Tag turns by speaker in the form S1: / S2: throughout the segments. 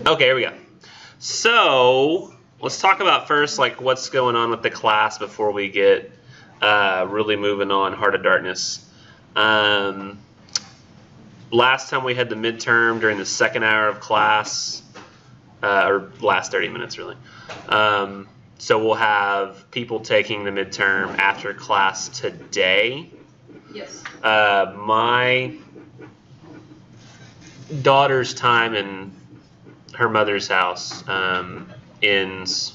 S1: Okay, here we go. So let's talk about first like what's going on with the class before we get really moving on. Heart of Darkness. Last time we had the midterm during the second hour of class, or last 30 minutes really. So we'll have people taking the midterm after class today.
S2: Yes.
S1: My daughter's time in her mother's house ends,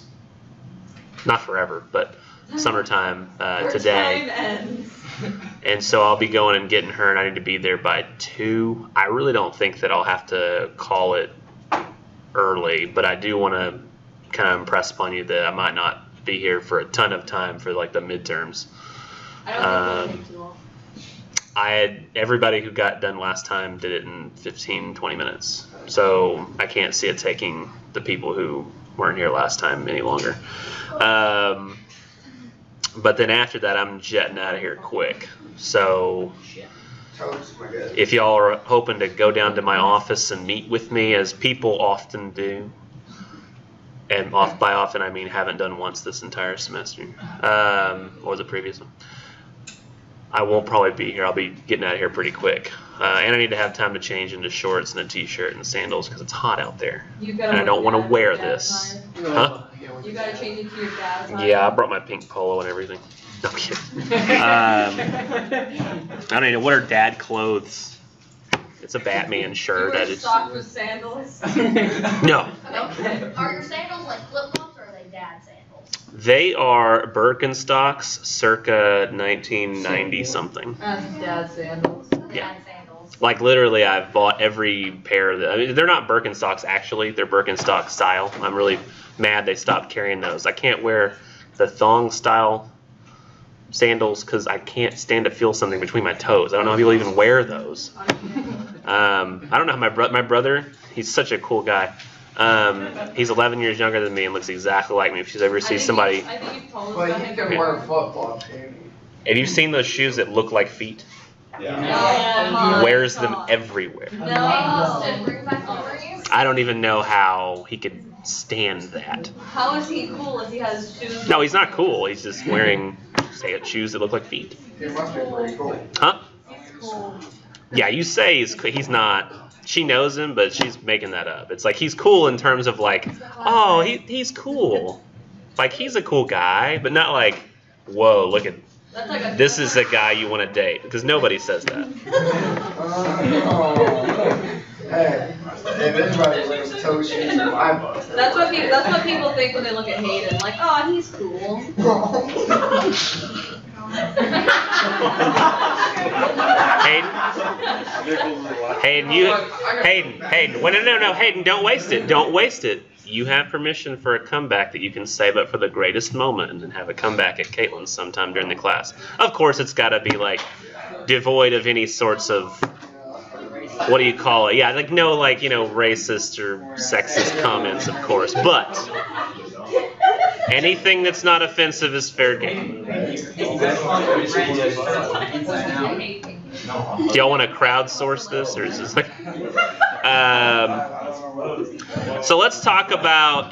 S1: not forever, but summertime today.
S2: Time ends.
S1: And so I'll be going and getting her, and I need to be there by 2. I really don't think that I'll have to call it early, but I do want to kind of impress upon you that I might not be here for a ton of time for like the midterms.
S2: I don't think it'll take too long.
S1: Everybody who got done last time did it in 15, 20 minutes. So I can't see it taking the people who weren't here last time any longer. But then after that, I'm jetting out of here quick. So if y'all are hoping to go down to my office and meet with me, as people often do, and by often I mean haven't done once this entire semester, or the previous one, I won't probably be here. I'll be getting out of here pretty quick. And I need to have time to change into shorts and a t-shirt and sandals because it's hot out there. And I don't want to wear this. Huh?
S2: You gotta change it to your dad's time.
S1: Yeah, I brought my pink polo and everything. No, I'm kidding. I don't even know. What are dad clothes? It's a Batman shirt.
S2: You wear socks with sandals?
S1: No.
S2: Okay.
S3: Are your sandals like flip-flops or are they dad sandals?
S1: They are Birkenstocks circa 1990 something.
S2: That's dad sandals.
S1: Yeah.
S3: Dad sandals.
S1: Like literally, I've bought every pair of them. I mean, they're not Birkenstocks actually. They're Birkenstock style. I'm really mad they stopped carrying those. I can't wear the thong style sandals because I can't stand to feel something between my toes. I don't know how people even wear those. I don't know how my brother. He's such a cool guy. He's 11 years younger than me and looks exactly like me. If she's ever seen somebody.
S2: I think you've told us
S4: But
S2: about
S4: you
S2: him.
S4: can wear flip-flops.
S1: Have you seen those shoes that look like feet?
S4: Yeah.
S2: No.
S1: He wears them everywhere.
S2: No.
S3: And bring back memories.
S1: I don't even know how he could stand that.
S2: How is he cool if he has shoes?
S1: No, he's not cool. He's just wearing shoes that look like feet.
S4: It must be pretty cool.
S1: Huh?
S2: He's cool.
S1: Yeah, you say he's not. She knows him, but she's making that up. It's like he's cool in terms of like, oh, he's cool. Like he's a cool guy, but not like, whoa, look at
S2: That's like a,
S1: this is a guy you want to date, because nobody says that.
S4: Hey, if anybody wears toe shoes in my book.
S2: That's what people think when they look at Hayden. Like, oh, he's cool.
S1: Hayden, wait, no, Hayden, don't waste it. You have permission for a comeback that you can save up for the greatest moment and then have a comeback at Caitlin's sometime during the class. Of course, it's got to be like devoid of any sorts of, what do you call it? Yeah, like no like, racist or sexist comments, of course, but anything that's not offensive is fair game. Do y'all want to crowdsource this, or is this like? So let's talk about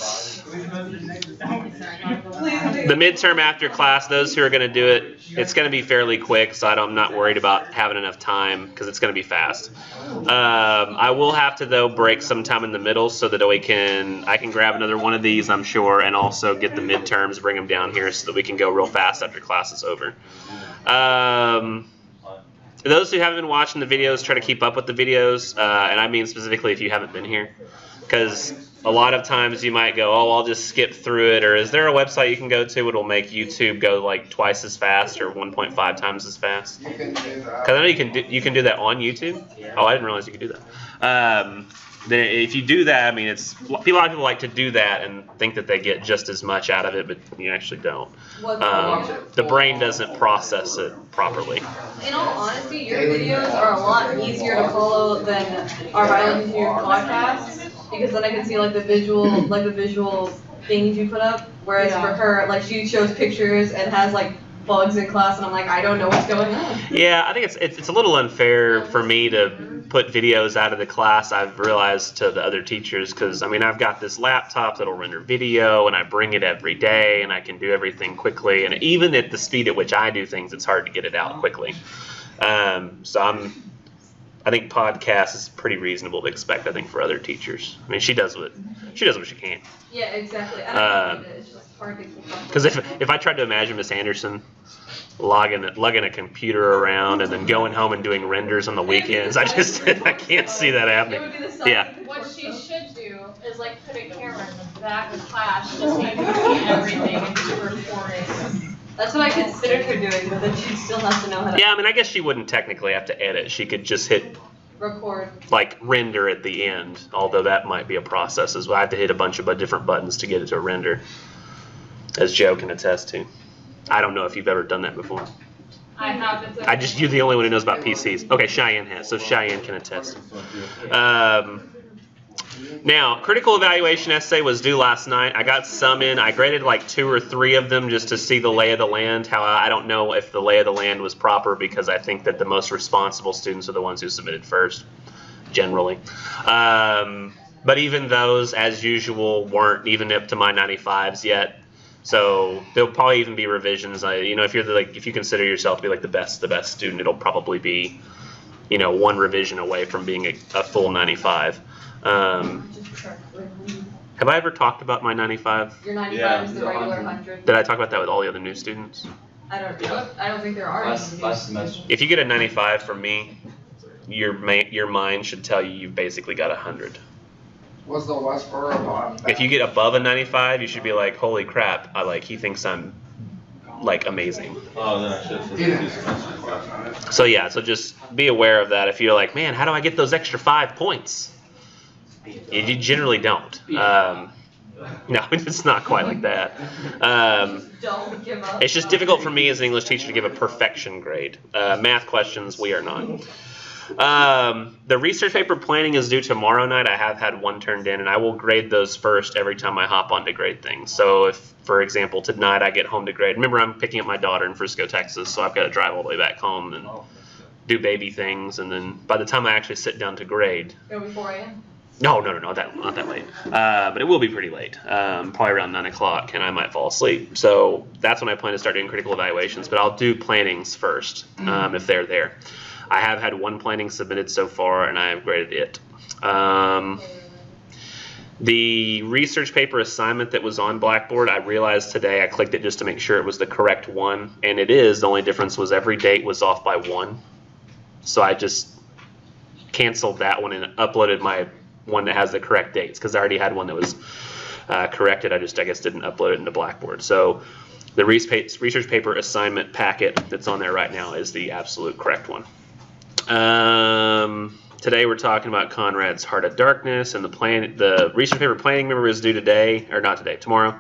S1: the midterm after class. Those who are going to do it, it's going to be fairly quick, so I'm not worried about having enough time because it's going to be fast. I will have to though break sometime in the middle so that I can grab another one of these, I'm sure, and also get the midterms, bring them down here so that we can go real fast after class is over. Those who haven't been watching the videos, try to keep up with the videos, and I mean specifically if you haven't been here, because a lot of times you might go, oh, I'll just skip through it, or is there a website you can go to that'll make YouTube go like twice as fast or 1.5 times as fast?
S4: You can do that.
S1: Because I know you can do that on YouTube. Oh, I didn't realize you could do that. Then if you do that, I mean, a lot of people like to do that and think that they get just as much out of it, but you actually don't. The brain doesn't process it properly.
S2: In all honesty, your videos are a lot easier to follow than our Violent Your podcasts, because then I can see like the visual things you put up. Whereas for her, like she shows pictures and has like bugs in class, and I'm like, I don't know what's going on.
S1: Yeah, I think it's a little unfair for me to put videos out of the class, I've realized, to the other teachers, because I mean I've got this laptop that'll render video and I bring it every day and I can do everything quickly, and even at the speed at which I do things, it's hard to get it out quickly. So I think podcast is pretty reasonable to expect, I think, for other teachers. I mean, she does what she can.
S2: Yeah, exactly. I don't get it. It's just hard to keep up.
S1: Because if I tried to imagine Miss Anderson lugging a computer around and then going home and doing renders on the weekends, I can't see that happening.
S2: It would be the same.
S1: Yeah.
S3: What she should do is like put a camera in the back of class, just so you can see everything and just record it.
S2: That's what I considered her doing, but then she'd still have to know how to
S1: Yeah, I mean, I guess she wouldn't technically have to edit. She could just hit
S2: record.
S1: like render at the end, although that might be a process as well. I have to hit a bunch of different buttons to get it to render, as Joe can attest to. I don't know if you've ever done that before.
S3: I haven't.
S1: You're the only one who knows about PCs. Okay, Cheyenne has, so Cheyenne can attest. Now, critical evaluation essay was due last night. I got some in. I graded like 2 or 3 of them just to see the lay of the land. How I don't know if the lay of the land was proper, because I think that the most responsible students are the ones who submitted first, generally. But even those, as usual, weren't even up to my 95s yet. So there'll probably even be revisions. If you consider yourself to be like the best student, it'll probably be, 1 revision away from being a full 95. Have I ever talked about my 95?
S2: Your 95 is the regular 100.
S1: Did I talk about that with all the other new students?
S2: I don't think there are any.
S5: Last semester.
S1: If you get a 95 from me, your mind should tell you you've basically got 100.
S4: Was the Westboro one?
S1: If you get above a 95, you should be like, holy crap, he thinks I'm amazing.
S5: Oh, then I should have said 2 semesters last.
S1: So yeah, so just be aware of that. If you're like, man, how do I get those extra 5 points? You generally don't. No, it's not quite like that.
S2: Don't give up.
S1: It's just difficult for me as an English teacher to give a perfection grade. Math questions, we are not. The research paper planning is due tomorrow night. I have had 1 turned in, and I will grade those first every time I hop on to grade things. So if, for example, tonight I get home to grade, remember I'm picking up my daughter in Frisco, Texas, so I've got to drive all the way back home and do baby things, and then by the time I actually sit down to grade.
S2: Go before I am.
S1: No, not that late. But it will be pretty late, probably around 9 o'clock, and I might fall asleep. So that's when I plan to start doing critical evaluations, but I'll do plannings first if they're there. I have had 1 planning submitted so far, and I have graded it. The research paper assignment that was on Blackboard, I realized today, I clicked it just to make sure it was the correct one, and it is. The only difference was every date was off by 1. So I just canceled that one and uploaded my one that has the correct dates, because I already had one that was corrected. I guess didn't upload it into Blackboard. So the research paper assignment packet that's on there right now is the absolute correct one. Today we're talking about Conrad's Heart of Darkness, and the research paper planning, remember, is due today, or not today, tomorrow.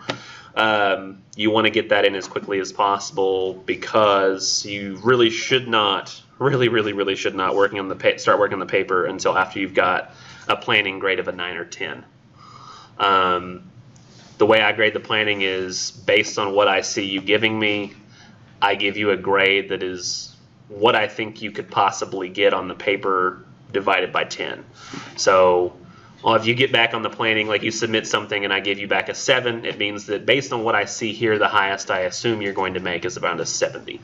S1: You want to get that in as quickly as possible, because you really should not, really should not start working on the paper until after you've got a planning grade of a 9 or 10. The way I grade the planning is based on what I see you giving me. I give you a grade that is what I think you could possibly get on the paper divided by 10. So if you get back on the planning, like you submit something and I give you back a 7, it means that based on what I see here, the highest I assume you're going to make is around a 70.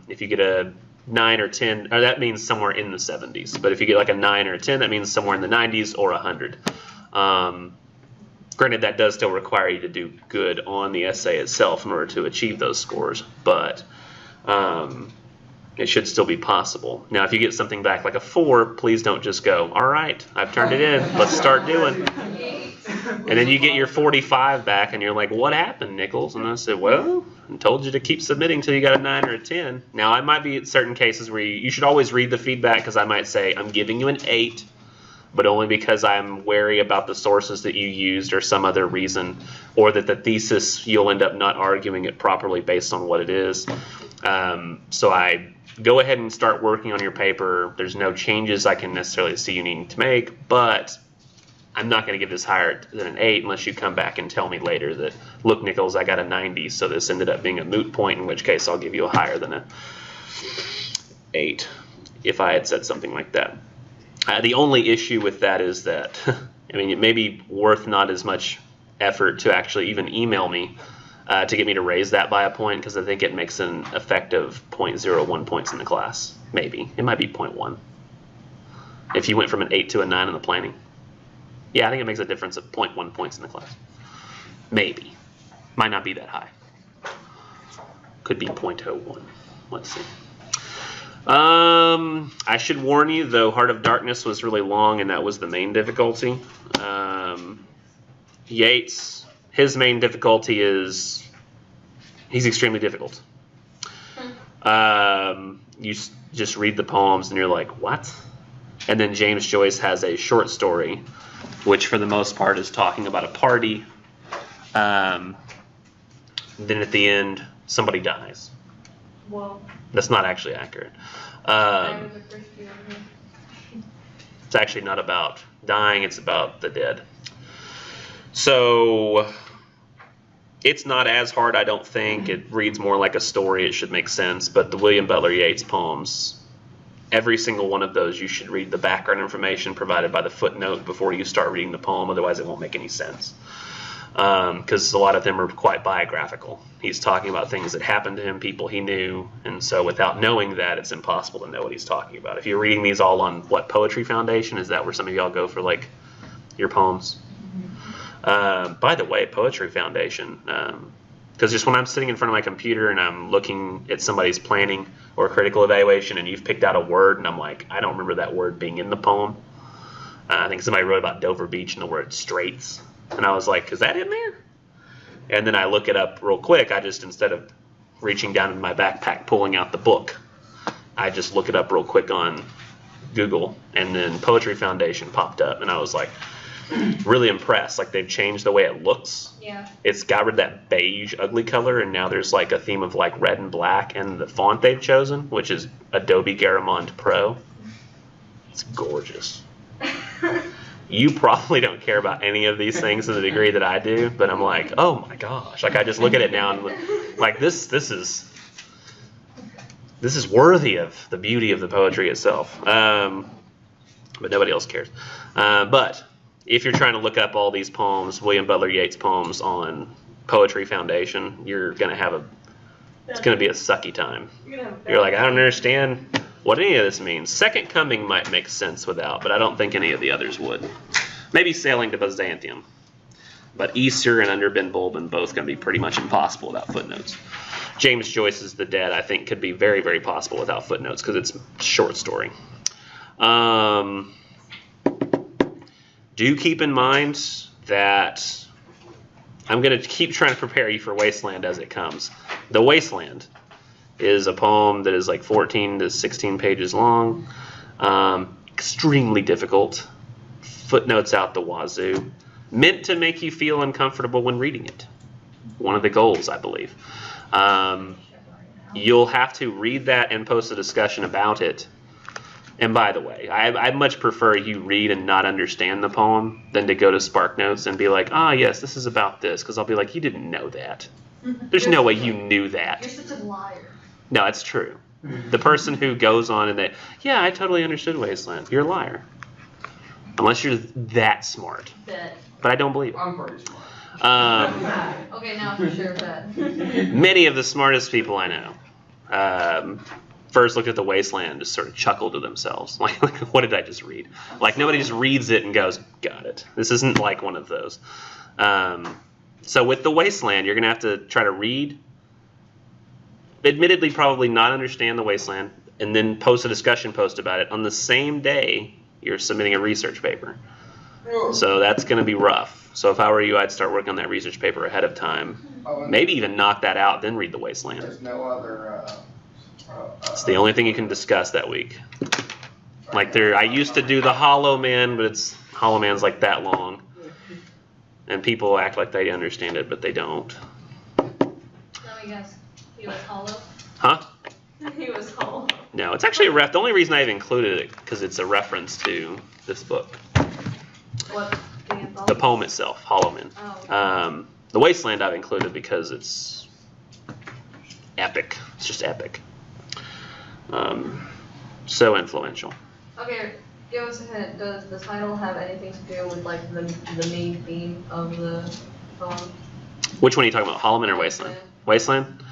S1: If you get a 9 or 10, or that means somewhere in the 70s. But if you get like a 9 or a 10, that means somewhere in the 90s or 100. Granted, that does still require you to do good on the essay itself in order to achieve those scores, but it should still be possible. Now, if you get something back like a 4, please don't just go, all right, I've turned it in, let's start doing. And then you get your 45 back, and you're like, what happened, Nichols? And I said, well, I told you to keep submitting till you got a 9 or a 10. Now, I might be at certain cases where you should always read the feedback, because I might say, I'm giving you an 8, but only because I'm wary about the sources that you used or some other reason, or that the thesis, you'll end up not arguing it properly based on what it is. So I go ahead and start working on your paper. There's no changes I can necessarily see you needing to make, but I'm not going to give this higher than an 8 unless you come back and tell me later that, look, Nichols, I got a 90, so this ended up being a moot point, in which case I'll give you a higher than a 8 if I had said something like that. The only issue with that is that, I mean, it may be worth not as much effort to actually even email me to get me to raise that by a point, because I think it makes an effect of 0.01 points in the class. Maybe. It might be 0.1. If you went from an 8 to a 9 in the planning. Yeah, I think it makes a difference of 0.1 points in the class. Maybe. Might not be that high. Could be 0.01. Let's see. I should warn you, though, Heart of Darkness was really long, and that was the main difficulty. Yates, his main difficulty is he's extremely difficult. You just read the poems, and you're like, what? And then James Joyce has a short story, which for the most part is talking about a party. Then at the end, somebody dies.
S2: Well,
S1: That's not actually accurate. It's actually not about dying, it's about the dead. So it's not as hard, I don't think. It reads more like a story. It should make sense. But the William Butler Yeats poems, every single one of those, you should read the background information provided by the footnote before you start reading the poem. Otherwise, it won't make any sense. Because a lot of them are quite biographical. He's talking about things that happened to him, people he knew, and so without knowing that, it's impossible to know what he's talking about. If you're reading these all on, what, Poetry Foundation? Is that where some of y'all go for, like, your poems? By the way, Poetry Foundation, because just when I'm sitting in front of my computer and I'm looking at somebody's planning or critical evaluation and you've picked out a word and I'm like, I don't remember that word being in the poem. I think somebody wrote about Dover Beach and the word straits. And I was like, is that in there? And then I look it up real quick. I just, instead of reaching down in my backpack, pulling out the book, I just look it up real quick on Google. And then Poetry Foundation popped up. And I was like, really impressed. Like, they've changed the way it looks.
S3: Yeah.
S1: It's got rid of that beige, ugly color. And now there's like a theme of like red and black. And the font they've chosen, which is Adobe Garamond Pro. It's gorgeous. You probably don't care about any of these things to the degree that I do, but I'm like, oh my gosh. Like, I just look at it now and like, this is worthy of the beauty of the poetry itself. But nobody else cares. But if you're trying to look up all these poems, William Butler Yeats poems on Poetry Foundation, you're going to have it's going to be a sucky time. You're like, I don't understand what any of this means. Second Coming might make sense without, but I don't think any of the others would. Maybe Sailing to Byzantium. But Easter and Under Ben Bulben both going to be pretty much impossible without footnotes. James Joyce's The Dead, I think, could be very, very possible without footnotes because it's a short story. Do keep in mind that I'm going to keep trying to prepare you for Wasteland as it comes. The Wasteland is a poem that is like 14 to 16 pages long. Extremely difficult. Footnotes out the wazoo. Meant to make you feel uncomfortable when reading it. One of the goals, I believe. You'll have to read that and post a discussion about it. And by the way, I much prefer you read and not understand the poem than to go to SparkNotes and be like, yes, this is about this. Because I'll be like, you didn't know that. There's no way you knew that.
S2: You're such a liar.
S1: No, it's true. The person who goes on and I totally understood Wasteland. You're a liar. Unless you're that smart.
S2: Bet.
S1: But I don't believe it.
S4: I'm pretty smart.
S2: Okay, now for sure, bet.
S1: Many of the smartest people I know first looked at the Wasteland and just sort of chuckled to themselves. Like, what did I just read? Like, nobody just reads it and goes, got it. This isn't like one of those. So with the Wasteland, you're going to have to try to read, admittedly probably not understand the Wasteland, and then post a discussion post about it on the same day you're submitting a research paper. So that's going to be rough. So if I were you, I'd start working on that research paper ahead of time. Maybe even knock that out, then read the Wasteland.
S4: There's no other.
S1: It's the only thing you can discuss that week. Like I used to do the Hollow Man, but Hollow Man's like that long. And people act like they understand it, but they don't.
S3: Let me guess. He was hollow?
S1: Huh?
S2: He was hollow.
S1: No, it's actually the only reason I've included it because it's a reference to this book.
S2: What
S1: The poem itself, Hollow Men.
S2: Oh.
S1: The Wasteland I've included because it's epic. It's just epic. So influential.
S2: Okay, give us a hint. Does the title have anything to do with like the main theme of the poem?
S1: Which one are you talking about, Hollow Men or Wasteland? Wasteland?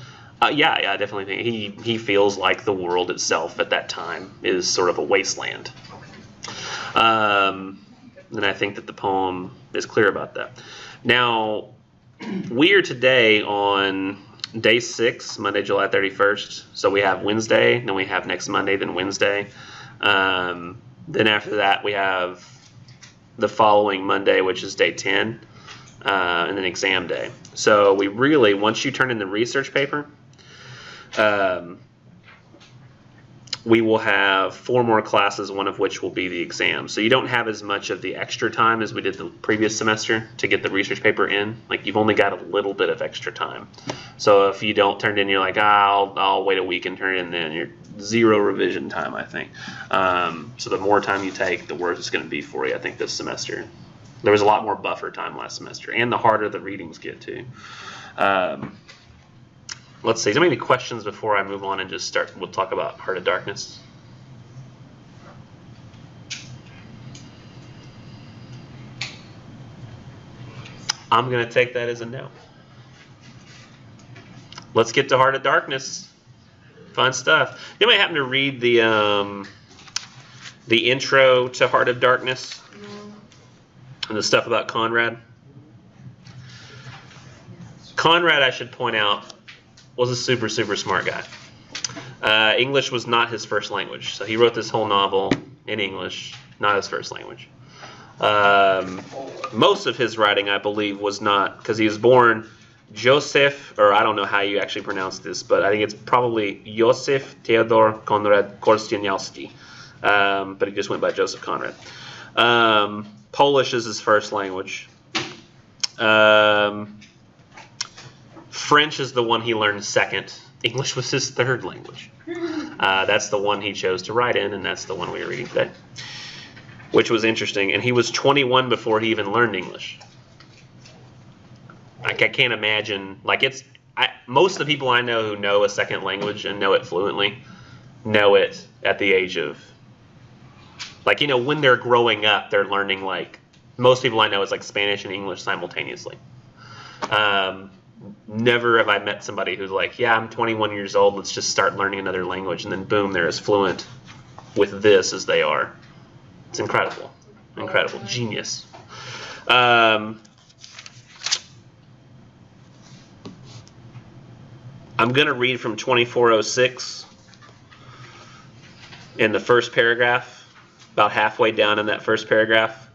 S1: Yeah, I definitely think he feels like the world itself at that time is sort of a wasteland. And I think that the poem is clear about that. Now, we are today on day 6, Monday, July 31st. So we have Wednesday, then we have next Monday, then Wednesday. Then after that, we have the following Monday, which is day 10, and then exam day. So we really, once you turn in the research paper, we will have 4 more classes, one of which will be the exam. So you don't have as much of the extra time as we did the previous semester to get the research paper in. Like, you've only got a little bit of extra time. So if you don't turn it in, you're like, I'll wait a week and turn it in then. You're 0 revision time, I think. So the more time you take, the worse it's going to be for you, I think, this semester. There was a lot more buffer time last semester, and the harder the readings get, too. Let's see. Is there any questions before I move on and just start? We'll talk about Heart of Darkness. I'm going to take that as a no. Let's get to Heart of Darkness. Fun stuff. Anybody happen to read the intro to Heart of Darkness? And the stuff about Conrad? Conrad, I should point out, was a super, super smart guy. English was not his first language, so he wrote this whole novel in English, not his first language. Most of his writing, I believe, was not, because he was born Joseph, or I don't know how you actually pronounce this, but I think it's probably Joseph Theodor Conrad Korsteniowski, but he just went by Joseph Conrad. Polish is his first language. French is the one he learned second. English was his third language. That's the one he chose to write in, and that's the one we are reading today, which was interesting. And he was 21 before he even learned English. Like, I can't imagine. Like, most of the people I know who know a second language and know it fluently know it at the age of, like, when they're growing up, they're learning, like, most people I know is like Spanish and English simultaneously. Never have I met somebody who's like, yeah, I'm 21 years old, let's just start learning another language, and then boom, they're as fluent with this as they are. It's incredible. Incredible. Genius. I'm going to read from 2406 in the first paragraph, about halfway down in that first paragraph,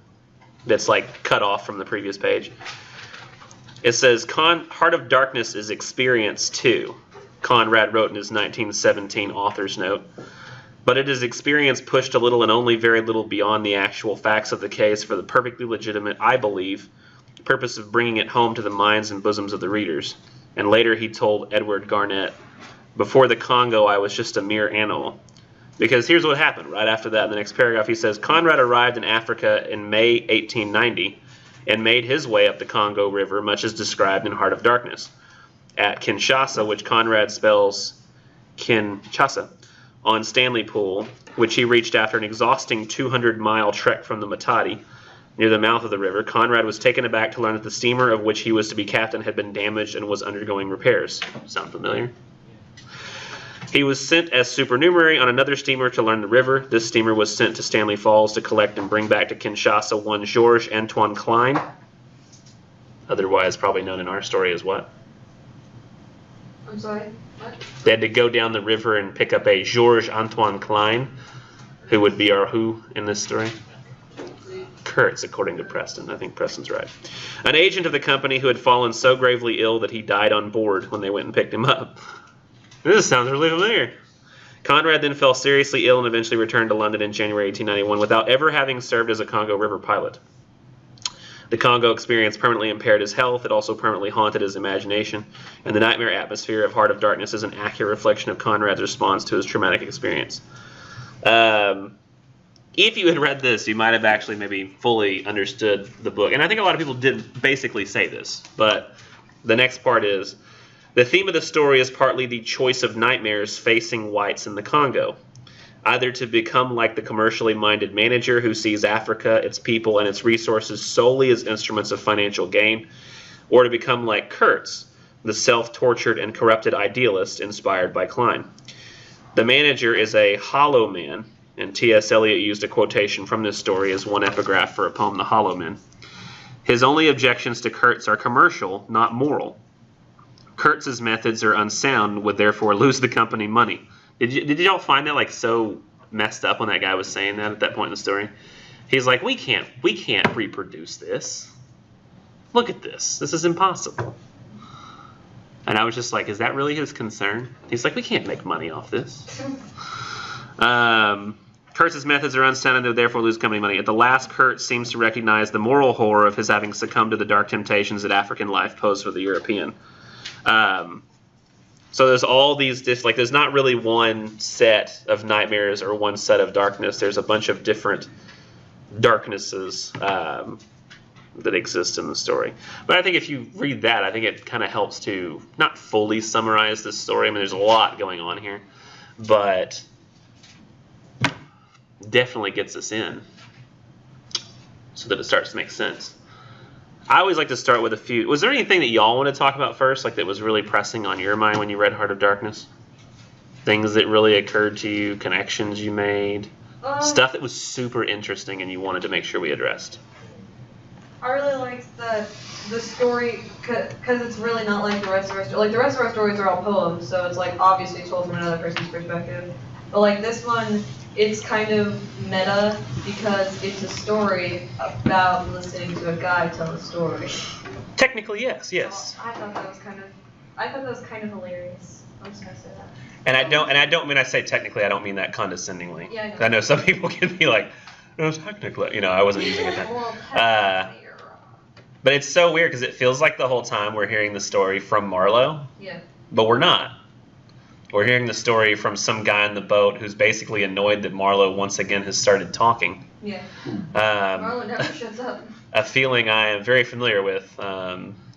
S1: that's like cut off from the previous page. It says, Heart of Darkness is experience too, Conrad wrote in his 1917 author's note. But it is experience pushed a little and only very little beyond the actual facts of the case for the perfectly legitimate, I believe, purpose of bringing it home to the minds and bosoms of the readers. And later he told Edward Garnett, before the Congo I was just a mere animal. Because here's what happened. Right after that, in the next paragraph, he says, Conrad arrived in Africa in May 1890 and made his way up the Congo River, much as described in Heart of Darkness. At Kinshasa, which Conrad spells Kinshasa, on Stanley Pool, which he reached after an exhausting 200-mile trek from the Matadi, near the mouth of the river, Conrad was taken aback to learn that the steamer of which he was to be captain had been damaged and was undergoing repairs. Sound familiar? He was sent as supernumerary on another steamer to learn the river. This steamer was sent to Stanley Falls to collect and bring back to Kinshasa one Georges Antoine Klein, otherwise probably known in our story as what?
S2: I'm sorry, what?
S1: They had to go down the river and pick up a Georges Antoine Klein, who would be our who in this story? Kurtz, according to Preston. I think Preston's right. An agent of the company who had fallen so gravely ill that he died on board when they went and picked him up. This sounds really familiar. Conrad then fell seriously ill and eventually returned to London in January 1891 without ever having served as a Congo River pilot. The Congo experience permanently impaired his health. It also permanently haunted his imagination, and the nightmare atmosphere of Heart of Darkness is an accurate reflection of Conrad's response to his traumatic experience. if you had read this, you might have actually maybe fully understood the book. And I think a lot of people did basically say this. But the next part is, the theme of the story is partly the choice of nightmares facing whites in the Congo. Either to become like the commercially minded manager who sees Africa, its people, and its resources solely as instruments of financial gain, or to become like Kurtz, the self-tortured and corrupted idealist inspired by Klein. The manager is a hollow man, and T.S. Eliot used a quotation from this story as one epigraph for a poem, The Hollow Man. His only objections to Kurtz are commercial, not moral. Kurtz's methods are unsound and would therefore lose the company money. Did y'all find that like so messed up when that guy was saying that at that point in the story? He's like, we can't reproduce this. Look at this. This is impossible. And I was just like, is that really his concern? He's like, we can't make money off this. Kurtz's methods are unsound and would therefore lose company money. At the last, Kurtz seems to recognize the moral horror of his having succumbed to the dark temptations that African life posed for the European. So there's all these, there's not really one set of nightmares or one set of darkness. There's a bunch of different darknesses that exist in the story. But I think if you read that, I think it kind of helps to not fully summarize this story. I mean, there's a lot going on here, but definitely gets us in so that it starts to make sense. I always like to start with a few. Was there anything that y'all want to talk about first, like that was really pressing on your mind when you read Heart of Darkness? Things that really occurred to you, connections you made, stuff that was super interesting and you wanted to make sure we addressed.
S2: I really liked the story because it's really not like the rest of our stories. Like the rest of our stories are all poems, so it's like obviously told from another person's perspective. But like this one, it's kind of meta because it's a story about listening to a guy tell a story.
S1: Technically, yes.
S2: So I thought that was kind of hilarious. I'm just gonna say that.
S1: And I don't when I say technically, I don't mean that condescendingly.
S2: Yeah,
S1: I know some people can be like, no, technically, I wasn't using it that. But it's so weird because it feels like the whole time we're hearing the story from Marlowe.
S2: Yeah.
S1: But we're not. We're hearing the story from some guy in the boat who's basically annoyed that Marlowe once again has started talking.
S2: Yeah. Marlowe never shuts up.
S1: A feeling I am very familiar with.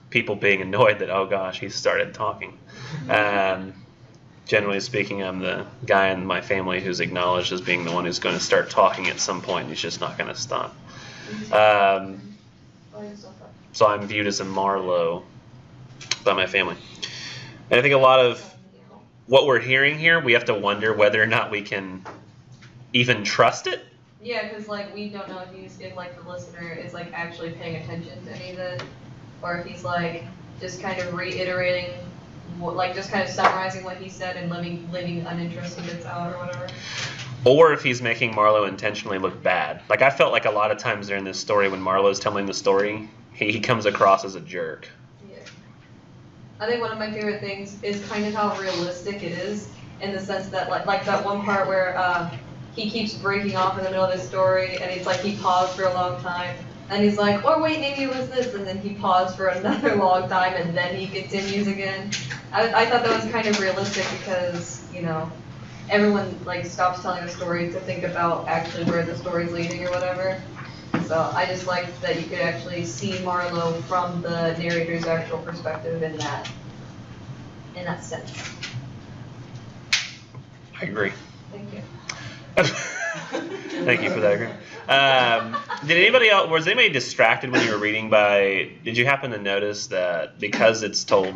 S1: People being annoyed that, oh gosh, he started talking. Generally speaking, I'm the guy in my family who's acknowledged as being the one who's going to start talking at some point. He's just not going to stop. So I'm viewed as a Marlowe by my family. And I think a lot of what we're hearing here, we have to wonder whether or not we can even trust it.
S2: Yeah, because like we don't know if like the listener is like actually paying attention to any of it, or if he's like just kind of reiterating, like just kind of summarizing what he said and leaving uninteresting bits out or whatever.
S1: Or if he's making Marlowe intentionally look bad. Like I felt like a lot of times during this story when Marlowe's telling the story, he comes across as a jerk.
S2: Yeah. I think one of my favorite things is kind of how realistic it is in the sense that like that one part where he keeps breaking off in the middle of his story and it's like he paused for a long time and he's like, oh wait, maybe it was this, and then he paused for another long time and then he continues again. I thought that was kind of realistic because, everyone like stops telling a story to think about actually where the story's leading or whatever. So I just liked that you could actually see Marlowe from the narrator's actual perspective in that sense.
S1: I agree.
S2: Thank you.
S1: Thank you for that agreement. Did anybody else, was anybody distracted when you were reading did you happen to notice that because it's told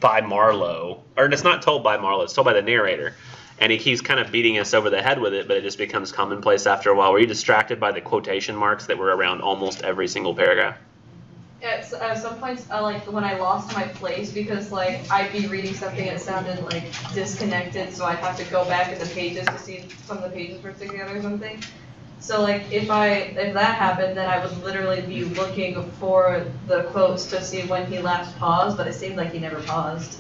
S1: by Marlowe, or it's not told by Marlowe, it's told by the narrator, and he keeps kind of beating us over the head with it, but it just becomes commonplace after a while. Were you distracted by the quotation marks that were around almost every single paragraph?
S2: Yeah, at some points, like when I lost my place because like I'd be reading something and it sounded like disconnected, so I'd have to go back in the pages to see if some of the pages were together or something. So like if that happened, then I would literally be looking for the quotes to see when he last paused, but it seemed like he never paused.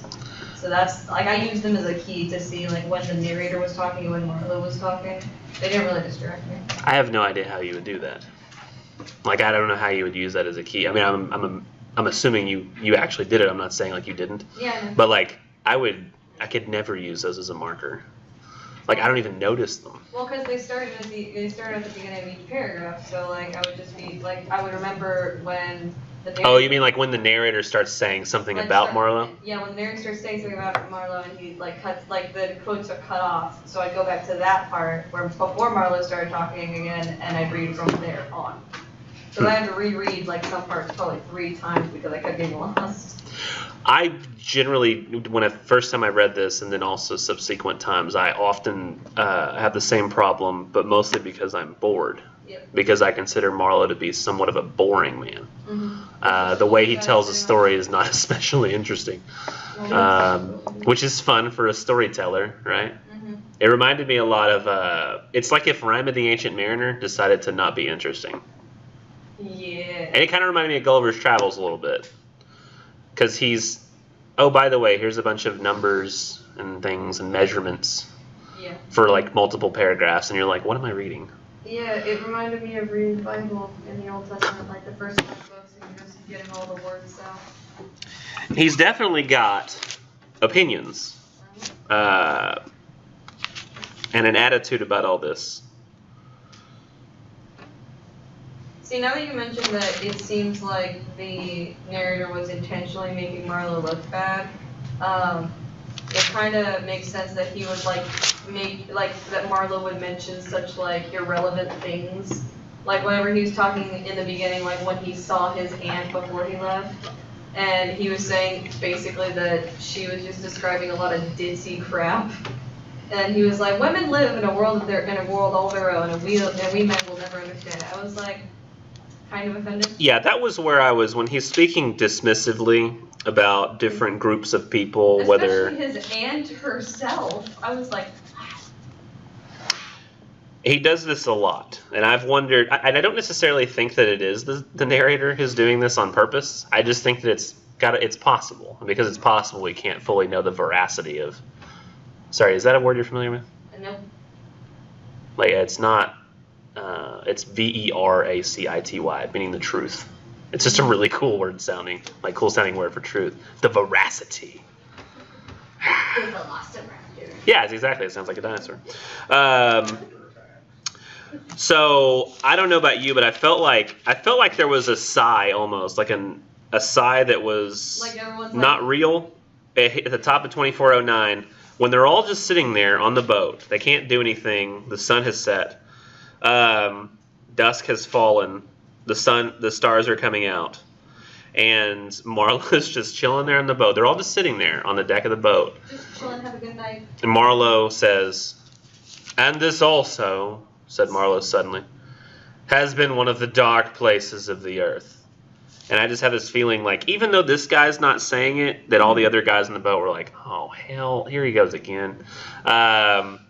S2: So that's like I used them as a key to see like when the narrator was talking and when Marlowe was talking. They didn't really distract me.
S1: I have no idea how you would do that. Like I don't know how you would use that as a key. I mean, I'm assuming you actually did it. I'm not saying like you didn't.
S2: Yeah.
S1: But like I could never use those as a marker. Like, I don't even notice them.
S2: Well, because they started at the beginning of each paragraph, so like I would just be like I would remember when the narrator,
S1: Oh, you mean like when the narrator starts saying something about Marlowe?
S2: Yeah, when the narrator starts saying something about Marlowe and he like cuts, like the quotes are cut off, so I'd go back to that part where before Marlowe started talking again, and I'd read from there on. So I had to reread like some parts probably 3 times because I kept getting lost.
S1: I generally, when first time I read this, and then also subsequent times, I often have the same problem, but mostly because I'm bored.
S2: Yep.
S1: Because I consider Marlowe to be somewhat of a boring man.
S2: Mm-hmm.
S1: The way he tells a story is not especially interesting, which is fun for a storyteller, right?
S2: Mm-hmm.
S1: It reminded me a lot of, it's like if Rime of the Ancient Mariner decided to not be interesting.
S2: Yeah.
S1: And it kind of reminded me of Gulliver's Travels a little bit. Because he's, oh, by the way, here's a bunch of numbers and things and measurements for like multiple paragraphs. And you're like, what am I reading?
S2: Yeah, it reminded me of reading the Bible in the Old Testament, like the first 5 books, and you're just getting all the words out.
S1: He's definitely got opinions and an attitude about all this.
S2: See, now that you mentioned that it seems like the narrator was intentionally making Marlowe look bad, it kind of makes sense that he would that Marlowe would mention such like irrelevant things. Like whenever he was talking in the beginning, like when he saw his aunt before he left, and he was saying basically that she was just describing a lot of ditzy crap. And he was like, women live in a world all their own, and we men will never understand it. I was like, kind of offended.
S1: Yeah, that was where I was when he's speaking dismissively about different groups of people,
S2: especially his aunt herself. I was like,
S1: he does this a lot, and I've wondered, and I don't necessarily think that it is the narrator who's doing this on purpose. I just think that it's possible, and because it's possible, we can't fully know the veracity of. Sorry, is that a word you're familiar with?
S2: No.
S1: Like it's not. It's veracity, meaning the truth. It's just a really cool word sounding, like cool sounding word for truth. The veracity. Yeah, it's exactly. It sounds like a dinosaur. So I don't know about you, but I felt like there was a sigh almost, like a sigh that was
S2: like
S1: not real. At the top of 2409, when they're all just sitting there on the boat, they can't do anything. The sun has set. Dusk has fallen. The stars are coming out, and Marlowe's just chilling there on the boat. They're all just sitting there on the deck of the boat.
S2: Just chilling, have a good night.
S1: And Marlowe says, "And this also," said Marlowe suddenly, "has been one of the dark places of the earth." And I just have this feeling like, even though this guy's not saying it, that all the other guys in the boat were like, "Oh hell, here he goes again." And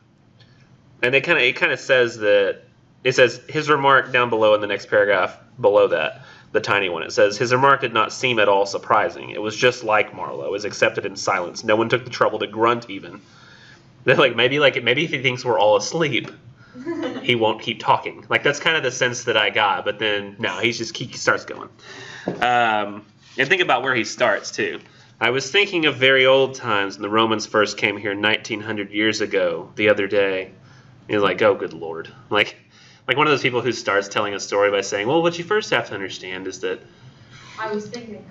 S1: it kind of says that. It says, his remark down below in the next paragraph below that, the tiny one, it says, his remark did not seem at all surprising. It was just like Marlowe. It was accepted in silence. No one took the trouble to grunt even. They're like, maybe if he thinks we're all asleep, he won't keep talking. Like, that's kind of the sense that I got. But then, no, he starts going. And think about where he starts, too. I was thinking of very old times when the Romans first came here 1,900 years ago the other day. And he's like, oh, good Lord. Like one of those people who starts telling a story by saying, well, what you first have to understand is that
S2: I was thinking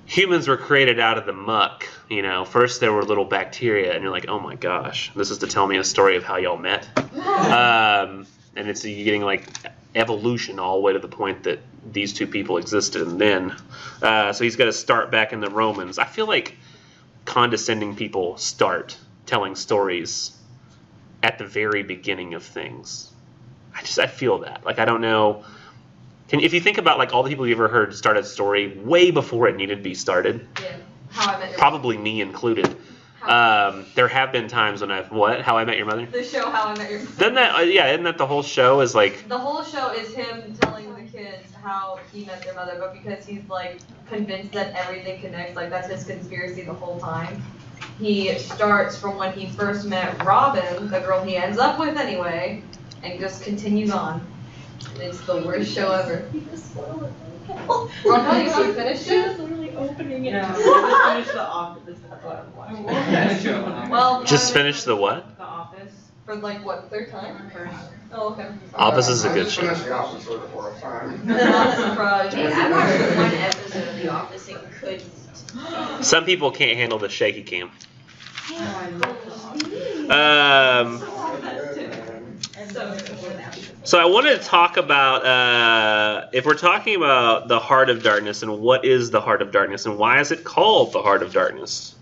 S1: humans were created out of the muck. You know, first there were little bacteria, and you're like, oh my gosh, this is to tell me a story of how y'all met. And it's you getting like evolution all the way to the point that these two people existed, and then so he's got to start back in the Romans. I feel like condescending people start telling stories at the very beginning of things. I feel that. Like, I don't know. If you think about, like, all the people you ever heard start a story way before it needed to be started.
S2: Yeah. How I Met Your
S1: Probably me included. There have been times when How I Met Your Mother?
S2: The show How I Met Your Mother.
S1: Isn't that the whole show is like...
S2: The whole show is him telling the kids how he met their mother, but because he's, like, convinced that everything connects, like, that's his conspiracy the whole time. He starts from when he first met Robin, the girl he ends up with anyway, and just continues on. It's the worst show ever.
S3: You just spoiled it.
S2: Well, no, you want to finish
S3: She
S2: it?
S3: was literally opening it.
S6: No, just finish The Office. That's what I'm watching.
S2: Well,
S1: Just finish the what?
S6: The Office.
S2: For like what, third time? Oh, okay.
S1: Office is a good
S4: I
S1: show.
S4: just finished The Office for the fourth time.
S2: Not surprised.
S6: Hey, I watched one episode of The Office and couldn't.
S1: Some people can't handle the shaky cam. So I wanted to talk about if we're talking about the heart of darkness and what is the heart of darkness and why is it called the heart of darkness.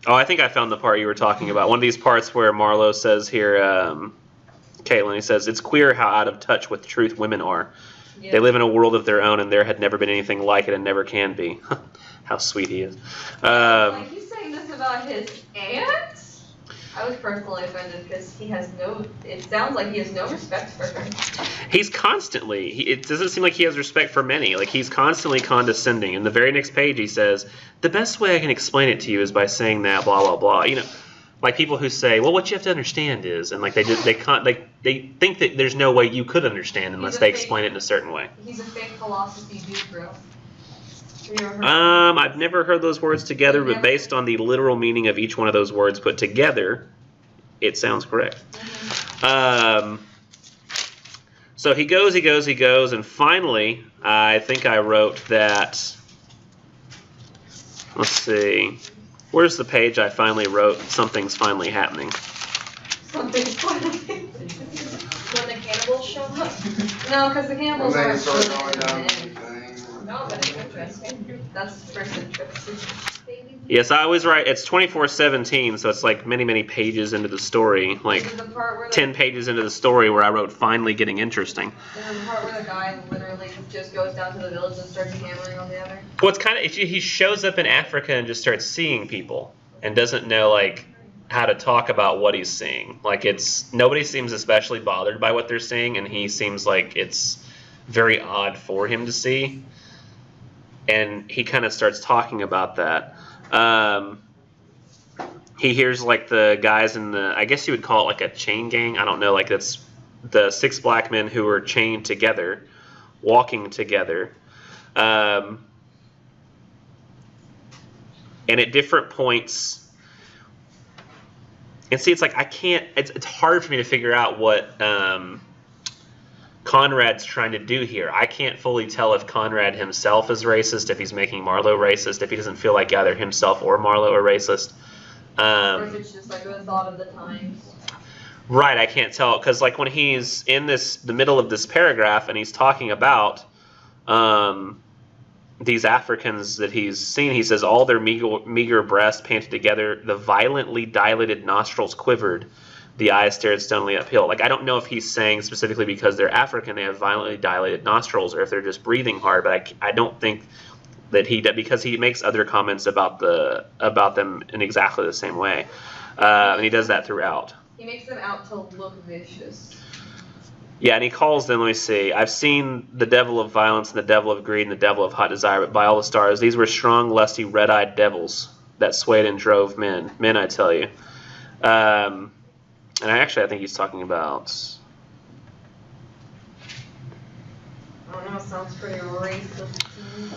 S1: Oh, I think I found the part you were talking about. One of these parts where Marlowe says here, Caitlin, he says, it's queer how out of touch with truth women are.
S2: Yeah.
S1: They live in a world of their own and there had never been anything like it and never can be. How sweet he is.
S2: Like, he's saying this about his aunt? I was personally offended because he has no, it sounds like he has no respect for her.
S1: He's constantly, it doesn't seem like he has respect for many. Like, he's constantly condescending. In the very next page, he says, the best way I can explain it to you is by saying that, blah, blah, blah. You know, like people who say, well, what you have to understand is, and like they think that there's no way you could understand unless they explain it in a certain way.
S2: He's a fake philosophy dude, bro.
S1: I've never heard those words together, but based on the literal meaning of each one of those words put together, it sounds correct. So he goes, and finally, I think I wrote that, let's see, where's the page I finally wrote, something's finally happening?
S2: Something's funny.
S3: When the cannibals show up.
S2: No, because the cannibals
S4: Well, they
S2: aren't
S4: start
S2: supposed
S4: going
S2: to
S4: down
S2: be
S4: the
S2: in.
S4: thing.
S3: No, but it's interesting.
S2: That's first interesting.
S1: Yes, I was right. It's 24:17, so it's like many, many pages into the story, like
S2: This is the part where
S1: 10 pages into the story where I wrote finally getting interesting.
S2: This is the part where the guy literally just goes down to the village and starts hammering on the other.
S1: Well, it's kind of, he shows up in Africa and just starts seeing people and doesn't know like how to talk about what he's seeing. Like, it's, nobody seems especially bothered by what they're seeing, and he seems like it's very odd for him to see. And he kind of starts talking about that. He hears like the guys in the, I guess you would call it like a chain gang. I don't know, like it's the 6 black men who are chained together, walking together. And at different points, and see, it's like I can't, it's hard for me to figure out what Conrad's trying to do here. I can't fully tell if Conrad himself is racist, if he's making Marlowe racist, if he doesn't feel like either himself or Marlowe are racist.
S2: Or if it's just like the thought of the times.
S1: Right, I can't tell, because like when he's in the middle of this paragraph and he's talking about these Africans that he's seen, he says, all their meager breasts panted together, the violently dilated nostrils quivered, the eyes stared stonily uphill. Like, I don't know if he's saying specifically because they're African they have violently dilated nostrils, or if they're just breathing hard. But I don't think that because he makes other comments about them in exactly the same way, and he does that throughout.
S2: He makes them out to look vicious.
S1: Yeah, and he calls them. Let me see. I've seen the devil of violence and the devil of greed and the devil of hot desire, but by all the stars, these were strong, lusty, red-eyed devils that swayed and drove men. Men, I tell you. And I think he's talking about.
S2: I don't know, it sounds pretty racist to me.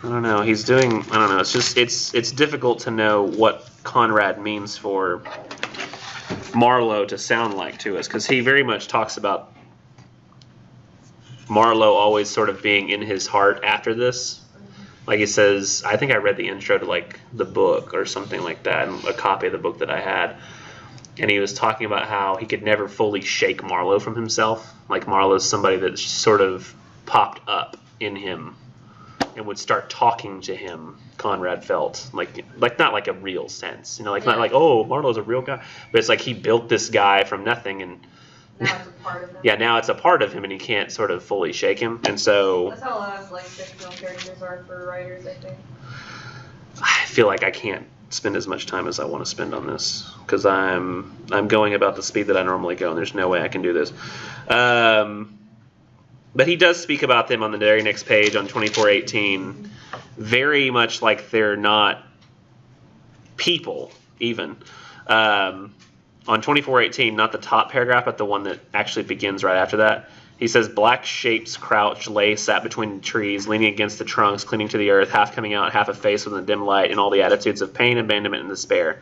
S1: I don't know. He's doing. I don't know. It's just. It's difficult to know what Conrad means for Marlowe to sound like to us, because he very much talks about Marlowe always sort of being in his heart after this. Like he says, I think I read the intro to like the book or something like that, a copy of the book that I had. And he was talking about how he could never fully shake Marlowe from himself. Like Marlowe's somebody that sort of popped up in him and would start talking to him. Conrad felt like not like a real sense, like not like, oh, Marlowe's a real guy, but it's like he built this guy from nothing, and
S2: Now it's a part of him.
S1: yeah, now it's a part of him, and he can't sort of fully shake him, and so
S2: That's how a lot of like fictional characters are for writers, I think.
S1: I feel like I can't spend as much time as I want to spend on this because I'm going about the speed that I normally go, and there's no way I can do this. But he does speak about them on the very next page on 24:18, very much like they're not people even. On 24:18, not the top paragraph, but the one that actually begins right after that. He says, black shapes crouched, sat between the trees, leaning against the trunks, clinging to the earth, half coming out, half a face within the dim light, and all the attitudes of pain, abandonment, and despair.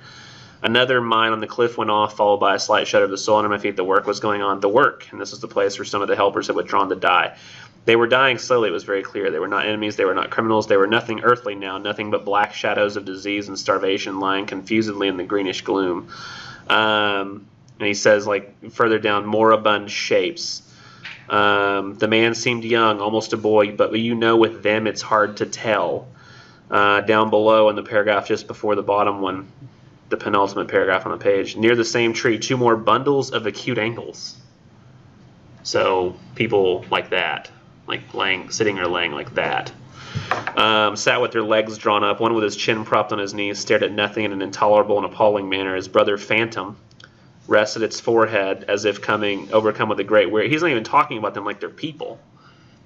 S1: Another mine on the cliff went off, followed by a slight shudder of the soul under my feet. The work was going on. The work, and this was the place where some of the helpers had withdrawn to die. They were dying slowly, it was very clear. They were not enemies, they were not criminals, they were nothing earthly now, nothing but black shadows of disease and starvation lying confusedly in the greenish gloom. And he says, like, further down, moribund shapes. The man seemed young, almost a boy, but you know with them it's hard to tell. Down below in the paragraph just before the bottom one, the penultimate paragraph on the page, near the same tree, 2 more bundles of acute angles. So people like that, like sitting or laying like that. Sat with their legs drawn up, one with his chin propped on his knees, stared at nothing in an intolerable and appalling manner. His brother Phantom rested its forehead as if overcome with a great weary. He's not even talking about them like they're people.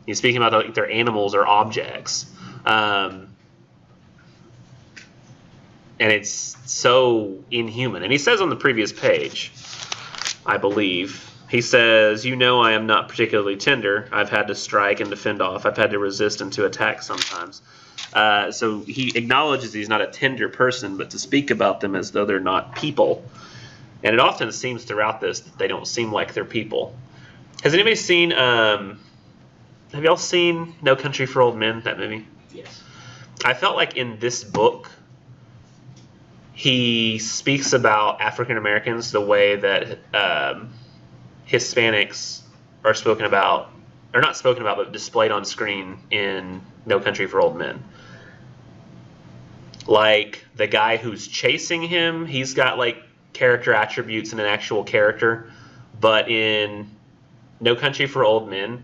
S1: He's speaking about like they're animals or objects. And it's so inhuman. And he says on the previous page, I believe, he says, you know I am not particularly tender. I've had to strike and to fend off. I've had to resist and to attack sometimes. So he acknowledges he's not a tender person, but to speak about them as though they're not people. And it often seems throughout this that they don't seem like they're people. Has anybody seen, have y'all seen No Country for Old Men, that movie?
S7: Yes.
S1: I felt like in this book, he speaks about African Americans the way that Hispanics are spoken about, or not spoken about, but displayed on screen in No Country for Old Men. Like the guy who's chasing him, he's got like character attributes and an actual character, but in No Country for Old Men,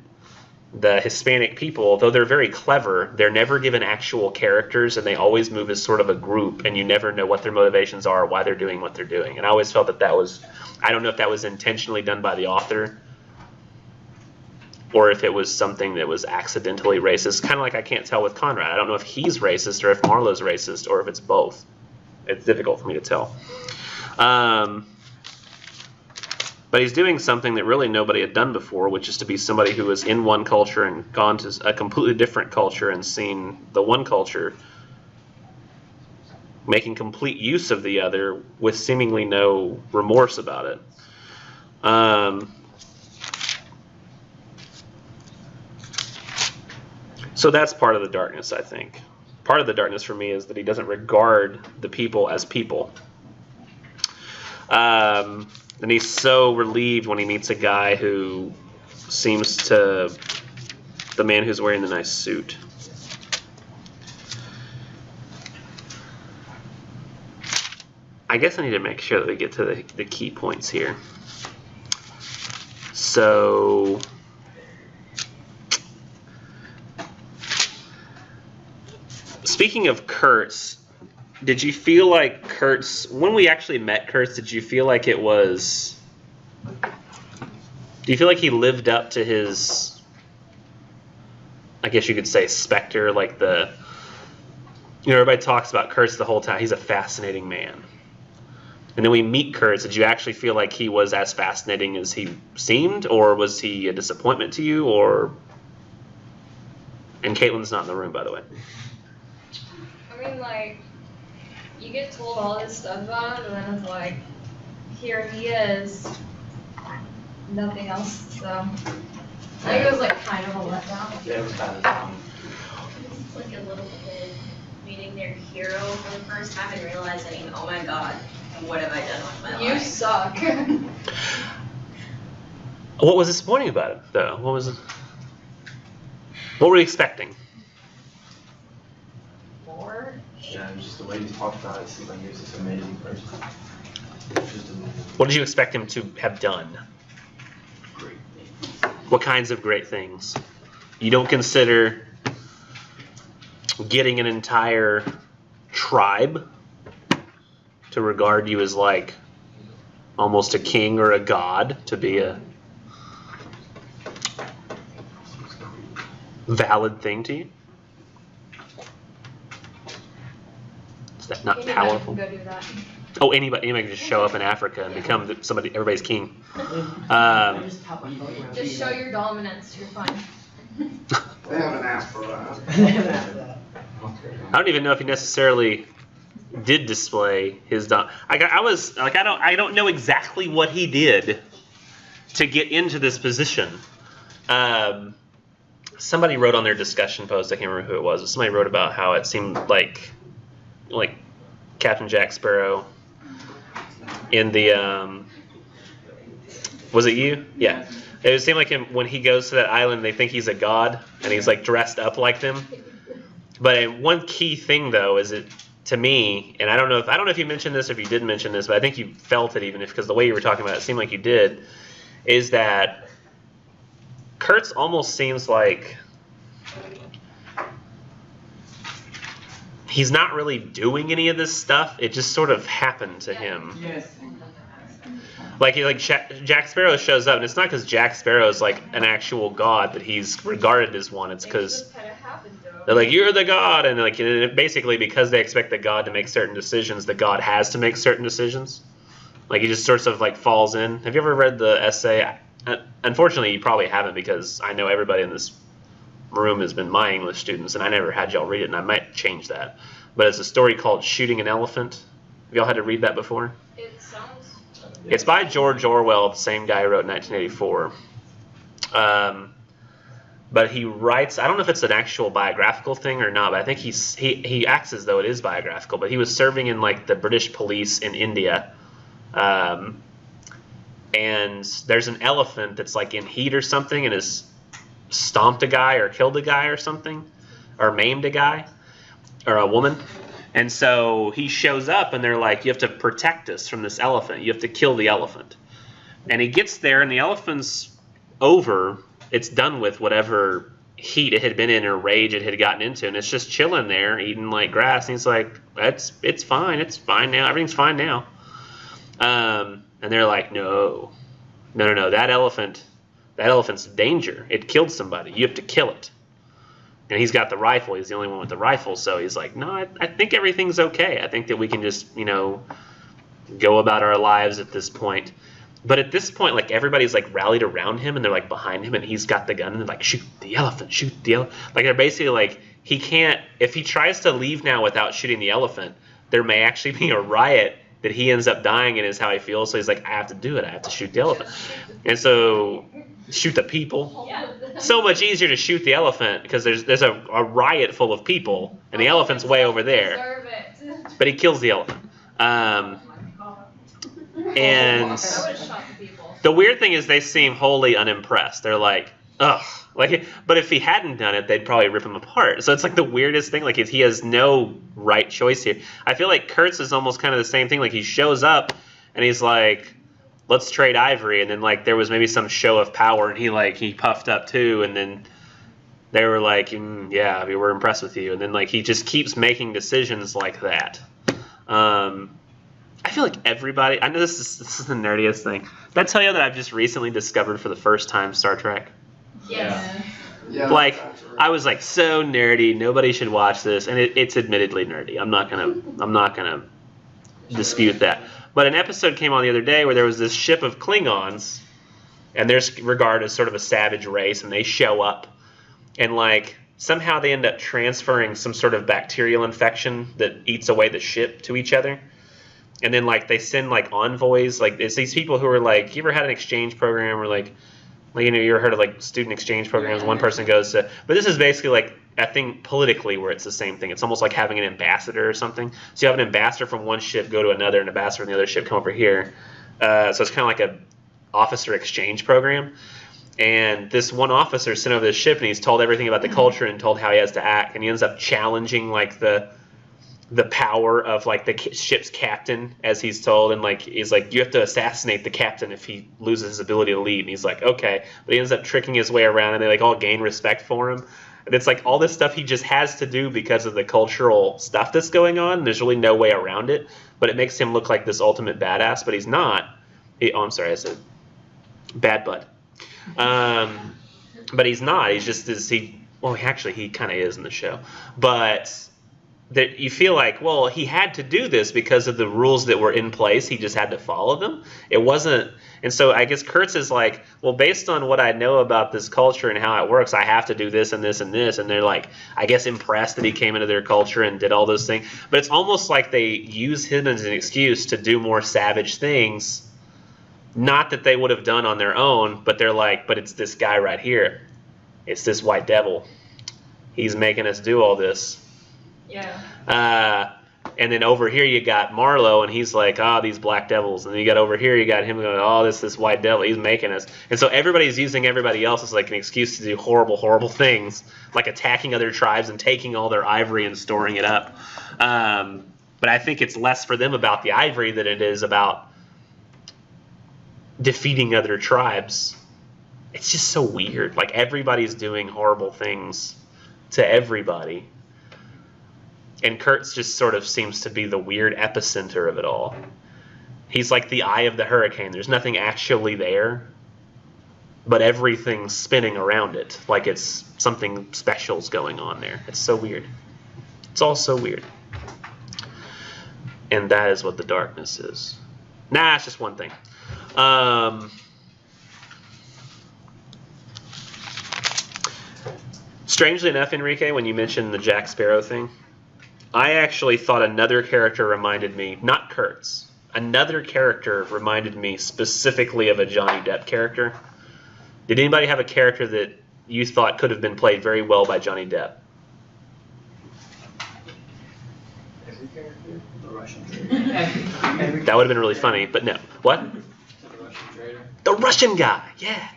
S1: the Hispanic people, though they're very clever, they're never given actual characters, and they always move as sort of a group, and you never know what their motivations are, why they're doing what they're doing. And I always felt that was, I don't know if that was intentionally done by the author, or if it was something that was accidentally racist. Kind of like I can't tell with Conrad. I don't know if he's racist, or if Marlowe's racist, or if it's both. It's difficult for me to tell. But he's doing something that really nobody had done before, which is to be somebody who was in one culture and gone to a completely different culture and seen the one culture making complete use of the other with seemingly no remorse about it. So that's part of the darkness, I think. Part of the darkness for me is that he doesn't regard the people as people. And he's so relieved when he meets a guy who seems to, the man who's wearing the nice suit. I guess I need to make sure that we get to the key points here. So, speaking of Kurtz, did you feel like Kurtz, when we actually met Kurtz, did you feel like it was, do you feel like he lived up to his, I guess you could say, specter, like the, you know, everybody talks about Kurtz the whole time. He's a fascinating man. And then we meet Kurtz. Did you actually feel like he was as fascinating as he seemed, or was he a disappointment to you, or, and Caitlin's not in the room, by the way.
S3: I mean, like, you get told all this stuff about him, and then it's like, here he is, nothing else, so. I think it was like kind of a letdown.
S7: Yeah, it was kind of down.
S6: It's like a little kid meeting their hero for the first time and realizing, oh my god, what have I done with my
S3: You
S6: life?
S3: suck.
S1: What was disappointing about it, though? What was it? What were you expecting?
S3: More?
S7: Yeah, just the way he talked about it seemed like he was this amazing person. Just a
S1: What did you expect him to have done?
S7: great thing.
S1: What kinds of great things? You don't consider getting an entire tribe to regard you as like almost a king or a god to be a valid thing to you? Is that not
S3: Anybody
S1: powerful?
S3: can go do that.
S1: Oh, anybody can just show up in Africa and become everybody's king.
S3: Just show your dominance, you're fine.
S4: They haven't asked for that.
S1: I don't even know if he necessarily did display his I don't know exactly what he did to get into this position. Somebody wrote on their discussion post, I can't remember who it was, but somebody wrote about how it seemed like Captain Jack Sparrow in the was it you? Yeah. It seemed like him when he goes to that island, they think he's a god and he's like dressed up like them. But one key thing though is it to me, and I don't know if you mentioned this or if you did mention this, but I think you felt it because the way you were talking about it seemed like you did, is that Kurtz almost seems like he's not really doing any of this stuff. It just sort of happened to him.
S8: Yes.
S1: Like Jack Sparrow shows up, and it's not because Jack Sparrow is like an actual god that he's regarded as one. It's because they're like, you're the god, and like basically because they expect the god to make certain decisions, the god has to make certain decisions. Like he just sort of like falls in. Have you ever read the essay? Unfortunately, you probably haven't because I know everybody in this room has been my English students, and I never had y'all read it, and I might change that. But it's a story called Shooting an Elephant. Have y'all had to read that before?
S3: It sounds.
S1: It's by George Orwell, the same guy who wrote 1984. But he writes, I don't know if it's an actual biographical thing or not, but I think he acts as though it is biographical. But he was serving in like the British police in India. And there's an elephant that's like in heat or something and has stomped a guy or killed a guy or something, or maimed a guy or a woman. And so he shows up and they're like, you have to protect us from this elephant. You have to kill the elephant. And he gets there and the elephant's over. It's done with whatever heat it had been in or rage it had gotten into. And it's just chilling there eating like grass. And he's like, it's fine. It's fine now. Everything's fine now. And they're like, no. That elephant's danger. It killed somebody. You have to kill it. And he's got the rifle. He's the only one with the rifle. So he's like, no, I think everything's okay. I think that we can just, go about our lives at this point. But at this point, like everybody's like rallied around him and they're like behind him and he's got the gun and they're like, shoot the elephant. Like they're basically like, he can't, if he tries to leave now without shooting the elephant, there may actually be a riot that he ends up dying in is how he feels. So he's like, I have to do it. I have to shoot the elephant. And so shoot the people.
S3: Yeah.
S1: So much easier to shoot the elephant because there's a riot full of people and the elephant's way over there.
S3: Deserve it.
S1: But he kills the elephant. And
S2: I would have shot the people.
S1: the weird thing is they seem wholly unimpressed. They're like, ugh. But if he hadn't done it, they'd probably rip him apart. So it's like the weirdest thing. Like he has no right choice here. I feel like Kurtz is almost kind of the same thing. Like he shows up and he's like, let's trade ivory. And then like there was maybe some show of power and he puffed up too. And then they were like, yeah, we were impressed with you. And then like he just keeps making decisions like that. I feel like everybody, I know this is the nerdiest thing. Did I tell you that I've just recently discovered for the first time Star Trek?
S3: Yes.
S4: Yeah,
S1: Like,
S4: that's true.
S1: I was like so nerdy, nobody should watch this, and it's admittedly nerdy. I'm not gonna dispute that. But an episode came on the other day where there was this ship of Klingons, and they're regarded as sort of a savage race, and they show up, and like somehow they end up transferring some sort of bacterial infection that eats away the ship to each other. And then like they send like envoys, like it's these people who are like, you ever had an exchange program or like you ever heard of like student exchange programs? One person goes to, but this is basically like a thing politically where it's the same thing. It's almost like having an ambassador or something. So you have an ambassador from one ship go to another, an ambassador from the other ship come over here. So it's kind of like a officer exchange program. And this one officer sent over this ship and he's told everything about the culture and told how he has to act. And he ends up challenging like the power of like the ship's captain, as he's told, and like he's like, you have to assassinate the captain if he loses his ability to lead. And he's like, okay, but he ends up tricking his way around, and they like all gain respect for him. And it's like all this stuff he just has to do because of the cultural stuff that's going on. And there's really no way around it, but it makes him look like this ultimate badass. But he's not. I'm sorry, I said bad bud. But he's not. He's just he kind of is in the show, but that you feel like, well, he had to do this because of the rules that were in place. He just had to follow them. It wasn't, and so I guess Kurtz is like, well, based on what I know about this culture and how it works, I have to do this and this and this. And they're like, I guess impressed that he came into their culture and did all those things. But it's almost like they use him as an excuse to do more savage things. Not that they would have done on their own, but they're like, but it's this guy right here. It's this white devil. He's making us do all this.
S3: Yeah.
S1: And then over here you got Marlowe, and he's like, these black devils. And then you got over here, you got him going, this white devil, he's making us. And so everybody's using everybody else as like an excuse to do horrible, horrible things, like attacking other tribes and taking all their ivory and storing it up. But I think it's less for them about the ivory than it is about defeating other tribes. It's just so weird. Like, everybody's doing horrible things to everybody. And Kurtz just sort of seems to be the weird epicenter of it all. He's like the eye of the hurricane. There's nothing actually there, but everything's spinning around it. Like it's something special's going on there. It's so weird. It's all so weird. And that is what the darkness is. Nah, it's just one thing. Strangely enough, Enrique, when you mentioned the Jack Sparrow thing, I actually thought another character reminded me, not Kurtz, another character reminded me specifically of a Johnny Depp character. Did anybody have a character that you thought could have been played very well by Johnny Depp?
S7: Every character? The Russian trader.
S1: That would have been really funny, but no. What?
S7: The Russian trader.
S1: The Russian guy, yeah.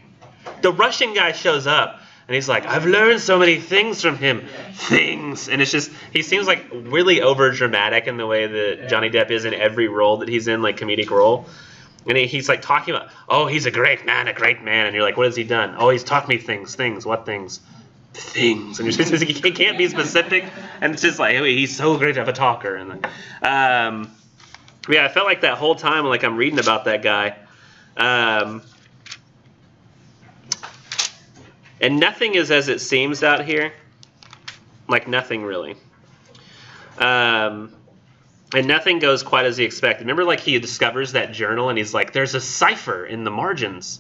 S1: The Russian guy shows up. And he's like, I've learned so many things from him. Things. And it's just, he seems like really over dramatic in the way that Johnny Depp is in every role that he's in, like comedic role. And he's like talking about, he's a great man. And you're like, what has he done? He's taught me things. Things. What things? Things. And you're just, he can't be specific. And it's just like, he's so great of a talker. And yeah, I felt like that whole time, like I'm reading about that guy. And nothing is as it seems out here. Like nothing really. And nothing goes quite as he expected. Remember, like, he discovers that journal and he's like, there's a cipher in the margins.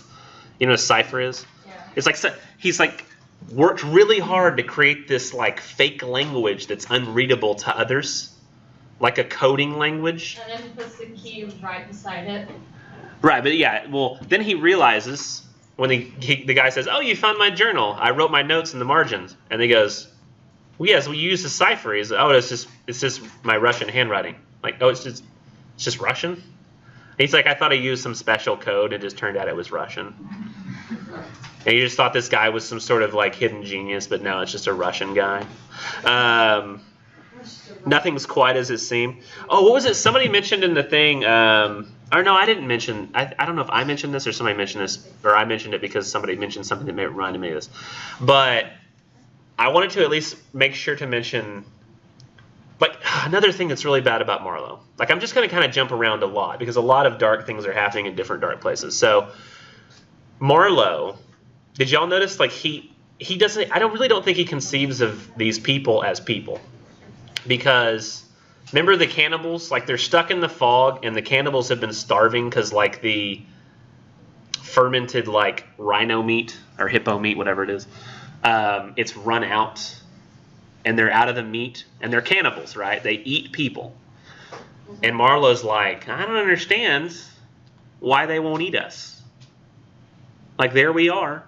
S1: You know what a cipher is?
S3: Yeah.
S1: It's like, he's like worked really hard to create this like fake language that's unreadable to others. Like a coding language.
S3: And then he puts the key right beside it.
S1: Right, but yeah, well, then he realizes when the guy says, you found my journal. I wrote my notes in the margins. And he goes, well, yes, we use a cipher. He's it's just my Russian handwriting. Like, it's just Russian? And he's like, I thought I used some special code. It just turned out it was Russian. And you just thought this guy was some sort of like hidden genius, but no, it's just a Russian guy. Nothing's quite as it seemed. What was it? Somebody mentioned in the thing, or no, I didn't mention. I don't know if I mentioned this or somebody mentioned this, or I mentioned it because somebody mentioned something that reminded me of this. But I wanted to at least make sure to mention, like, another thing that's really bad about Marlowe. Like, I'm just going to kind of jump around a lot because a lot of dark things are happening in different dark places. So, Marlowe, did y'all notice, like, he doesn't, I really don't think he conceives of these people as people. Because, remember the cannibals? Like, they're stuck in the fog, and the cannibals have been starving because, like, the fermented, like, rhino meat, or hippo meat, whatever it is, it's run out, and they're out of the meat, and they're cannibals, right? They eat people. And Marlowe's like, I don't understand why they won't eat us. Like, there we are.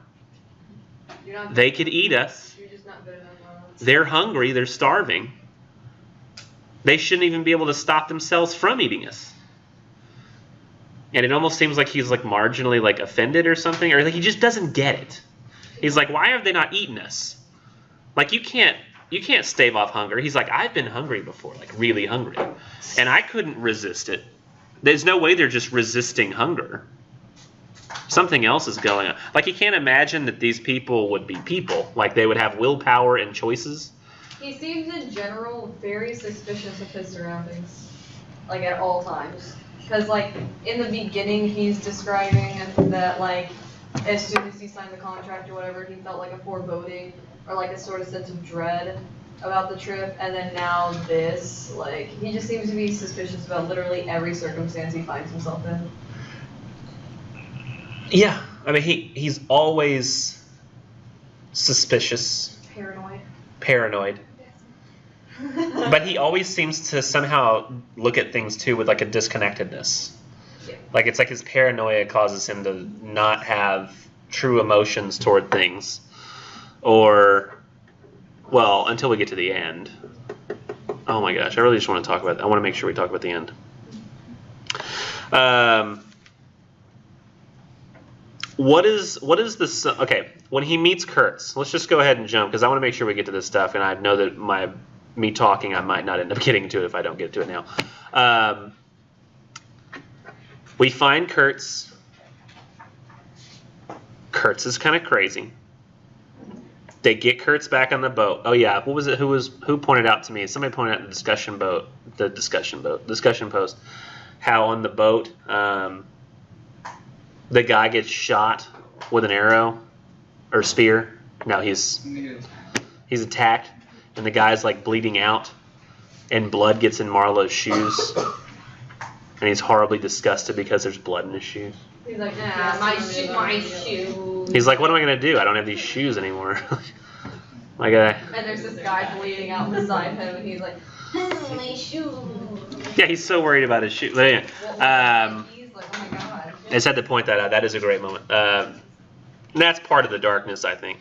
S1: They could eat us.
S2: You're just not good enough.
S1: They're hungry. They're starving. They shouldn't even be able to stop themselves from eating us. And it almost seems like he's like marginally like offended or something, or like he just doesn't get it. He's like, why have they not eaten us? Like, you can't stave off hunger. He's like, I've been hungry before, like really hungry, and I couldn't resist it. There's no way they're just resisting hunger. Something else is going on. Like, he can't imagine that these people would be people. Like, they would have willpower and choices.
S2: He seems in general very suspicious of his surroundings, like at all times. Because like in the beginning, he's describing that like as soon as he signed the contract or whatever, he felt like a foreboding or like a sort of sense of dread. about the trip, and then now this. Like, he just seems to be suspicious about literally every circumstance he finds himself in.
S1: Yeah, I mean he's always suspicious, paranoid. But he always seems to somehow look at things too with like a disconnectedness.
S2: Yeah.
S1: Like it's like his paranoia causes him to not have true emotions toward things, or well, until we get to the end. Oh my gosh, I really just want to talk about. I want to make sure we talk about the end. What is the okay? When he meets Kurtz, let's just go ahead and jump because I want to make sure we get to this stuff, and I know that me talking, I might not end up getting to it if I don't get to it now. We find Kurtz. Kurtz is kind of crazy. They get Kurtz back on the boat. Oh yeah, what was it? Who pointed out to me? Somebody pointed out the discussion post. How on the boat, the guy gets shot with an arrow or spear. No, he's attacked, and the guy's like bleeding out, and blood gets in Marlowe's shoes, and he's horribly disgusted because there's blood in his shoes.
S2: He's like, nah, my shoes.
S1: He's like, what am I gonna do? I don't have these shoes anymore. My guy.
S2: And there's this guy bleeding out beside him, and he's like, my shoes.
S1: Yeah, he's so worried about his shoes. But yeah.
S2: He's like, oh my god.
S1: I just had to point that out. That is a great moment. And that's part of the darkness, I think.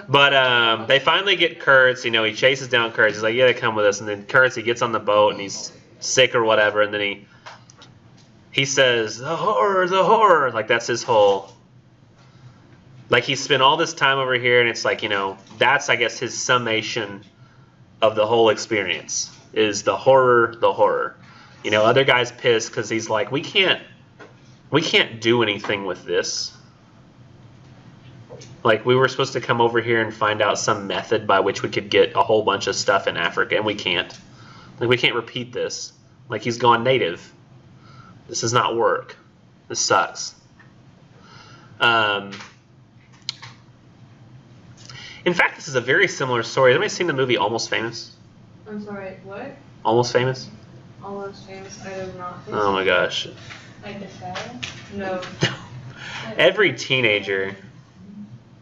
S1: But they finally get Kurtz. You know, he chases down Kurtz. He's like, yeah, come with us. And then Kurtz, he gets on the boat, and he's sick or whatever. And then he says, the horror. Like, that's his whole... Like, he spent all this time over here, and it's like, you know, that's, I guess, his summation of the whole experience is the horror. You know, other guys pissed because he's like, we can't do anything with this. Like, we were supposed to come over here and find out some method by which we could get a whole bunch of stuff in Africa, and we can't. Like, we can't repeat this. Like, he's gone native. This does not work. This sucks. In fact, this is a very similar story. Has anybody seen the movie Almost Famous?
S2: I'm sorry, what?
S1: Almost Famous?
S2: Almost Famous? I have not.
S1: Oh my gosh.
S3: Like the show?
S2: No.
S1: Every teenager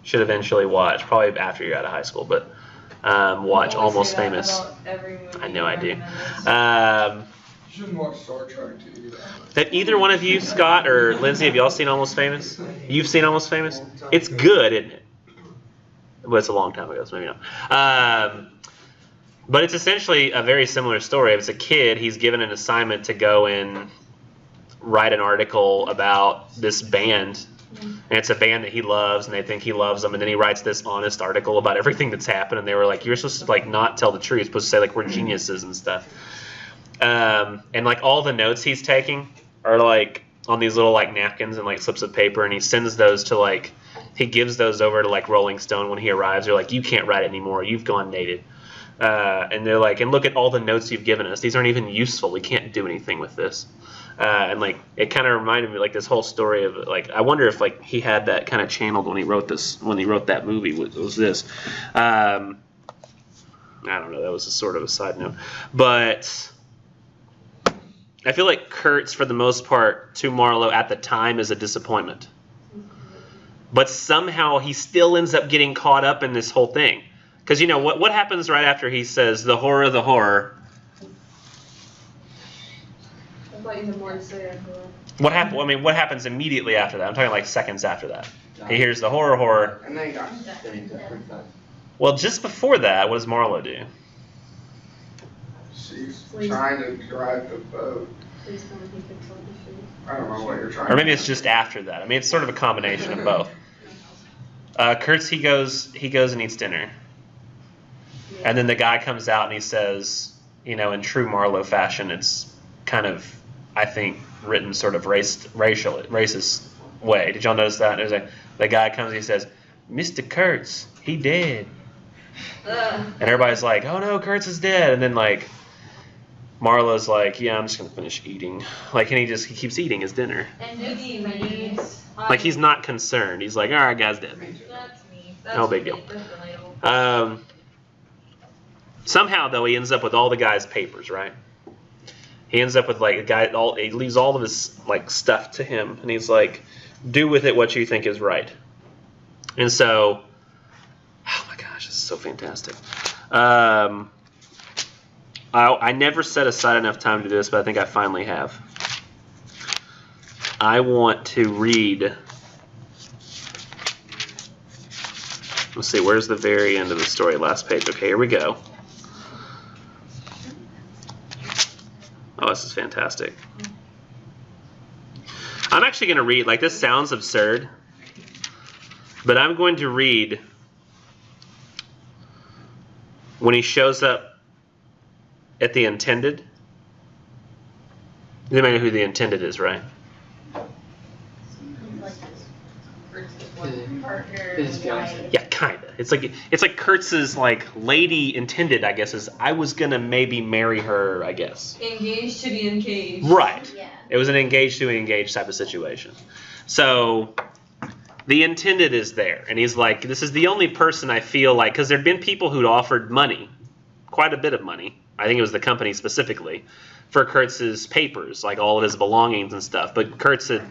S1: should eventually watch, probably after you're out of high school, but watch Almost Famous. I know I do.
S4: You shouldn't watch Star Trek too.
S1: Have either one of you, Scott or Lindsay, have y'all seen Almost Famous? You've seen Almost Famous? It's good, isn't it? Well, it's a long time ago, so maybe not. But it's essentially a very similar story. It's a kid, he's given an assignment to go and write an article about this band. And it's a band that he loves, and they think he loves them. And then he writes this honest article about everything that's happened. And they were like, you're supposed to like not tell the truth. You're supposed to say like we're geniuses and stuff. And like all the notes he's taking are like on these little like napkins and like slips of paper. And he sends those to like, he gives those over to like Rolling Stone when he arrives. They're like, you can't write anymore. You've gone native. And they're like, and look at all the notes you've given us. These aren't even useful. We can't do anything with this. And like, it kind of reminded me like this whole story of like, I wonder if like he had that kind of channeled when he wrote that movie. Was this? I don't know. That was a sort of a side note, but I feel like Kurtz, for the most part, to Marlowe at the time is a disappointment. But somehow he still ends up getting caught up in this whole thing. Because, you know, what happens right after he says, the horror?
S2: I thought you had more to say after that.
S1: What happens immediately after that? I'm talking like seconds after that. He hears the horror.
S4: And then he got pretty fast.
S1: Well, just before that, what does Marlowe do?
S4: She's trying to drive the boat.
S2: Please tell me he picks up the shoes.
S4: I don't know what you're trying
S1: Or maybe
S4: to
S1: it's just after that. I mean, it's sort of a combination of both. Kurtz, he goes and eats dinner. And then the guy comes out and he says, you know, in true Marlowe fashion, it's kind of, I think, written sort of racist way. Did y'all notice that? There's the guy comes and he says, Mr. Kurtz, he dead. And everybody's like, oh no, Kurtz is dead. And then like, Marlowe's like, yeah, I'm just going to finish eating. Like, and he keeps eating his dinner.
S3: And nobody leaves.
S1: Like, he's not concerned. He's like, all right, guy's dead.
S3: That's me.
S1: No big deal.
S3: That's relatable.
S1: Somehow, though, he ends up with all the guy's papers, right? He ends up with like a guy. He leaves all of his like stuff to him, and he's like, "Do with it what you think is right." And so, oh my gosh, this is so fantastic. I never set aside enough time to do this, but I think I finally have. I want to read. Let's see, where's the very end of the story? Last page. Okay, here we go. Oh, this is fantastic. I'm actually going to read, like this sounds absurd, but I'm going to read when he shows up at the intended. You might know who the intended is, right?
S7: His fiance.
S1: Yeah, kinda. It's like Kurtz's like lady intended, I guess, is I was gonna maybe marry her, I guess.
S2: Engaged to be engaged.
S1: Right.
S6: Yeah.
S1: It was an engaged to engaged type of situation. So the intended is there, and he's like, this is the only person I feel like, because there'd been people who'd offered money, quite a bit of money. I think it was the company specifically for Kurtz's papers, like all of his belongings and stuff. But Kurtz had.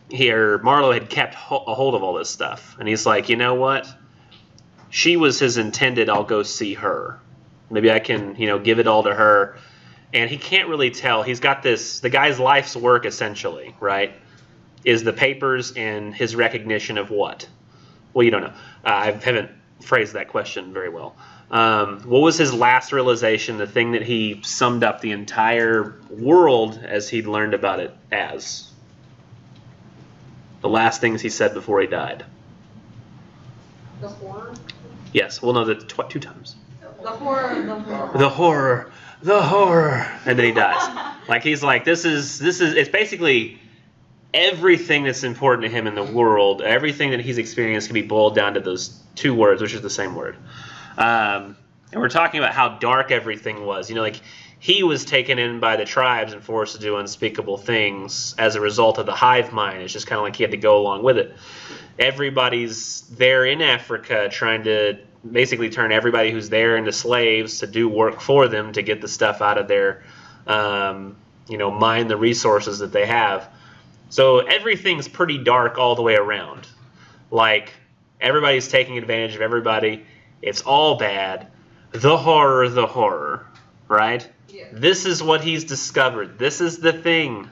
S1: Marlowe had kept a hold of all this stuff. And he's like, you know what? She was his intended, I'll go see her. Maybe I can, give it all to her. And he can't really tell. He's got this, the guy's life's work essentially, right? Is the papers and his recognition of what? Well, you don't know. I haven't phrased that question very well. What was his last realization, the thing that he summed up the entire world as he'd learned about it as? The last things he said before he died.
S2: The horror?
S1: Yes, well, no, 2 times.
S2: The horror, the horror.
S1: The horror, the horror, and then he dies. Like he's like, this is. It's basically everything that's important to him in the world. Everything that he's experienced can be boiled down to those 2 words, which is the same word. And we're talking about how dark everything was. Like he was taken in by the tribes and forced to do unspeakable things as a result of the hive mind. It's just kind of like he had to go along with it. Everybody's there in Africa trying to basically turn everybody who's there into slaves to do work for them to get the stuff out of their, mine the resources that they have. So everything's pretty dark all the way around. Like everybody's taking advantage of everybody. It's all bad. The horror, right?
S2: Yeah.
S1: This is what he's discovered. This is the thing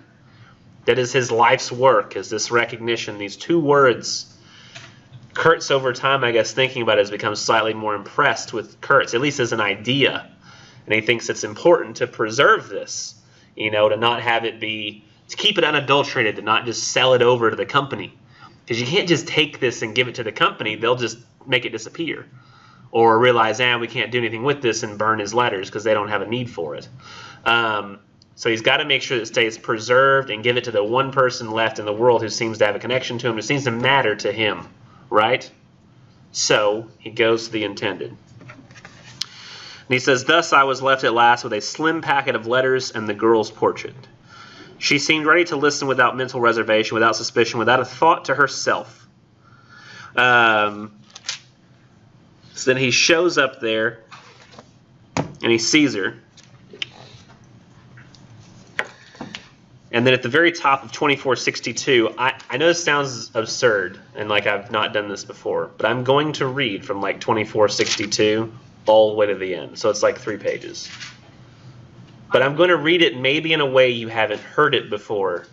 S1: that is his life's work, is this recognition, these 2 words. Kurtz, over time, I guess, thinking about it, has become slightly more impressed with Kurtz, at least as an idea. And he thinks it's important to preserve this, to not have it be, to keep it unadulterated, to not just sell it over to the company. Because you can't just take this and give it to the company. They'll just make it disappear. Or realize, we can't do anything with this, and burn his letters because they don't have a need for it. So he's got to make sure that it stays preserved and give it to the one person left in the world who seems to have a connection to him, who seems to matter to him, right? So he goes to the intended. And he says, thus I was left at last with a slim packet of letters and the girl's portrait. She seemed ready to listen without mental reservation, without suspicion, without a thought to herself. So then he shows up there, and he sees her. And then at the very top of 2462, I know this sounds absurd, and like I've not done this before, but I'm going to read from like 2462 all the way to the end. So it's like 3 pages. But I'm going to read it maybe in a way you haven't heard it before.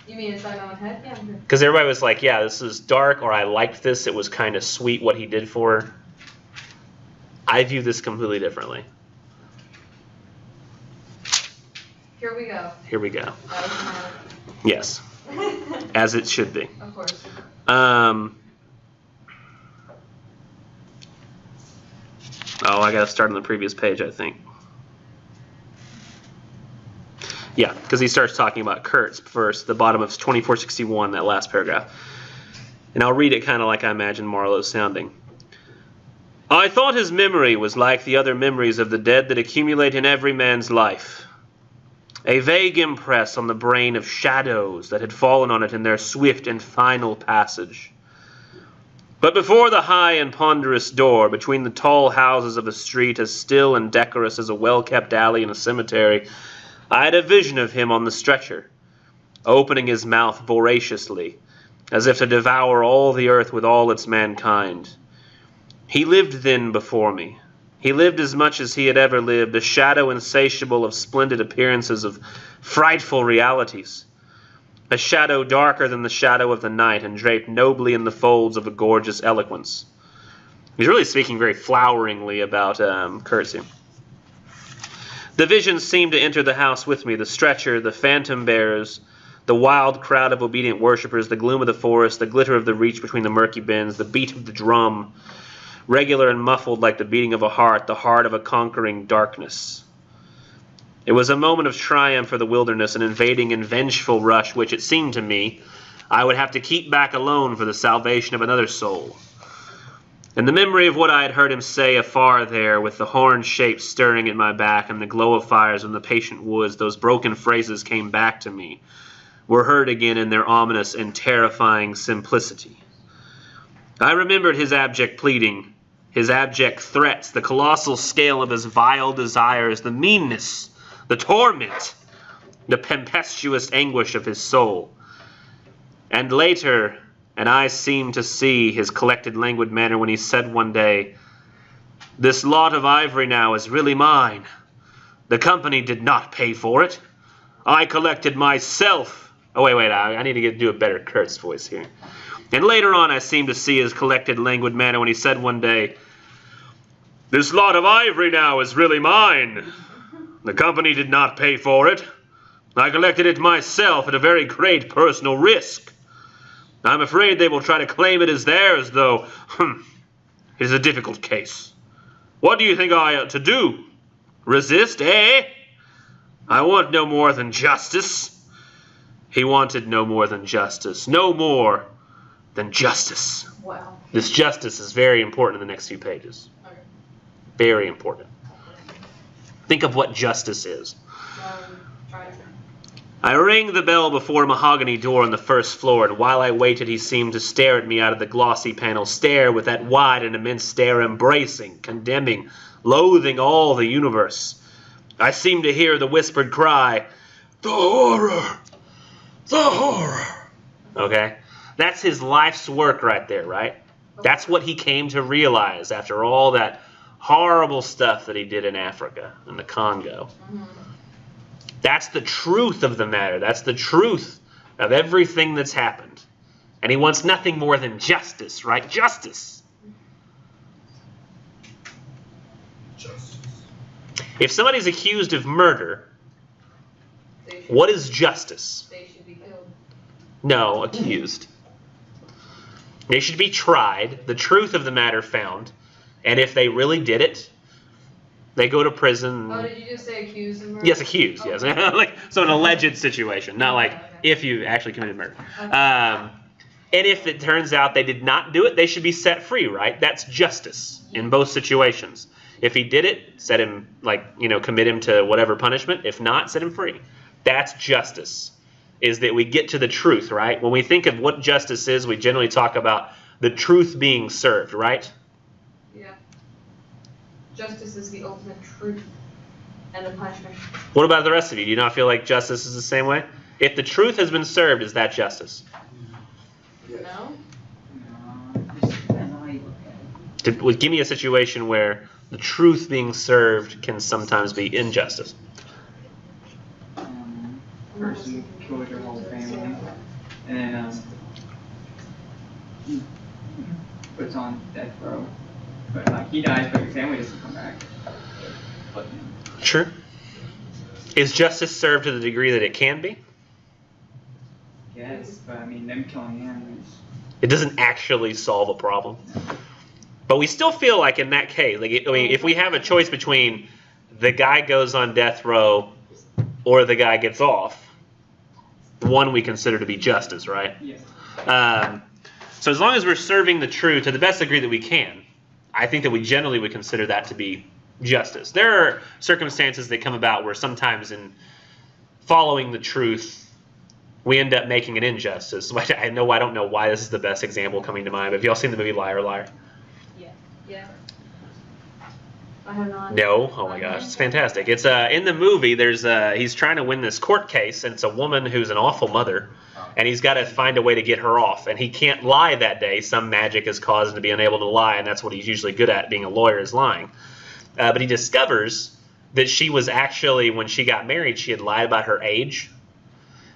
S2: You mean inside my own head? Yeah.
S1: Because everybody was like, yeah, this is dark, or I liked this, it was kind of sweet what he did for her. I view this completely differently.
S2: Here we go.
S1: Here we go.
S2: That was my...
S1: Yes. As it should be.
S2: Of course.
S1: Oh, I got to start on the previous page, I think. Yeah, because he starts talking about Kurtz first, the bottom of 2461, that last paragraph. And I'll read it kind of like I imagine Marlowe sounding. I thought his memory was like the other memories of the dead that accumulate in every man's life. A vague impress on the brain of shadows that had fallen on it in their swift and final passage. But before the high and ponderous door, between the tall houses of a street as still and decorous as a well-kept alley in a cemetery, I had a vision of him on the stretcher, opening his mouth voraciously, as if to devour all the earth with all its mankind. He lived then before me. He lived as much as he had ever lived, a shadow insatiable of splendid appearances, of frightful realities. A shadow darker than the shadow of the night, and draped nobly in the folds of a gorgeous eloquence. He's really speaking very floweringly about Curtsy. The visions seemed to enter the house with me, the stretcher, the phantom bearers, the wild crowd of obedient worshippers, the gloom of the forest, the glitter of the reach between the murky bends, the beat of the drum, regular and muffled like the beating of a heart, the heart of a conquering darkness. It was a moment of triumph for the wilderness, an invading and vengeful rush which, it seemed to me, I would have to keep back alone for the salvation of another soul. And the memory of what I had heard him say afar there, with the horned shape stirring at my back and the glow of fires in the patient woods, those broken phrases came back to me, were heard again in their ominous and terrifying simplicity. I remembered his abject pleading, his abject threats, the colossal scale of his vile desires, the meanness, the torment, the tempestuous anguish of his soul. And later, and I seemed to see his collected, languid manner when he said one day, "This lot of ivory now is really mine. The company did not pay for it. I collected myself." Oh, wait, I need to do a better Kurt's voice here. And later on, I seemed to see his collected, languid manner when he said one day, "This lot of ivory now is really mine. The company did not pay for it. I collected it myself at a very great personal risk. I'm afraid they will try to claim it as theirs, though. It is a difficult case. What do you think I ought to do? Resist, eh? I want no more than justice." He wanted no more than justice. No more than justice.
S2: Wow.
S1: This justice is very important in the next few pages.
S2: Okay.
S1: Very important. Think of what justice is.
S2: Try to.
S1: I rang the bell before a mahogany door on the first floor, and while I waited he seemed to stare at me out of the glossy panel, stare with that wide and immense stare, embracing, condemning, loathing all the universe. I seemed to hear the whispered cry, "The horror! The horror!" Okay? That's his life's work right there, right? That's what he came to realize after all that horrible stuff that he did in Africa, in the Congo.
S2: Mm-hmm.
S1: That's the truth of the matter. That's the truth of everything that's happened. And he wants nothing more than justice, right? Justice.
S4: Justice.
S1: If somebody's accused of murder, what is justice?
S2: They should be killed.
S1: No, accused. They should be tried, the truth of the matter found, and if they really did it, they go to prison.
S2: Oh, did you just say accused of murder?
S1: Yes, accused, yes. So an alleged situation, not like if you actually committed murder. And if it turns out they did not do it, they should be set free, right? That's justice in both situations. If he did it, set him, commit him to whatever punishment. If not, set him free. That's justice, is that we get to the truth, right? When we think of what justice is, we generally talk about the truth being served, right?
S2: Yeah. Justice is the ultimate truth and the punishment.
S1: What about the rest of you? Do you not feel like justice is the same way? If the truth has been served, is that justice?
S2: No?
S8: Just depends on how you look at it.
S1: Give me a situation where the truth being served can sometimes be injustice.
S8: Person killed your whole family, and then he puts on death row. But he dies, but your family doesn't come back. But,
S1: Sure. Is justice served to the degree that it can be?
S8: yes, but them killing him is.
S1: It doesn't actually solve a problem. But we still feel like in that case, if we have a choice between the guy goes on death row or the guy gets off, one we consider to be justice, right?
S8: Yeah.
S1: So as long as we're serving the truth to the best degree that we can, I think that we generally would consider that to be justice. There are circumstances that come about where sometimes in following the truth, we end up making an injustice. I don't know why this is the best example coming to mind, but have y'all seen the movie Liar Liar?
S2: Yeah. I have not.
S1: No? Oh my gosh, it's fantastic. It's in the movie. There's he's trying to win this court case, and it's a woman who's an awful mother, and he's got to find a way to get her off, and he can't lie that day. Some magic has caused him to be unable to lie, and that's what he's usually good at. Being a lawyer is lying. But he discovers that she was actually, when she got married, she had lied about her age,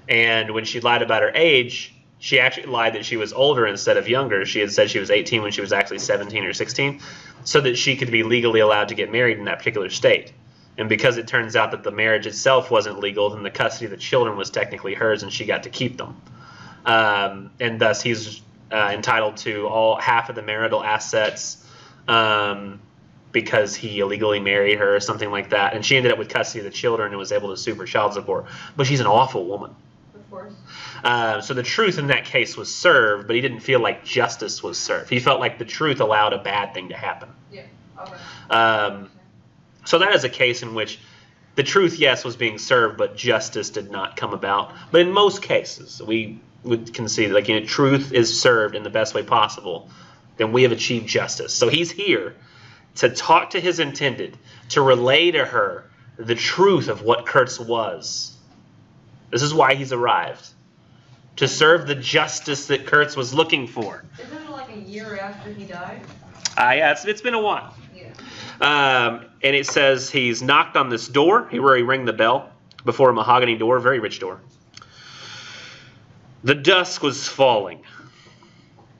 S1: and when she lied about her age, she actually lied that she was older instead of younger. She had said she was 18 when she was actually 17 or 16, so that she could be legally allowed to get married in that particular state. And because it turns out that the marriage itself wasn't legal, then the custody of the children was technically hers, and she got to keep them. And thus he's entitled to half of the marital assets because he illegally married her or something like that. And she ended up with custody of the children and was able to sue for child support. But she's an awful woman.
S2: Of course.
S1: So the truth in that case was served, but he didn't feel like justice was served. He felt like the truth allowed a bad thing to happen.
S2: Yeah. Okay.
S1: So that is a case in which the truth, yes, was being served, but justice did not come about. But in most cases, we would concede that truth is served in the best way possible, then we have achieved justice. So he's here to talk to his intended, to relay to her the truth of what Kurtz was. This is why he's arrived. To serve the justice that Kurtz was looking for.
S2: Isn't it like a year after he died?
S1: Yeah, it's been a while.
S2: Yeah.
S1: And it says he's knocked on this door, where he rang the bell, before a mahogany door, very rich door. The dusk was falling.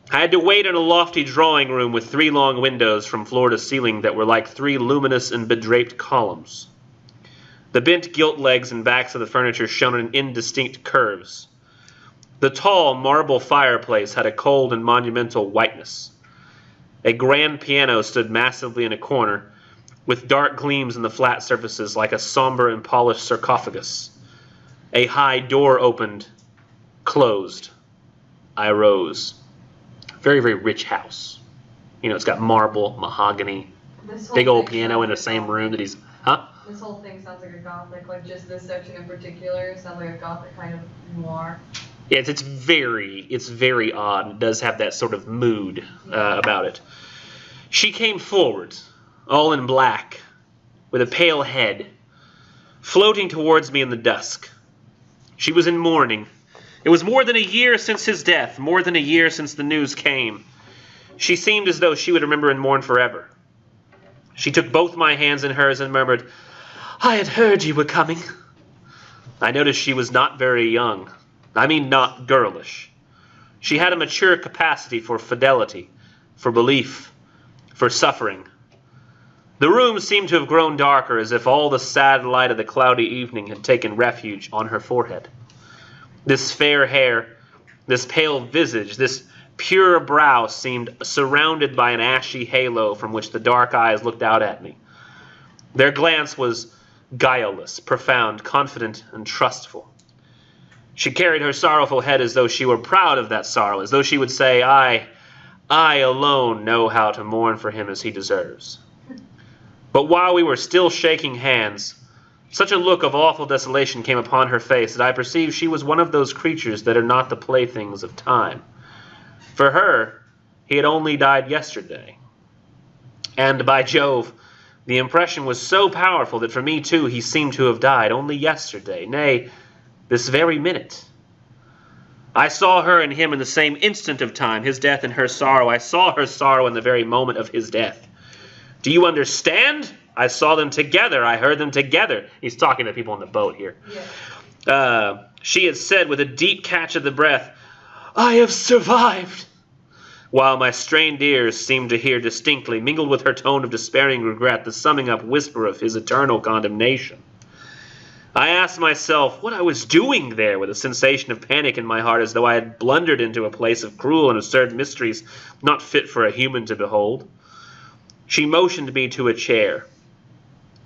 S1: I had to wait in a lofty drawing room with 3 long windows from floor to ceiling that were like 3 luminous and bedraped columns. The bent gilt legs and backs of the furniture shone in indistinct curves. The tall marble fireplace had a cold and monumental whiteness. A grand piano stood massively in a corner, with dark gleams in the flat surfaces like a somber and polished sarcophagus. A high door opened, closed. I rose. Very, very rich house. It's got marble, mahogany, big old piano in the same room that he's... Huh?
S2: This whole thing sounds like a gothic, like just this section in particular sounds like a gothic kind of noir.
S1: Yes, it's very odd. It does have that sort of mood about it. She came forward, all in black, with a pale head, floating towards me in the dusk. She was in mourning. It was more than a year since his death, more than a year since the news came. She seemed as though she would remember and mourn forever. She took both my hands in hers and murmured, "I had heard you were coming." I noticed she was not very young. I mean, not girlish. She had a mature capacity for fidelity, for belief, for suffering. The room seemed to have grown darker, as if all the sad light of the cloudy evening had taken refuge on her forehead. This fair hair, this pale visage, this pure brow seemed surrounded by an ashy halo from which the dark eyes looked out at me. Their glance was guileless, profound, confident, and trustful. She carried her sorrowful head as though she were proud of that sorrow, as though she would say, I alone know how to mourn for him as he deserves. But while we were still shaking hands, such a look of awful desolation came upon her face that I perceived she was one of those creatures that are not the playthings of time. For her, he had only died yesterday. And by Jove, the impression was so powerful that for me too he seemed to have died only yesterday, nay, this very minute. I saw her and him in the same instant of time, his death and her sorrow. I saw her sorrow in the very moment of his death. Do you understand? I saw them together. I heard them together. He's talking to people on the boat here. Yeah. She had said with a deep catch of the breath, I have survived. While my strained ears seemed to hear distinctly, mingled with her tone of despairing regret, the summing up whisper of his eternal condemnation. I asked myself what I was doing there with a sensation of panic in my heart, as though I had blundered into a place of cruel and absurd mysteries not fit for a human to behold. She motioned me to a chair.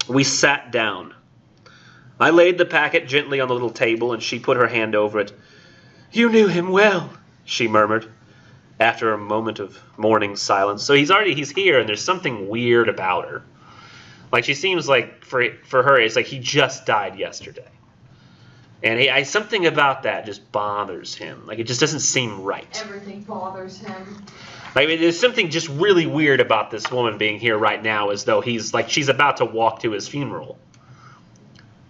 S1: We sat down. I laid the packet gently on the little table, and she put her hand over it. You knew him well, she murmured, after a moment of mourning silence. So he's here, and there's something weird about her. Like, she seems like, for her, it's like he just died yesterday. And something about that just bothers him. Like, it just doesn't seem right.
S2: Everything bothers him.
S1: Like, there's something just really weird about this woman being here right now, as though she's about to walk to his funeral.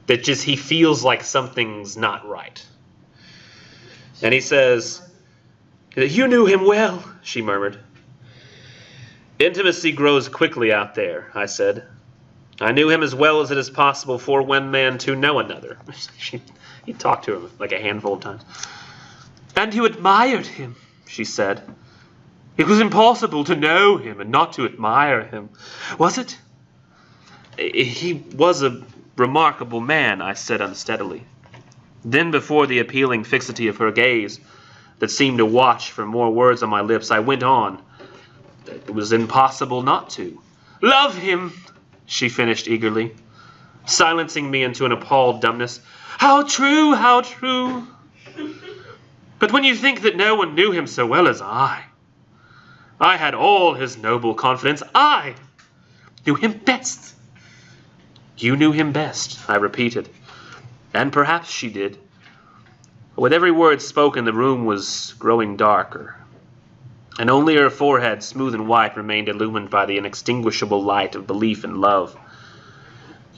S1: That just, he feels like something's not right. And he says, "You knew him well," she murmured. "Intimacy grows quickly out there," I said. "I knew him as well as it is possible for one man to know another." He talked to him like a handful of times. "And you admired him," she said. "It was impossible to know him and not to admire him, was it?" "He was a remarkable man," I said unsteadily. Then, before the appealing fixity of her gaze that seemed to watch for more words on my lips, I went on. "It was impossible not to." "Love him," she finished eagerly, silencing me into an appalled dumbness. "How true, how true. But when you think that no one knew him so well as I had all his noble confidence. I knew him best." "You knew him best," I repeated. And perhaps she did. With every word spoken, the room was growing darker, and only her forehead, smooth and white, remained illumined by the inextinguishable light of belief and love.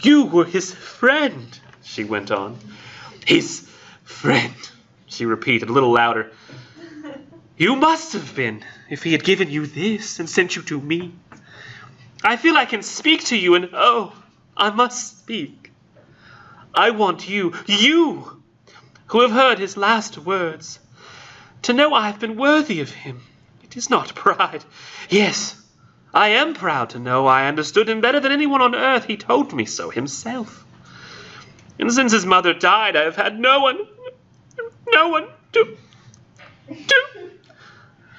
S1: "You were his friend," she went on. "His friend," she repeated, a little louder. "You must have been, if he had given you this and sent you to me. I feel I can speak to you, and oh, I must speak. I want you, who have heard his last words, to know I have been worthy of him. It is not pride. Yes, I am proud to know I understood him better than anyone on earth. He told me so himself. And since his mother died, I have had no one to...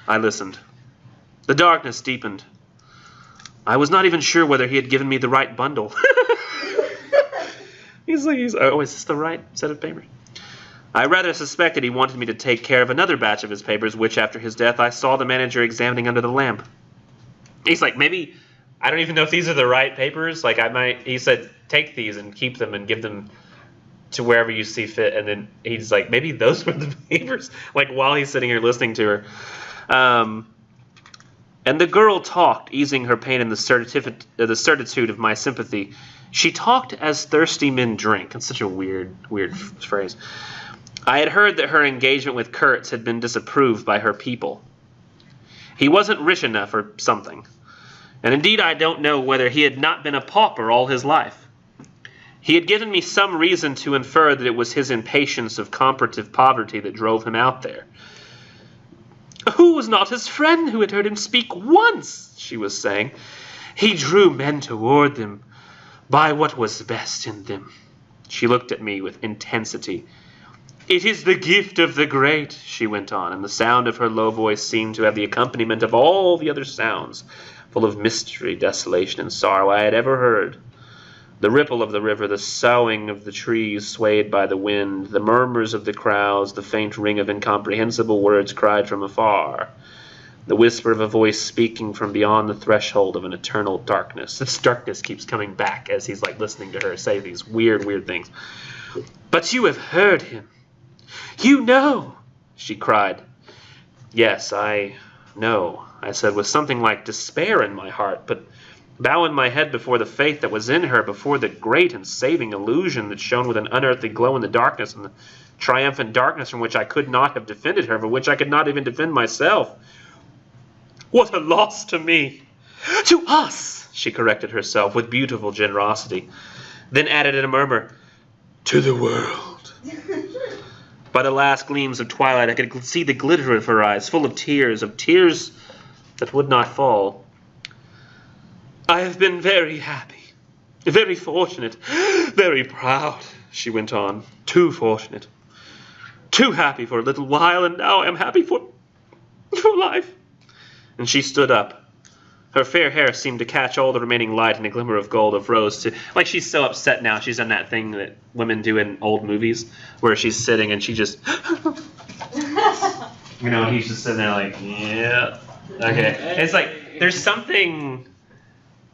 S1: I listened. The darkness deepened. I was not even sure whether he had given me the right bundle. Is this the right set of papers? I rather suspected he wanted me to take care of another batch of his papers, which, after his death, I saw the manager examining under the lamp. He's like, maybe, I don't even know if these are the right papers. He said, take these and keep them and give them to wherever you see fit. And then he's like, maybe those were the papers, like while he's sitting here listening to her. And the girl talked, easing her pain in the certitude of my sympathy. She talked as thirsty men drink. That's such a weird phrase. I had heard that her engagement with Kurtz had been disapproved by her people. He wasn't rich enough or something. And indeed, I don't know whether he had not been a pauper all his life. He had given me some reason to infer that it was his impatience of comparative poverty that drove him out there. Who was not his friend who had heard him speak once, she was saying. He drew men toward them by what was best in them. She looked at me with intensity. It is the gift of the great, she went on, and the sound of her low voice seemed to have the accompaniment of all the other sounds, full of mystery, desolation, and sorrow I had ever heard. The ripple of the river, the soughing of the trees swayed by the wind, the murmurs of the crowds, the faint ring of incomprehensible words cried from afar, the whisper of a voice speaking from beyond the threshold of an eternal darkness. This darkness keeps coming back as he's listening to her say these weird things. But you have heard him. You know, she cried. Yes, I know, I said with something like despair in my heart, but bowing my head before the faith that was in her, before the great and saving illusion that shone with an unearthly glow in the darkness, and the triumphant darkness from which I could not have defended her, for which I could not even defend myself. What a loss to me! To us, she corrected herself with beautiful generosity, then added in a murmur, to the world. By the last gleams of twilight, I could see the glitter of her eyes, full of tears that would not fall. I have been very happy, very fortunate, very proud, she went on. Too fortunate, too happy for a little while, and now I am happy for life. And she stood up. Her fair hair seemed to catch all the remaining light in a glimmer of gold of rose. She's so upset now. She's done that thing that women do in old movies, where she's sitting and she just, he's just sitting there yeah, okay. It's there's something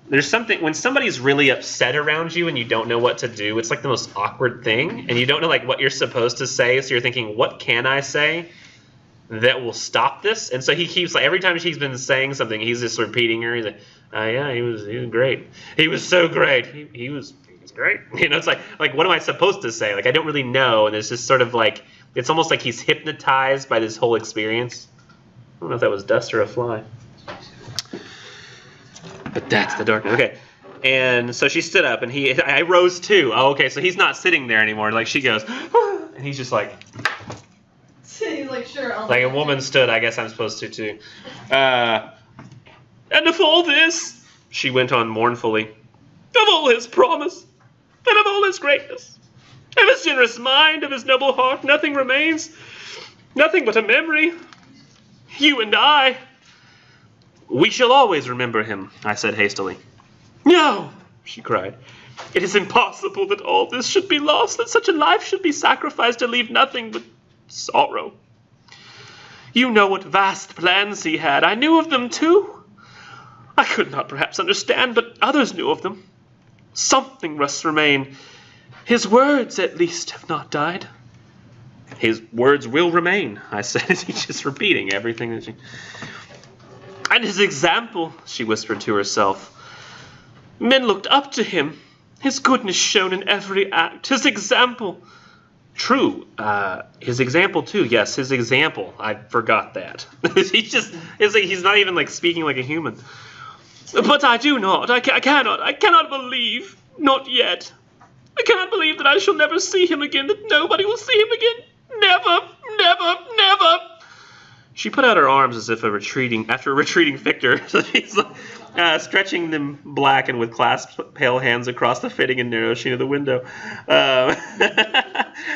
S1: there's something, when somebody's really upset around you and you don't know what to do, it's like the most awkward thing, and you don't know like what you're supposed to say, so you're thinking, what can I say that will stop this? And so he keeps, like, every time she's been saying something, he's just repeating her. He's like, yeah, he was great. He was so great. He was great. You know, it's like what am I supposed to say? Like, I don't really know, and it's just sort of like, it's almost like he's hypnotized by this whole experience. I don't know if that was dust or a fly. But that's the darkness. Okay. And so she stood up, and I rose too. Oh, okay, so he's not sitting there anymore. Like, she goes, and he's just like,
S2: He's like, sure.
S1: like a woman stood, I guess I'm supposed to too. And of all this, she went on mournfully, of all his promise, and of all his greatness, of his generous mind, of his noble heart, nothing remains, nothing but a memory. You and I. We shall always remember him, I said hastily. No, she cried. It is impossible that all this should be lost, that such a life should be sacrificed to leave nothing but sorrow. You know what vast plans he had. I knew of them too. I could not perhaps understand, but others knew of them. Something must remain. His words, at least, have not died. His words will remain, I said, as he's just repeating everything that she... And his example, she whispered to herself. Men looked up to him. His goodness shone in every act. His example. True. His example too. Yes, his example. I forgot that. He's not even like speaking like a human. But I do not. I cannot believe. Not yet. I cannot believe that I shall never see him again, that nobody will see him again. Never, never, never. She put out her arms as if after a retreating victor. So she's stretching them black and with clasped pale hands across the fitting and narrow sheen of the window.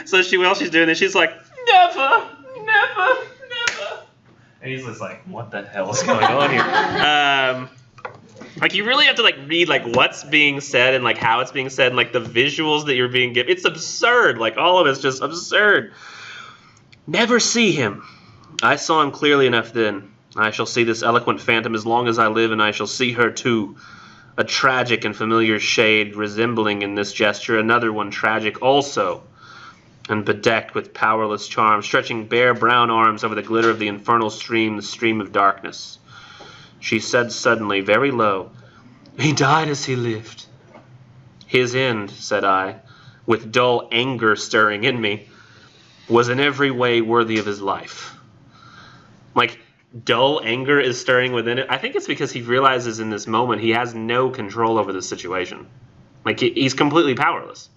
S1: So while she's doing this, she's like, never, never, never. And he's just like, what the hell is going on here? Like, you really have to like read like what's being said and like how it's being said and like the visuals that you're being given. It's absurd. Like, all of it's just absurd. Never see him. I saw him clearly enough then. I shall see this eloquent phantom as long as I live, and I shall see her too. A tragic and familiar shade resembling in this gesture another one tragic also, and bedecked with powerless charm, stretching bare brown arms over the glitter of the infernal stream, the stream of darkness. She said suddenly, very low, he died as he lived. His end, said I, with dull anger stirring in me, was in every way worthy of his life. Like, dull anger is stirring within it. I think it's because he realizes in this moment he has no control over the situation. Like, he's completely powerless.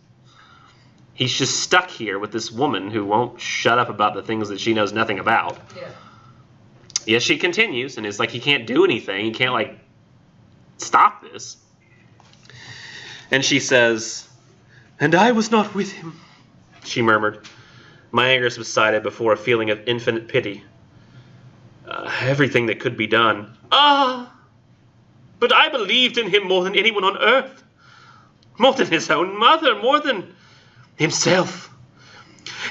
S1: He's just stuck here with this woman who won't shut up about the things that she knows nothing about.
S2: Yeah.
S1: Yes, she continues, and it's like he can't do anything. He can't, like, stop this. And she says, and I was not with him, she murmured. My anger subsided before a feeling of infinite pity. Everything that could be done. But I believed in him more than anyone on earth. More than his own mother, more than himself.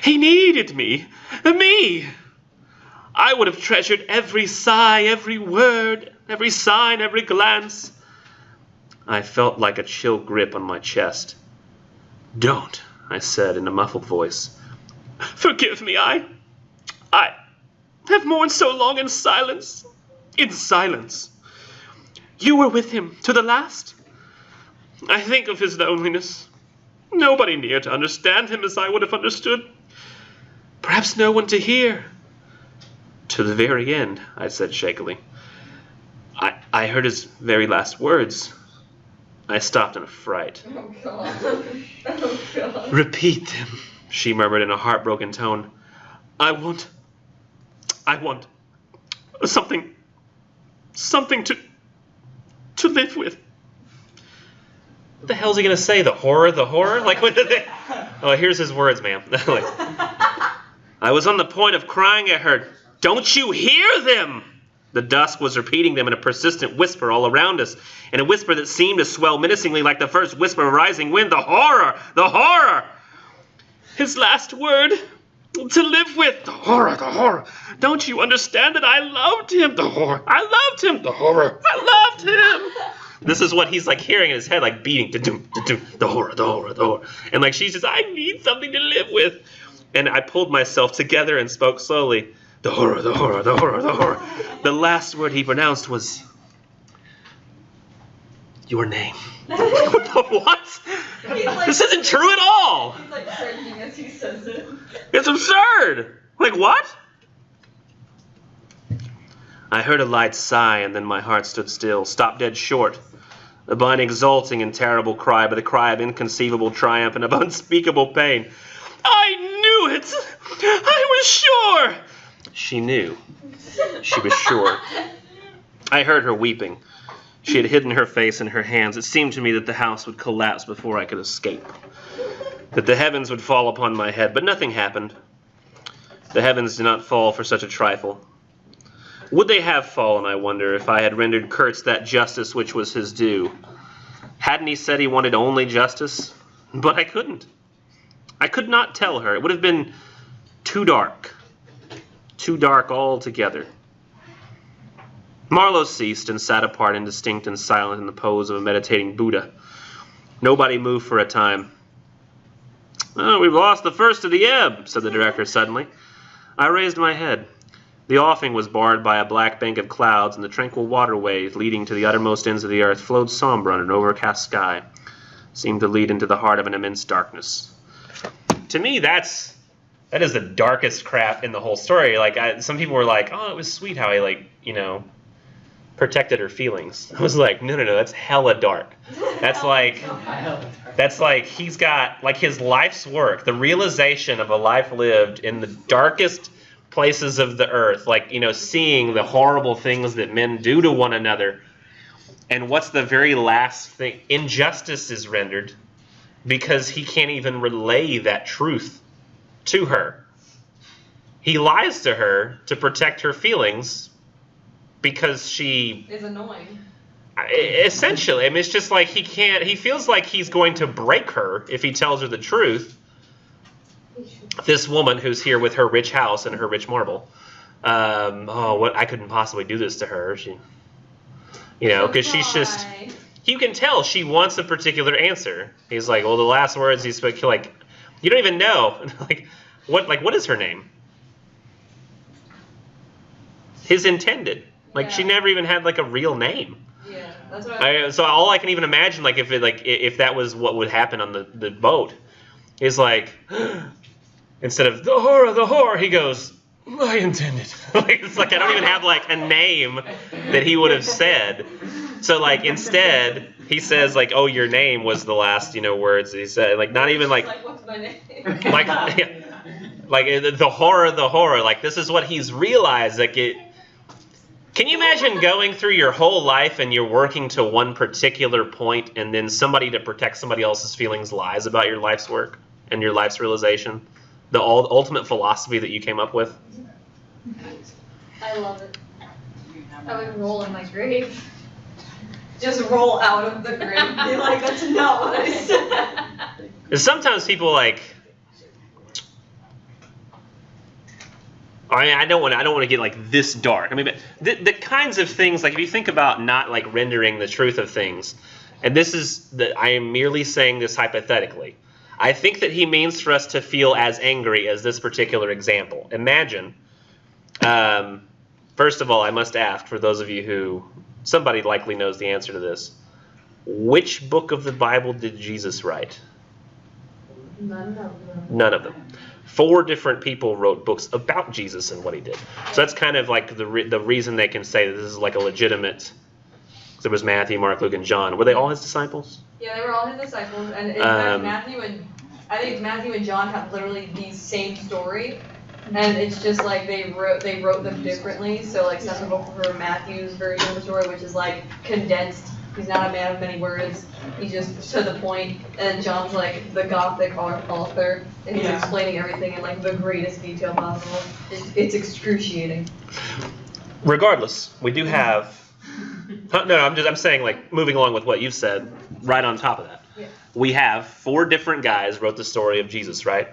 S1: He needed me. Me. I would have treasured every sigh, every word, every sign, every glance. I felt like a chill grip on my chest. Don't, I said in a muffled voice. Forgive me, I have mourned so long in silence. In silence. You were with him to the last. I think of his loneliness. Nobody near to understand him as I would have understood. Perhaps no one to hear. To the very end, I said shakily. I heard his very last words. I stopped in a fright.
S2: Oh, God. Oh, God.
S1: Repeat them, she murmured in a heartbroken tone. I want something to live with. What the hell is he going to say? The horror? Like, what did they... Oh, here's his words, ma'am. Like, I was on the point of crying at her. Don't you hear them? The dusk was repeating them in a persistent whisper all around us, in a whisper that seemed to swell menacingly like the first whisper of rising wind. The horror! The horror! His last word... To live with. The horror, the horror. Don't you understand that I loved him? The horror. I loved him. The horror. I loved him. This is what he's like hearing in his head, like beating, da-doom, da-doom, the horror, the horror, the horror. And like she's just, I need something to live with. And I pulled myself together and spoke slowly. The horror, the horror, the horror, the horror. The last word he pronounced was, your name. What?
S2: Like,
S1: this isn't true at all.
S2: He's like cringing as he says it.
S1: It's absurd. Like, what? I heard a light sigh, and then my heart stood still, stopped dead short. By an exulting and terrible cry, but a cry of inconceivable triumph and of unspeakable pain. I knew it! I was sure! She knew. She was sure. I heard her weeping. She had hidden her face in her hands. It seemed to me that the house would collapse before I could escape, that the heavens would fall upon my head, but nothing happened. The heavens did not fall for such a trifle. Would they have fallen, I wonder, if I had rendered Kurtz that justice which was his due? Hadn't he said he wanted only justice? But I couldn't. I could not tell her. It would have been too dark altogether. Marlowe ceased and sat apart, indistinct and silent, in the pose of a meditating Buddha. Nobody moved for a time. Oh, we've lost the first of the ebb, said the director suddenly. I raised my head. The offing was barred by a black bank of clouds, and the tranquil waterways leading to the uttermost ends of the earth flowed somber under an overcast sky, seemed to lead into the heart of an immense darkness. To me, that is the darkest crap in the whole story. Like, some people were like, oh, it was sweet how he, protected her feelings. I was like, no, that's hella dark. That's like he's got, like, his life's work, the realization of a life lived in the darkest places of the earth, like, seeing the horrible things that men do to one another. And what's the very last thing? Injustice is rendered because he can't even relay that truth to her. He lies to her to protect her feelings because she
S2: is annoying.
S1: Essentially, I mean, it's just like he feels like he's going to break her if he tells her the truth. This woman who's here with her rich house and her rich marble. I couldn't possibly do this to her. Because she's just, you can tell she wants a particular answer. He's like, well, the last words he spoke, like, you don't even know. What is her name? His intended. Like, she never even had, like, a real name.
S2: Yeah, that's what
S1: so all I can even imagine, like, if that was what would happen on the boat, is like, instead of the horror, he goes, I intended. It's like I don't even have, like, a name that he would have said. So, like, instead, he says, like, oh, your name was the last, words that he said. Like, not even, like,
S2: what's my name?
S1: like, like, the horror. Like, this is what he's realized. Like, can you imagine going through your whole life and you're working to one particular point and then somebody to protect somebody else's feelings lies about your life's work and your life's realization? The ultimate philosophy that you came up with?
S3: I love it. I would roll in my grave.
S2: Just roll out of the grave and be like, that's not what I said.
S1: And sometimes people, like, I don't want to get, like, this dark. I mean, but the kinds of things, like, if you think about not, like, rendering the truth of things, and I am merely saying this hypothetically, I think that he means for us to feel as angry as this particular example. Imagine, first of all, I must ask, for those of you who, somebody likely knows the answer to this, which book of the Bible did Jesus write?
S2: None of them.
S1: None of them. 4 different people wrote books about Jesus and what he did. So that's kind of like the reason they can say that this is like a legitimate. There was Matthew, Mark, Luke, and John. Were they all his disciples?
S2: Yeah, they were all his disciples, and in fact, Matthew and John have literally the same story, and it's just like they wrote them differently. So like some people prefer Matthew's version of the story, which is like condensed. He's not a man of many words. He's just to the point. And John's like the Gothic author, and he's explaining everything in like the greatest detail possible. It's excruciating.
S1: Regardless, we do have. No, I'm saying, like, moving along with what you've said, right on top of that.
S2: Yeah.
S1: we have 4 different guys wrote the story of Jesus, right?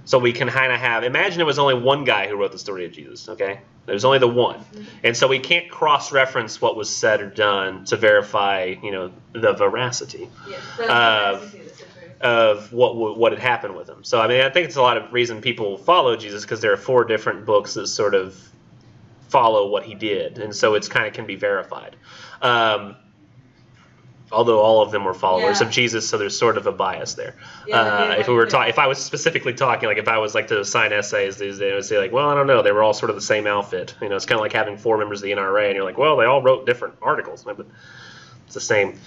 S1: So we can kind of have, imagine it was only one guy who wrote the story of Jesus, okay? There's only the one. And so we can't cross-reference what was said or done to verify, the veracity of what had happened with him. So, I mean, I think it's a lot of reason people follow Jesus because there are 4 different books that sort of follow what he did. And so it's kind of can be verified. Although all of them were followers of Jesus, so there's sort of a bias there. If I was specifically talking, like if I was like to assign essays these days, I would say like, well, I don't know, they were all sort of the same outfit. It's kind of like having 4 members of the NRA, and you're like, well, they all wrote different articles, but it's the same.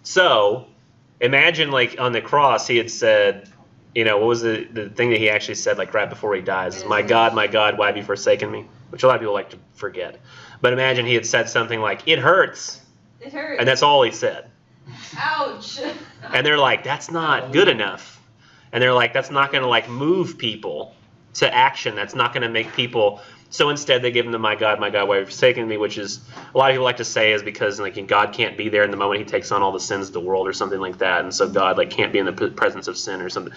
S1: So imagine like on the cross, he had said, what was the thing that he actually said like right before he dies? Is, my God, why have you forsaken me? Which a lot of people like to forget. But imagine he had said something like, it hurts.
S2: It hurts.
S1: And that's all he said.
S2: Ouch.
S1: And they're like, that's not good enough. And they're like, that's not going to like move people to action. That's not going to make people. So instead they give him the my God, why have you forsaken me, which is a lot of people like to say is because like God can't be there in the moment he takes on all the sins of the world or something like that. And so God like can't be in the presence of sin or something.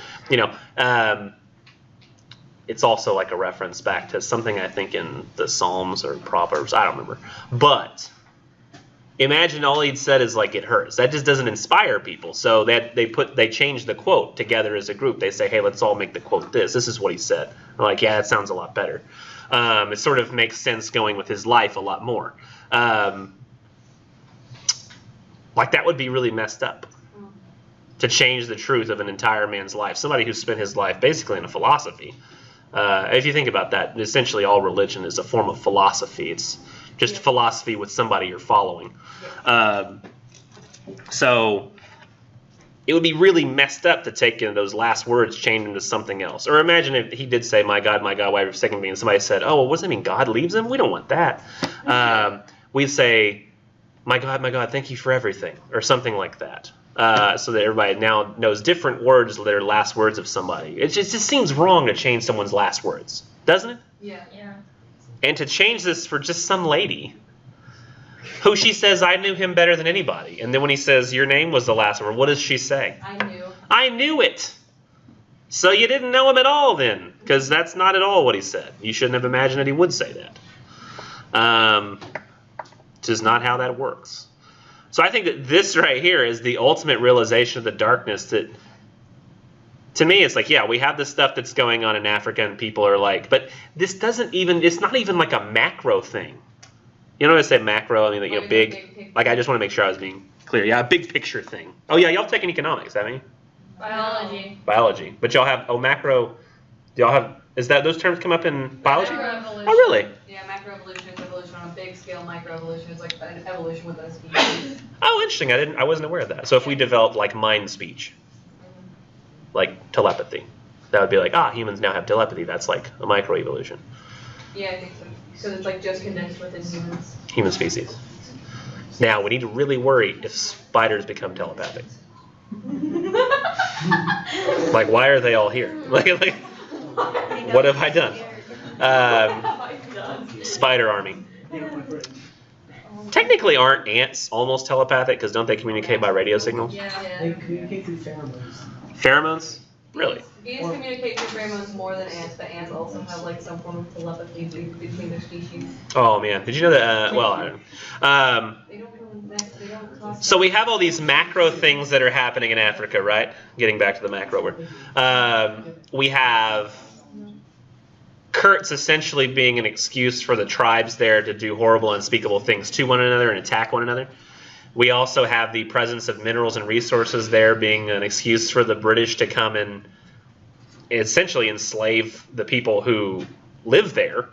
S1: It's also like a reference back to something I think in the Psalms or Proverbs. I don't remember. But imagine all he'd said is like it hurts. That just doesn't inspire people. So they change the quote together as a group. They say, hey, let's all make the quote this. This is what he said. I'm like, yeah, that sounds a lot better. It sort of makes sense going with his life a lot more. Like that would be really messed up to change the truth of an entire man's life. Somebody who spent his life basically in a philosophy. If you think about that, essentially all religion is a form of philosophy. It's just philosophy with somebody you're following. So it would be really messed up to take those last words, change them to something else. Or imagine if he did say, my God, why have you forsaken me? And somebody said, oh, well, what does that mean? God leaves him? We don't want that. We'd say, my God, thank you for everything. Or something like that. So that everybody now knows different words that are last words of somebody. It just seems wrong to change someone's last words. Doesn't it?
S2: Yeah.
S1: And to change this for just some lady who she says, I knew him better than anybody. And then when he says, your name was the last word, what does she say? I knew it. So you didn't know him at all then, because that's not at all what he said. You shouldn't have imagined that he would say that. It's just not how that works. So I think that this right here is the ultimate realization of the darkness that, to me, it's like, yeah, we have this stuff that's going on in Africa and people are like, but this doesn't even, it's not even like a macro thing. You know when I say macro, I mean, like, big, like I just want to make sure I was being clear. Yeah, a big picture thing. Oh yeah, y'all taking economics, haven't you? Biology. But y'all have, macro, do y'all have, is that, those terms come up in biology?
S2: Macroevolution.
S1: Oh really?
S2: Yeah, macroevolution is evolution on a big scale. Microevolution is like an evolution within a species.
S1: Oh, interesting. I wasn't aware of that. So if we developed like mind speech, like telepathy, that would be like, humans now have telepathy. That's like a microevolution.
S2: Yeah, I think so. Because it's like just condensed within humans.
S1: Human species. Now we need to really worry if spiders become telepathic. Like, why are they all here? Like, what have I done? Spider army. Technically, aren't ants almost telepathic? Because don't they communicate by radio signals?
S2: Yeah.
S9: They communicate through pheromones.
S1: Pheromones? Really?
S2: Bees communicate through pheromones more than ants, but ants also have like some form of telepathy between their species.
S1: Oh man, did you know that? Well, I don't know. So we have all these macro things that are happening in Africa, right? Getting back to the macro word. We have Kurtz essentially being an excuse for the tribes there to do horrible, unspeakable things to one another and attack one another. We also have the presence of minerals and resources there being an excuse for the British to come and essentially enslave the people who live there.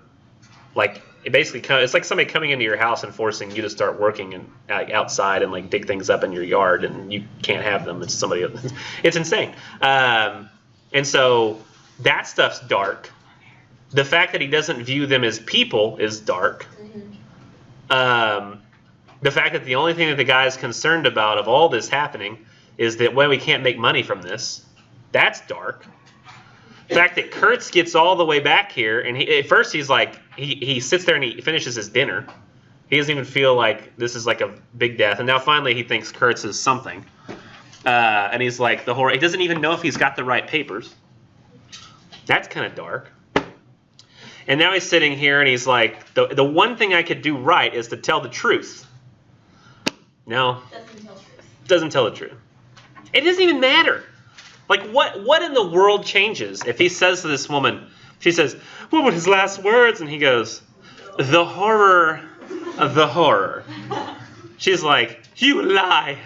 S1: Like, it basically, it's like somebody coming into your house and forcing you to start working outside and like dig things up in your yard, and you can't have them. It's somebody else. It's insane. And so that stuff's dark. The fact that he doesn't view them as people is dark. The fact that the only thing that the guy is concerned about of all this happening is that, well, we can't make money from this. That's dark. The fact that Kurtz gets all the way back here, and at first he's like, he sits there and he finishes his dinner. He doesn't even feel like this is like a big death. And now finally he thinks Kurtz is something. And he's like, the horror. He doesn't even know if he's got the right papers. That's kind of dark. And now he's sitting here and he's like, the one thing I could do right is to tell the truth. No. Doesn't tell the truth. It doesn't even matter. Like, what in the world changes if he says to this woman, she says, what were his last words? And he goes, the horror of the horror. She's like, you lie.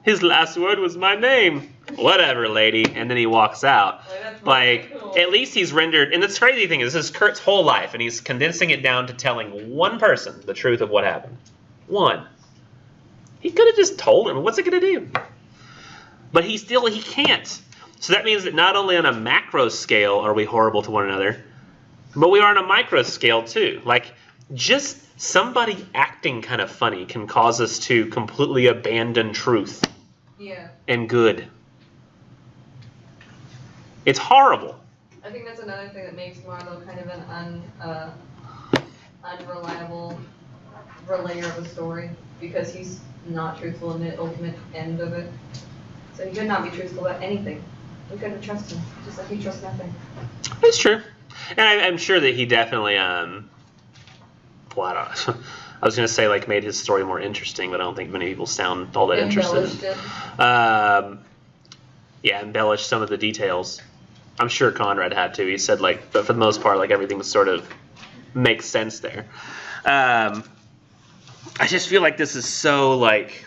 S1: His last word was my name. Whatever, lady. And then he walks out. Like, at least he's rendered, and the crazy thing is, this is Kurt's whole life, and he's condensing it down to telling one person the truth of what happened. One. He could have just told him. What's it going to do? But he can't. So that means that not only on a macro scale are we horrible to one another, but we are on a micro scale too. Like, just somebody acting kind of funny can cause us to completely abandon truth and good. It's horrible.
S2: I think that's another thing that makes Marlowe kind of an unreliable relayer of a story, because he's not truthful in the ultimate end of it. So he could not be truthful about anything. We couldn't trust him, just like he trusts nothing.
S1: It's true. And I'm sure that he definitely, I was going to say, like, made his story more interesting, but I don't think many people sound all that interested. Yeah, embellished some of the details. I'm sure Conrad had to. He said, like, but for the most part, like, everything was sort of makes sense there. I just feel like this is so, like,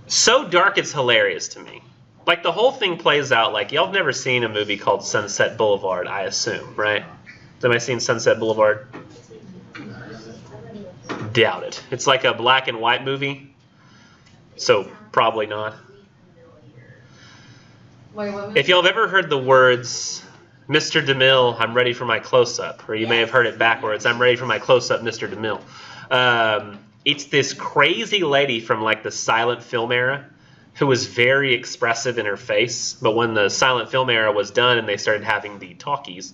S1: so dark it's hilarious to me. Like, the whole thing plays out like, y'all have never seen a movie called Sunset Boulevard, I assume, right? Has anybody seen Sunset Boulevard? Doubt it. It's like a black and white movie, so probably not.
S2: Wait, what
S1: If y'all have ever heard the words, Mr. DeMille, I'm ready for my close-up, or you may have heard it backwards, I'm ready for my close-up, Mr. DeMille. It's this crazy lady from, like, the silent film era who was very expressive in her face, but when the silent film era was done and they started having the talkies,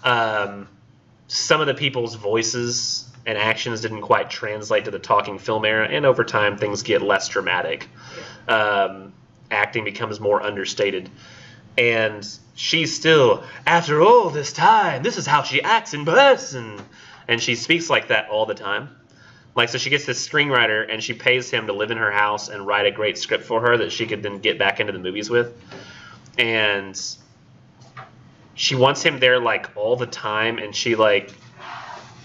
S1: some of the people's voices and actions didn't quite translate to the talking film era, and over time things get less dramatic. Acting becomes more understated. And she's still, after all this time, this is how she acts in person. And she speaks like that all the time. Like, so she gets this screenwriter, and she pays him to live in her house and write a great script for her that she could then get back into the movies with. And she wants him there, like, all the time, and she, like,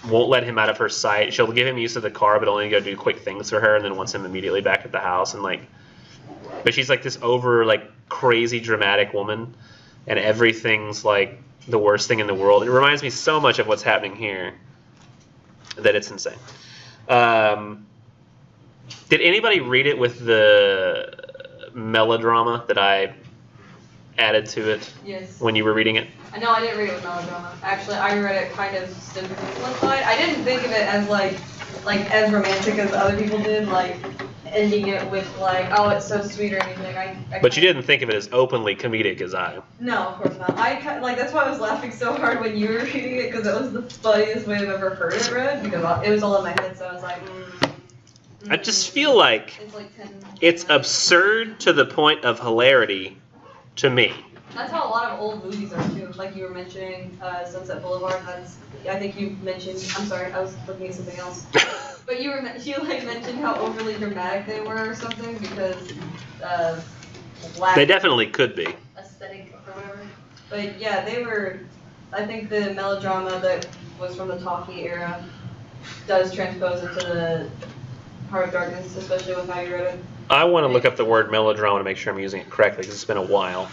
S1: won't let him out of her sight. She'll give him use of the car, but only go do quick things for her, and then wants him immediately back at the house. And, like, but she's, like, this over, like, crazy dramatic woman, and everything's, like, the worst thing in the world. It reminds me so much of what's happening here that it's insane. Did anybody read it with the melodrama that I added to it?
S2: Yes.
S1: When you were reading it?
S2: No, I didn't read it with melodrama. Actually, I read it kind of simplified. I didn't think of it as like as romantic as other people did, like ending it with like, oh, it's so sweet or anything.
S1: But you didn't think of it as openly comedic as I.
S2: No, of course not. That's why I was laughing so hard when you were reading it, because it was the funniest way I've ever heard it read, because it was all in my head, so I was like,
S1: I just feel like it's absurd to the point of hilarity to me.
S2: That's how a lot of old movies are too. Like you were mentioning Sunset Boulevard. I think you mentioned. I'm sorry, I was looking at something else. But you mentioned how overly dramatic they were or something because black.
S1: They definitely could be.
S2: Aesthetic or whatever. But yeah, they were. I think the melodrama that was from the talkie era does transpose into the Heart of Darkness, especially with how you wrote it.
S1: I want to look up the word melodrama to make sure I'm using it correctly because it's been a while.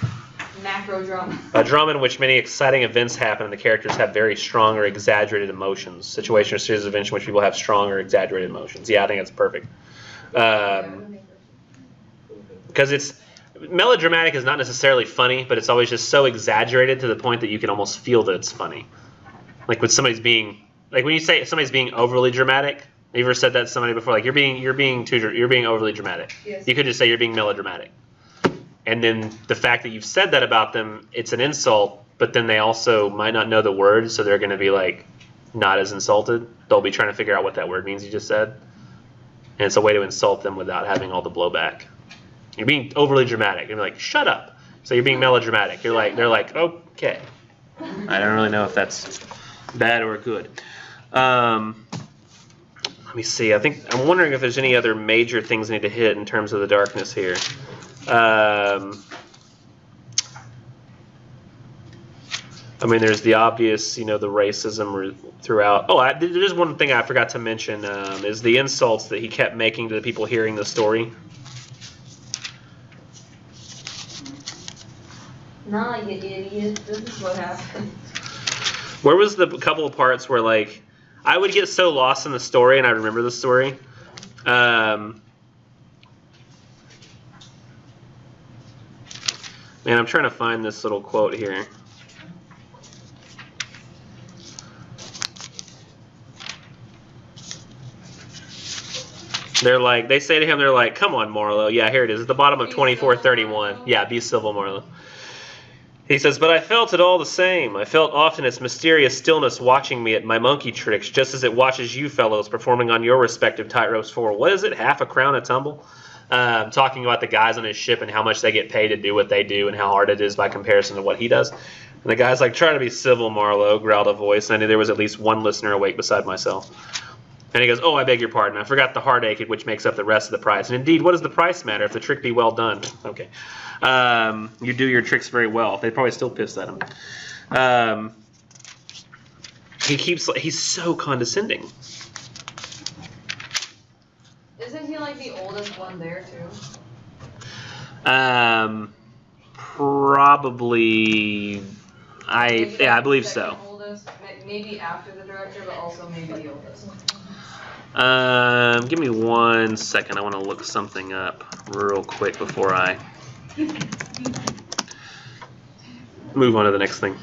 S2: Macro drama.
S1: A drama in which many exciting events happen and the characters have very strong or exaggerated emotions. Situation or series of events in which people have strong or exaggerated emotions. Yeah, I think that's perfect. Because it's melodramatic is not necessarily funny, but it's always just so exaggerated to the point that you can almost feel that it's funny. Like when somebody's being, like when you say somebody's being overly dramatic. Have you ever said that to somebody before? Like you're being overly dramatic.
S2: Yes.
S1: You could just say you're being melodramatic. And then the fact that you've said that about them, it's an insult, but then they also might not know the word, so they're going to be like not as insulted. They'll be trying to figure out what that word means you just said. and it's a way to insult them without having all the blowback. You're being overly dramatic. You're like, shut up. So you're being melodramatic. They're like, okay. I don't really know if that's bad or good. Let me see. I'm wondering if there's any other major things I need to hit in terms of the darkness here. I mean, there's the obvious, the racism throughout. Oh, there's one thing I forgot to mention is the insults that he kept making to the people hearing the story.
S2: Nah, you idiot. This is what happened.
S1: Where was the couple of parts where, like, I would get so lost in the story and I remember the story. Man, I'm trying to find this little quote here. They say to him, they're like, come on, Marlowe. Yeah, here it is. At the bottom of 2431. Yeah, be civil, Marlowe. He says, but I felt it all the same. I felt often its mysterious stillness watching me at my monkey tricks, just as it watches you fellows performing on your respective tightropes for, what is it, half a crown a tumble? Talking about the guys on his ship and how much they get paid to do what they do and how hard it is by comparison to what he does. And the guy's like, try to be civil, Marlowe, growled a voice, and I knew there was at least one listener awake beside myself. And he goes, oh, I beg your pardon. I forgot the heartache which makes up the rest of the price. And indeed, what does the price matter if the trick be well done? Okay. You do your tricks very well. They're probably still pissed at him. He's so condescending.
S2: Isn't he like the oldest one there too?
S1: Probably. I believe so.
S2: Oldest, maybe after the director, but also maybe the oldest.
S1: Give me 1 second. I want to look something up real quick before I move on to the next thing.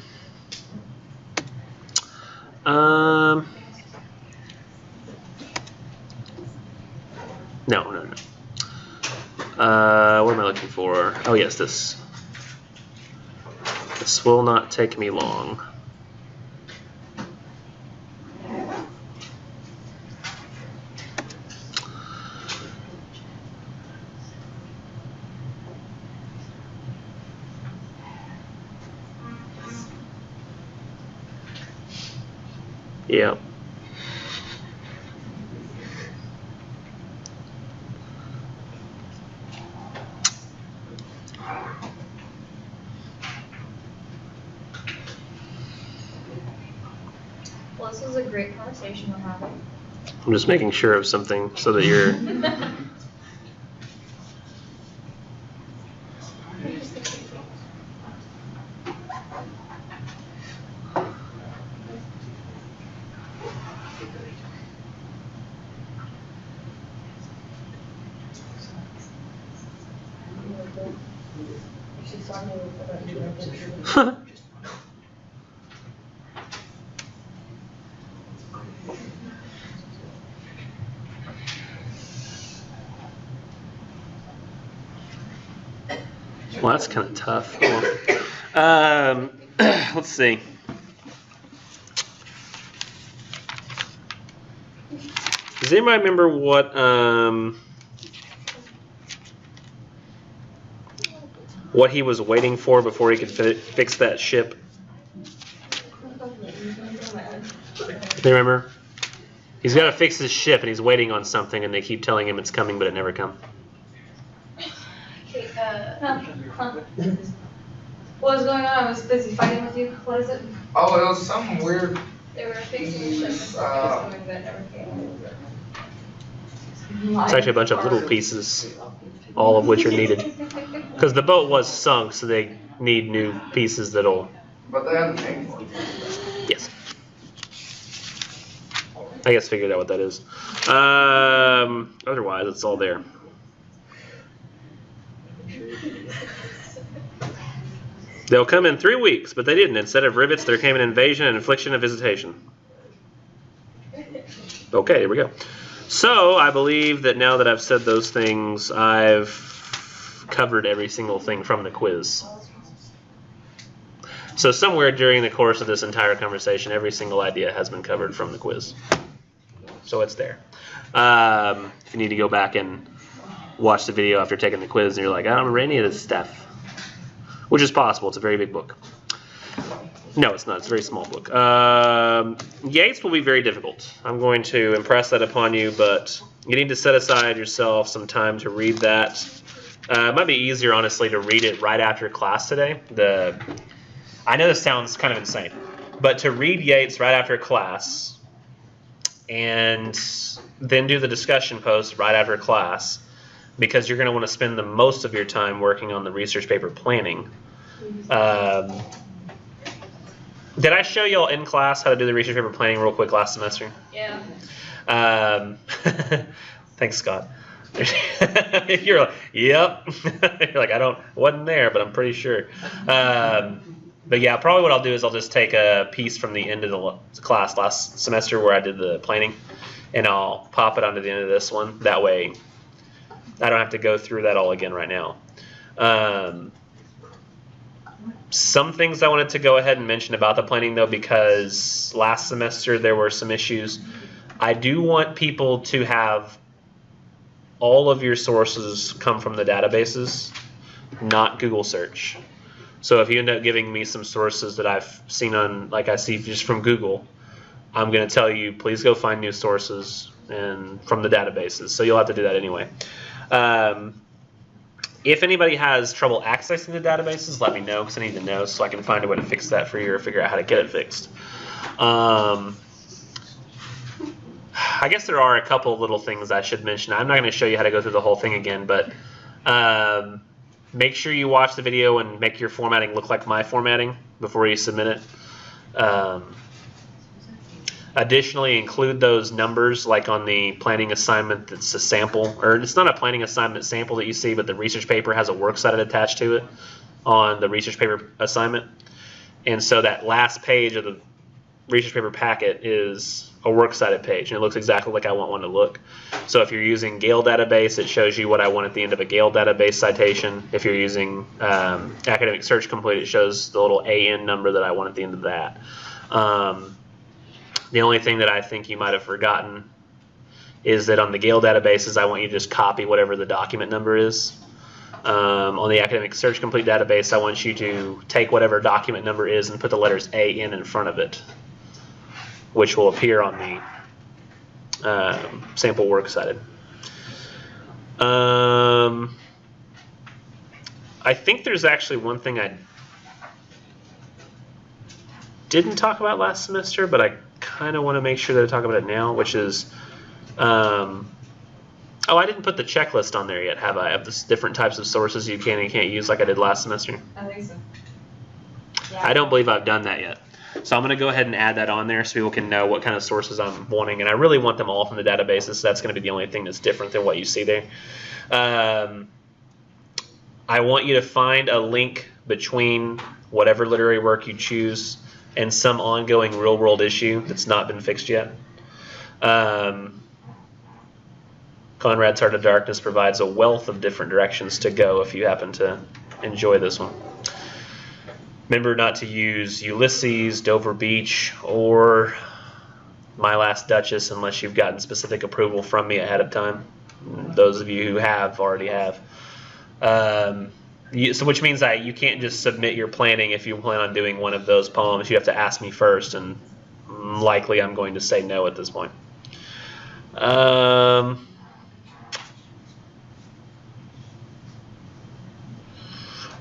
S1: No. What am I looking for? Oh, yes, this. This will not take me long. Yeah.
S3: Well, this was a great conversation we're having.
S1: I'm just making sure of something so that you're... Well, that's kind of tough. Let's see. Does anybody remember what he was waiting for before he could fix that ship? Do you remember? He's got to fix his ship, and he's waiting on something, and they keep telling him it's coming, but it never comes.
S3: Okay,
S2: What was going on? I was busy fighting with you. What is it?
S4: Oh, it was something weird.
S3: they were fixing the ship and said it was coming, but it never came.
S1: It's actually a bunch of little pieces, all of which are needed. Because the boat was sunk, so they need new pieces that'll...
S4: But they hadn't paid for it.
S1: Yes. I guess figured out what that is. Otherwise, it's all there. They'll come in 3 weeks, but they didn't. Instead of rivets, there came an invasion, an infliction, and visitation. Okay, here we go. So, I believe that now that I've said those things, I've covered every single thing from the quiz. So somewhere during the course of this entire conversation, every single idea has been covered from the quiz. So it's there. If you need to go back and watch the video after taking the quiz and you're like, I don't remember any of this stuff, which is possible. It's a very big book. No, it's not. It's a very small book. Yates will be very difficult. I'm going to impress that upon you, but you need to set aside yourself some time to read that. It might be easier, honestly, to read it right after class today. I know this sounds kind of insane, but to read Yates right after class and then do the discussion post right after class, because you're going to want to spend the most of your time working on the research paper planning. Did I show y'all in class how to do the research paper planning real quick last semester?
S3: Yeah.
S1: Thanks, Scott. You're like, yep. You're like, wasn't there, but I'm pretty sure. But yeah, probably what I'll do is I'll just take a piece from the end of the class last semester where I did the planning, and I'll pop it onto the end of this one. That way, I don't have to go through that all again right now. Some things I wanted to go ahead and mention about the planning, though, because last semester there were some issues. I do want people to have all of your sources come from the databases, not Google search. So if you end up giving me some sources that I've seen on, like I see just from Google, I'm going to tell you, please go find new sources and from the databases. So you'll have to do that anyway. If anybody has trouble accessing the databases, let me know, because I need to know so I can find a way to fix that for you or figure out how to get it fixed. I guess there are a couple of little things I should mention. I'm not going to show you how to go through the whole thing again, but make sure you watch the video and make your formatting look like my formatting before you submit it. Additionally, include those numbers like on the planning assignment that's a sample, or it's not a planning assignment sample that you see, but the research paper has a works cited attached to it on the research paper assignment. And so that last page of the research paper packet is a works cited page, and it looks exactly like I want one to look. So if you're using Gale database, it shows you what I want at the end of a Gale database citation. If you're using Academic Search Complete, it shows the little AN number that I want at the end of that. The only thing that I think you might have forgotten is that on the Gale databases, I want you to just copy whatever the document number is. On the Academic Search Complete database, I want you to take whatever document number is and put the letters AN in front of it, which will appear on the sample works cited. I think there's actually one thing I didn't talk about last semester, but I kind of want to make sure that I talk about it now, which is, oh, I didn't put the checklist on there yet, have I? Of the different types of sources you can and can't use like I did last semester.
S2: I think so. Yeah.
S1: I don't believe I've done that yet. So I'm going to go ahead and add that on there so people can know what kind of sources I'm wanting. And I really want them all from the databases, so that's going to be the only thing that's different than what you see there. I want you to find a link between whatever literary work you choose and some ongoing real-world issue that's not been fixed yet. Conrad's Heart of Darkness provides a wealth of different directions to go if you happen to enjoy this one. Remember not to use Ulysses, Dover Beach, or My Last Duchess unless you've gotten specific approval from me ahead of time. Those of you who have already have. So which means that you can't just submit your planning if you plan on doing one of those poems. You have to ask me first, and likely I'm going to say no at this point.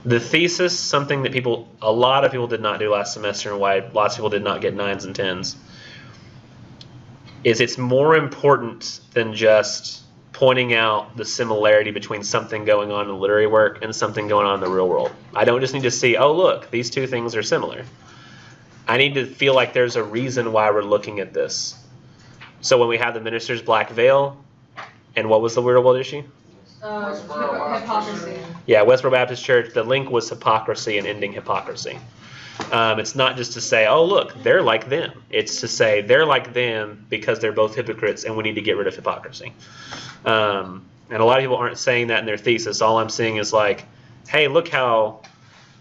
S1: The thesis, something that a lot of people did not do last semester, and why lots of people did not get 9s and 10s, is it's more important than just pointing out the similarity between something going on in literary work and something going on in the real world. I don't just need to see, oh look, these two things are similar. I need to feel like there's a reason why we're looking at this. So when we have the minister's black veil, and what was the real world issue?
S2: Hypocrisy.
S1: Yeah, Westboro Baptist Church, the link was hypocrisy and ending hypocrisy. It's not just to say, oh, look, they're like them. It's to say they're like them because they're both hypocrites and we need to get rid of hypocrisy. And a lot of people aren't saying that in their thesis. All I'm seeing is like, hey, look how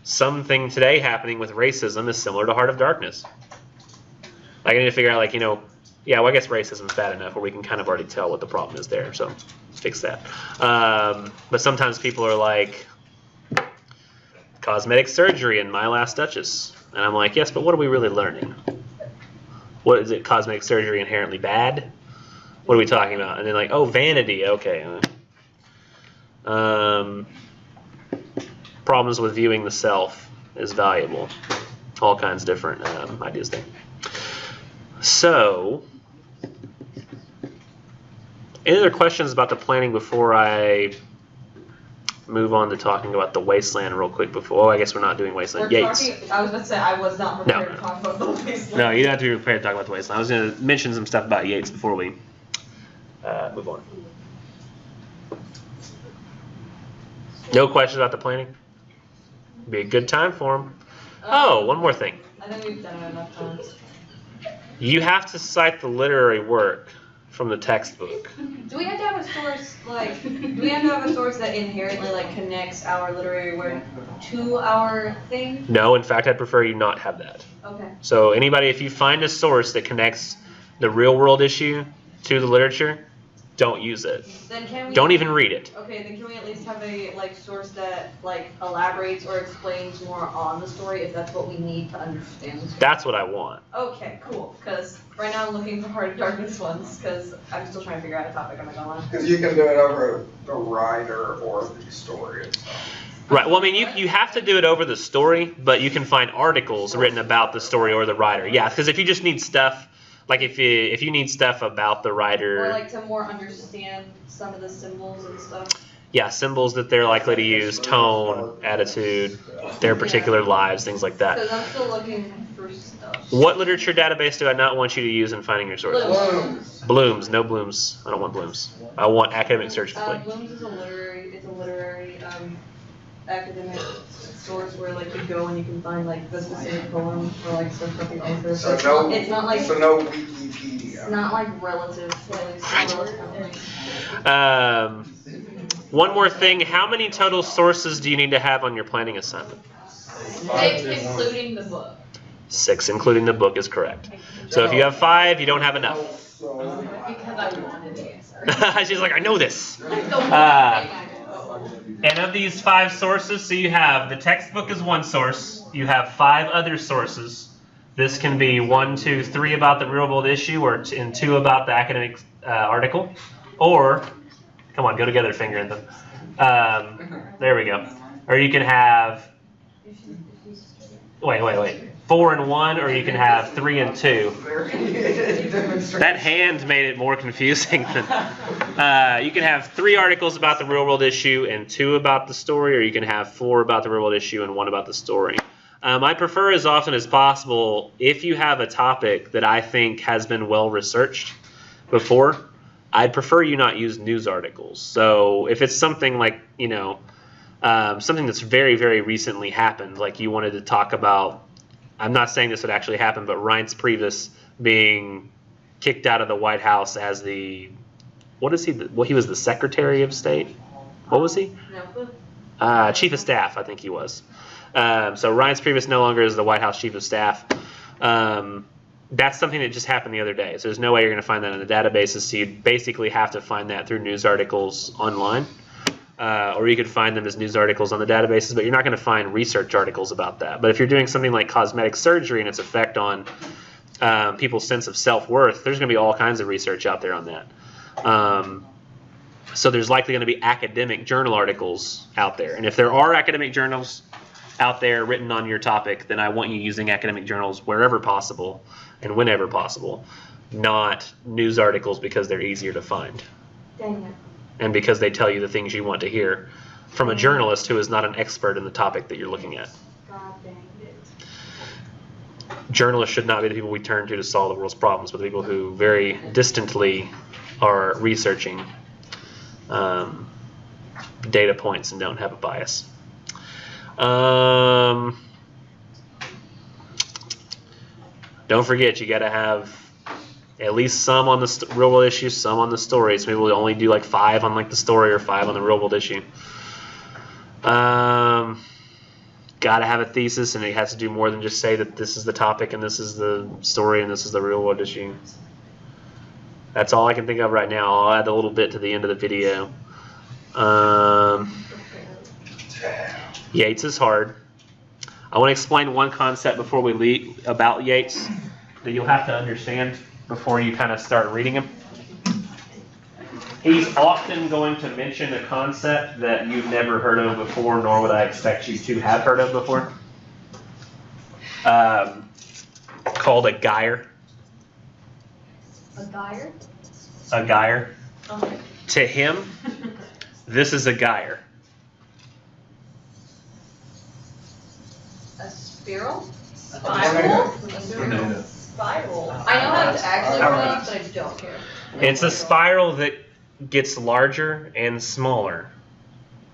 S1: something today happening with racism is similar to Heart of Darkness. Like, I need to figure out, like, Yeah, well, I guess racism is bad enough where we can kind of already tell what the problem is there, so fix that. But sometimes people are like, cosmetic surgery in My Last Duchess. And I'm like, yes, but what are we really learning? What is it, cosmetic surgery inherently bad? What are we talking about? And they're like, oh, vanity, okay. Problems with viewing the self is valuable. All kinds of different ideas there. So, any other questions about the planning before I move on to talking about the wasteland real quick before? Oh, I guess we're not doing wasteland. Yates.
S2: I was about to say, I was not prepared to talk about the wasteland.
S1: No, you don't have to be prepared to talk about the wasteland. I was going to mention some stuff about Yates before we move on. No questions about the planning? Be a good time for them. Oh, one more thing.
S2: I think we've done it enough times.
S1: You have to cite the literary work from the textbook.
S2: Do we have to have a source, like, do we have to have a source that inherently, like, connects our literary work to our thing?
S1: No, in fact, I'd prefer you not have that.
S2: Okay.
S1: So anybody, if you find a source that connects the real world issue to the literature, don't use it.
S2: Then can we...
S1: Don't even read it.
S2: Okay, then can we at least have a, like, source that, like, elaborates or explains more on the story if that's what we need to understand the story?
S1: That's what I want.
S2: Okay, cool, because right now I'm looking for Heart of Darkness ones, because I'm still trying to figure out a topic I'm not gonna lie.
S4: Because you can do it over the writer or the story itself.
S1: Right. Well, I mean, you have to do it over the story, but you can find articles written about the story or the writer. Yeah, because if you just need stuff, like if you need stuff about the writer,
S2: or like to more understand some of the symbols and stuff.
S1: Yeah, symbols that they're likely to use, tone, attitude, their particular lives, things like that.
S2: Because I'm still looking for stuff.
S1: What literature database do I not want you to use in finding your sources?
S2: Blooms.
S1: Blooms. No Blooms. I don't want Blooms. I want academic search complete.
S2: Blooms is a literary academic source where like you go and you can find like the specific poem or like stuff that the author.
S4: So no Wikipedia.
S2: It's not like relative.
S1: One more thing. How many total sources do you need to have on your planning assignment?
S3: 6, including the book.
S1: 6, including the book, is correct. So if you have 5, you don't have enough.
S3: Because I wanted the answer.
S1: She's like, I know this. And of these 5 sources, so you have the textbook is one source. You have 5 other sources. This can be 1, 2, 3 about the real world issue, or 2 about the academic article. Or, come on, go together, finger in them. There we go. Or you can have, wait. 4 and 1, or you can have 3 and 2. That hand made it more confusing than. You can have 3 articles about the real world issue and 2 about the story, or you can have 4 about the real world issue and 1 about the story. I prefer as often as possible, if you have a topic that I think has been well researched before, I'd prefer you not use news articles. So if it's something like, something that's very, very recently happened, like you wanted to talk about, I'm not saying this would actually happen, but Reince Priebus being kicked out of the White House as he was the Secretary of State. What was he?
S2: No.
S1: Chief of Staff, I think he was. So Reince Priebus no longer is the White House Chief of Staff. That's something that just happened the other day. So there's no way you're going to find that in the databases. So you basically have to find that through news articles online. Or you could find them as news articles on the databases, but you're not going to find research articles about that. But if you're doing something like cosmetic surgery and its effect on people's sense of self-worth, there's going to be all kinds of research out there on that. So there's likely going to be academic journal articles out there. And if there are academic journals out there written on your topic, then I want you using academic journals wherever possible and whenever possible, not news articles because they're easier to find.
S2: Dang it.
S1: And because they tell you the things you want to hear from a journalist who is not an expert in the topic that you're looking at.
S2: God dang it.
S1: Journalists should not be the people we turn to solve the world's problems, but the people who very distantly are researching data points and don't have a bias. Don't forget, you got to have at least some on the real world issue, some on the story. So maybe we'll only do like 5 on like the story or 5 on the real world issue. Got to have a thesis, and it has to do more than just say that this is the topic and this is the story and this is the real world issue. That's all I can think of right now. I'll add a little bit to the end of the video. Yeats is hard. I want to explain one concept before we leave about Yeats that you'll have to understand before you kind of start reading him. He's often going to mention a concept that you've never heard of before, nor would I expect you to have heard of before, called a gyre.
S2: A gyre?
S1: A gyre.
S2: Okay.
S1: To him, this is a gyre.
S2: A spiral?
S4: Spiral?
S2: Spiral. I know how to actually pronounce, but I don't care.
S1: It's a spiral that gets larger and smaller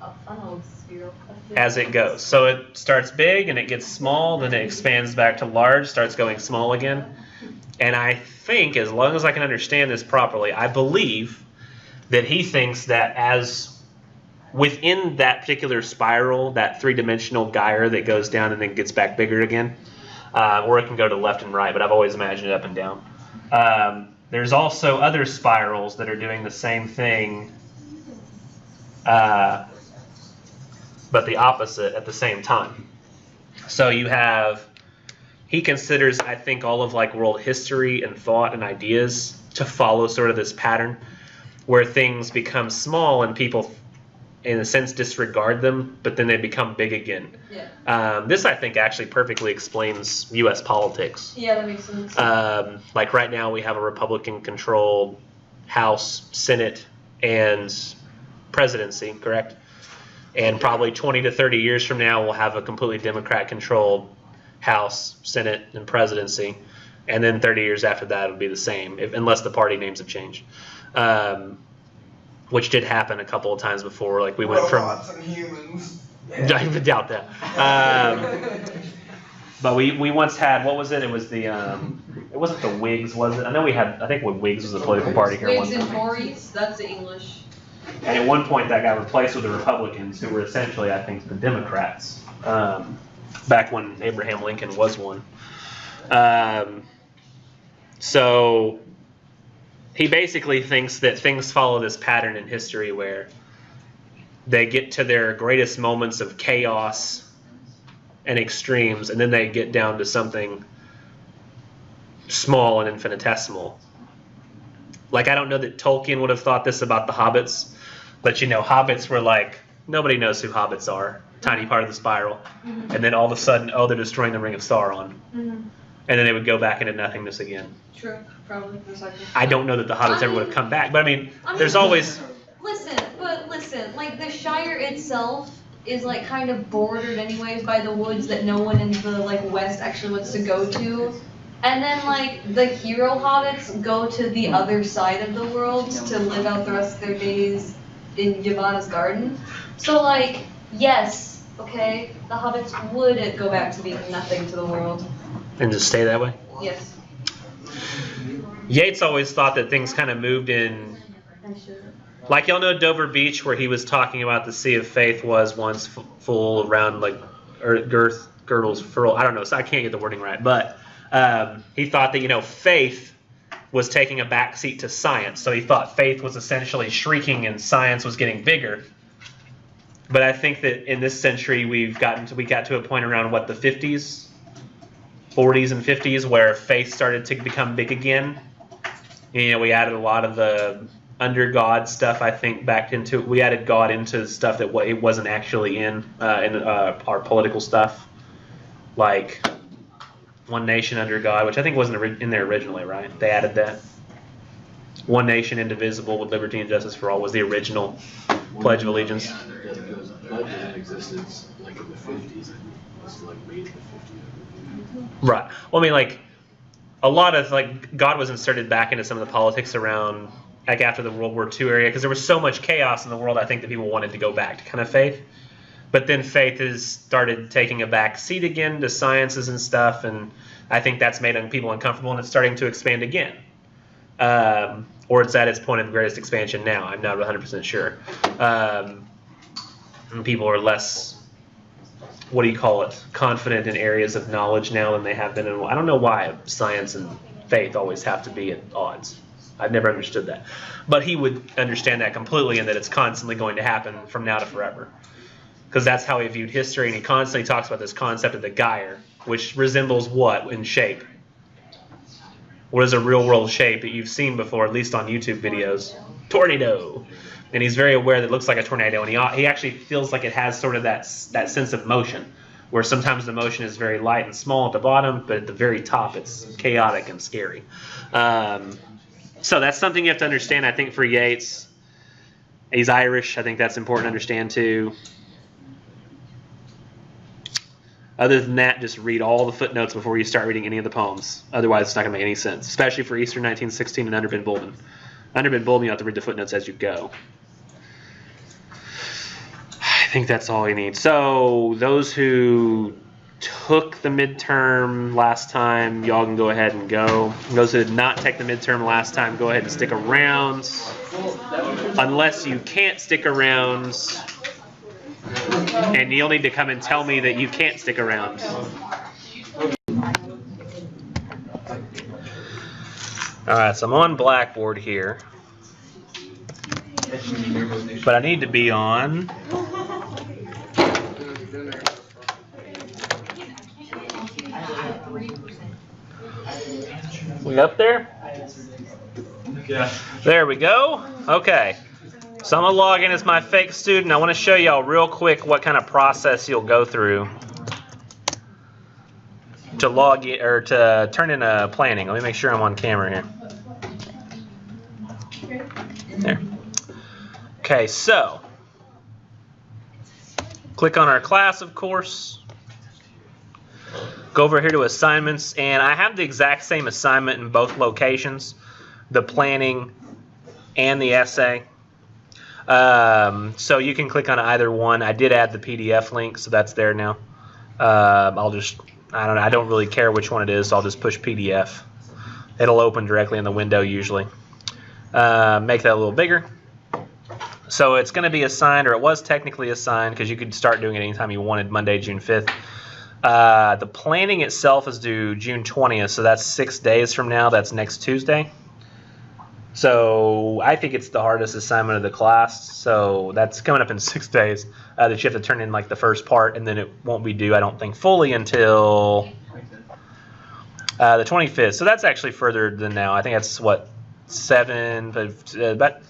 S2: A funnel spiral.
S1: as it goes. So it starts big and it gets small, then it expands back to large, starts going small again. And I think, as long as I can understand this properly, I believe that he thinks that as within that particular spiral, that three-dimensional gyre that goes down and then gets back bigger again, or it can go to left and right, but I've always imagined it up and down. There's also other spirals that are doing the same thing, but the opposite at the same time. So you have, he considers, I think, all of like world history and thought and ideas to follow sort of this pattern where things become small and people, in a sense, disregard them, but then they become big again.
S2: Yeah.
S1: This, I think, actually perfectly explains U.S. politics.
S2: Yeah, that makes sense.
S1: Like right now we have a Republican-controlled House, Senate, and presidency, correct? And probably 20 to 30 years from now we'll have a completely Democrat-controlled House, Senate, and presidency. And then 30 years after that it'll be the same, unless the party names have changed. Which did happen a couple of times before. Like we went from
S4: robots and humans.
S1: I even doubt that. But we once had, what was it? It was the it wasn't the Whigs, was it? I know we had, I think Whigs was a political party here
S2: Whigs
S1: one
S2: and
S1: time.
S2: Tories, that's the English.
S1: And at one point that got replaced with the Republicans, who were essentially, I think, the Democrats. Back when Abraham Lincoln was one. So he basically thinks that things follow this pattern in history where they get to their greatest moments of chaos and extremes, and then they get down to something small and infinitesimal. Like, I don't know that Tolkien would have thought this about the hobbits, but, you know, hobbits were like, nobody knows who hobbits are. Tiny part of the spiral.
S2: Mm-hmm.
S1: And then all of a sudden, oh, they're destroying the Ring of Sauron.
S2: Mm-hmm.
S1: And then they would go back into nothingness again.
S2: True, probably for a second.
S1: I don't know that the hobbits ever would have come back, but I mean, there's always...
S2: Listen, like the Shire itself is like kind of bordered anyways by the woods that no one in the like west actually wants to go to. And then like the hero hobbits go to the other side of the world to live out the rest of their days in Yavanna's garden. So like, yes, okay, the hobbits would go back to being nothing to the world.
S1: And just stay that way?
S2: Yes.
S1: Yeats always thought that things kind of moved in...
S2: I should.
S1: Like, y'all know Dover Beach, where he was talking about the Sea of Faith was once full around, like, girdles furl. I don't know, so I can't get the wording right. But he thought that, you know, faith was taking a backseat to science. So he thought faith was essentially shrinking and science was getting bigger. But I think that in this century, we got to a point around, what, the 50s? 40s and 50s, where faith started to become big again. You know, we added a lot of the under God stuff, I think, back into, we added God into stuff that it wasn't actually in our political stuff, like One Nation Under God, which I think wasn't in there originally, right? They added that. One Nation Indivisible with Liberty and Justice for All was the original Pledge of Allegiance.
S5: Yeah, because the pledge was in existence like in the 50s. It was like made in the 50s.
S1: Right. Well, I mean, like, a lot of, like, God was inserted back into some of the politics around, like, after the World War II area, because there was so much chaos in the world, I think, that people wanted to go back to kind of faith. But then faith has started taking a back seat again to sciences and stuff, and I think that's made people uncomfortable, and it's starting to expand again. Or it's at its point of greatest expansion now. I'm not 100% sure. And people are less... what do you call it, confident in areas of knowledge now than they have been in a while. I don't know why science and faith always have to be at odds. I've never understood that. But he would understand that completely, and that it's constantly going to happen from now to forever. Because that's how he viewed history, and he constantly talks about this concept of the gyre, which resembles what in shape? What is a real-world shape that you've seen before, at least on YouTube videos? Tornado. And he's very aware that it looks like a tornado, and he actually feels like it has sort of that sense of motion, where sometimes the motion is very light and small at the bottom, but at the very top it's chaotic and scary. So that's something you have to understand, I think, for Yeats. He's Irish. I think that's important to understand, too. Other than that, just read all the footnotes before you start reading any of the poems. Otherwise, it's not going to make any sense, especially for Easter 1916 and Under Ben Bulben. Under Ben Bulben, you have to read the footnotes as you go. I think that's all you need. So those who took the midterm last time, y'all can go ahead and go. Those who did not take the midterm last time, go ahead and stick around. Unless you can't stick around, and you'll need to come and tell me that you can't stick around. Alright, so I'm on Blackboard here. But I need to be on... We up there?
S7: Yeah.
S1: There we go. Okay. So I'm going to log in as my fake student. I want to show y'all real quick what kind of process you'll go through to log in, or to turn in a planning. Let me make sure I'm on camera here. There. Okay, so click on our class, of course. Go over here to assignments, and I have the exact same assignment in both locations, the planning and the essay. So you can click on either one. I did add the PDF link, so that's there now. I don't really care which one it is, so I'll just push PDF. It'll open directly in the window usually. Make that a little bigger. So it's going to be assigned, or it was technically assigned, because you could start doing it anytime you wanted, Monday, June 5th. The planning itself is due June 20th, so that's 6 days from now. That's next Tuesday. So I think it's the hardest assignment of the class. So that's coming up in 6 days that you have to turn in like the first part, and then it won't be due, I don't think, fully until the 25th. So that's actually further than now. I think that's what, about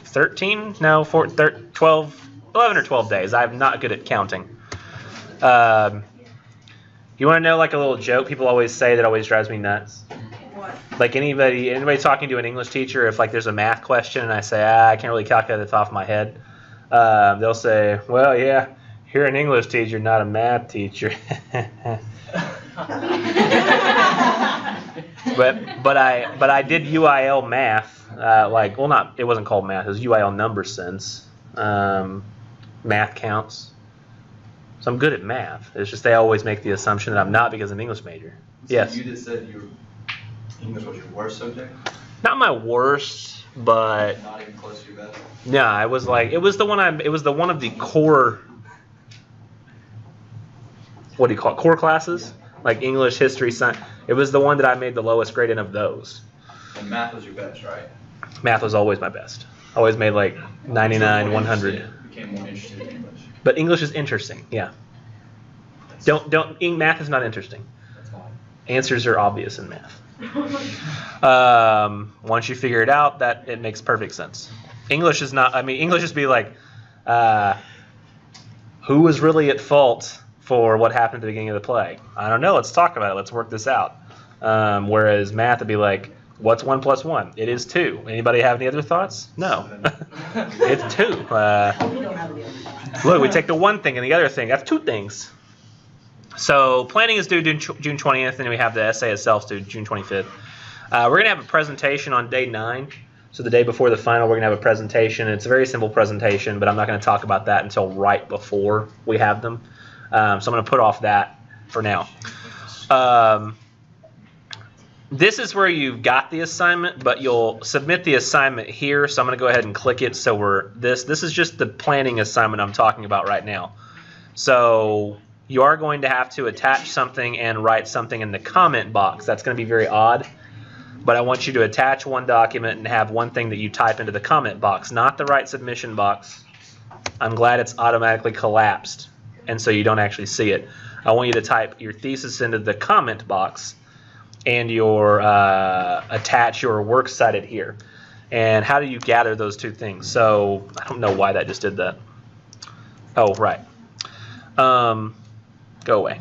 S1: 13? No, 12, 11 or 12 days. I'm not good at counting. You want to know like a little joke people always say that always drives me nuts?
S2: What?
S1: Like anybody talking to an English teacher, if like there's a math question and I say, I can't really calculate it off my head, they'll say, well, yeah, you're an English teacher, not a math teacher. but I did UIL math, it wasn't called math, it was UIL number sense, math counts. So I'm good at math. It's just they always make the assumption that I'm not because I'm an English major.
S7: So
S1: yes.
S7: You just said English was your worst subject?
S1: Not my worst, but
S7: Not even close to your best?
S1: no, it was the one of the core, what do you call it, core classes? Like English, history, science. It was the one that I made the lowest grade in of those.
S7: And math was your best, right?
S1: Math was always my best. Always made like 99, 100.
S7: Became more interested in English.
S1: But English is interesting, yeah. Math is not interesting.
S7: That's fine.
S1: Answers are obvious in math. Once you figure it out, that it makes perfect sense. English is not. I mean, English just be like, who was really at fault for what happened at the beginning of the play? I don't know. Let's talk about it. Let's work this out. Whereas math would be like, what's 1 + 1? It is 2. Anybody have any other thoughts? No. It's 2. Look, we take the one thing and the other thing. That's 2 things. So planning is due June 20th, and we have the essay itself due June 25th. We're going to have a presentation on day 9. So the day before the final, we're going to have a presentation. It's a very simple presentation, but I'm not going to talk about that until right before we have them. So I'm going to put off that for now. This is where you've got the assignment, but you'll submit the assignment here. So I'm going to go ahead and click it. So this is just the planning assignment I'm talking about right now. So you are going to have to attach something and write something in the comment box. That's going to be very odd. But I want you to attach one document and have one thing that you type into the comment box, not the right submission box. I'm glad it's automatically collapsed, and so you don't actually see it. I want you to type your thesis into the comment box and attach your works cited here. And how do you gather those two things? So I don't know why that just did that. Oh, right. Go away.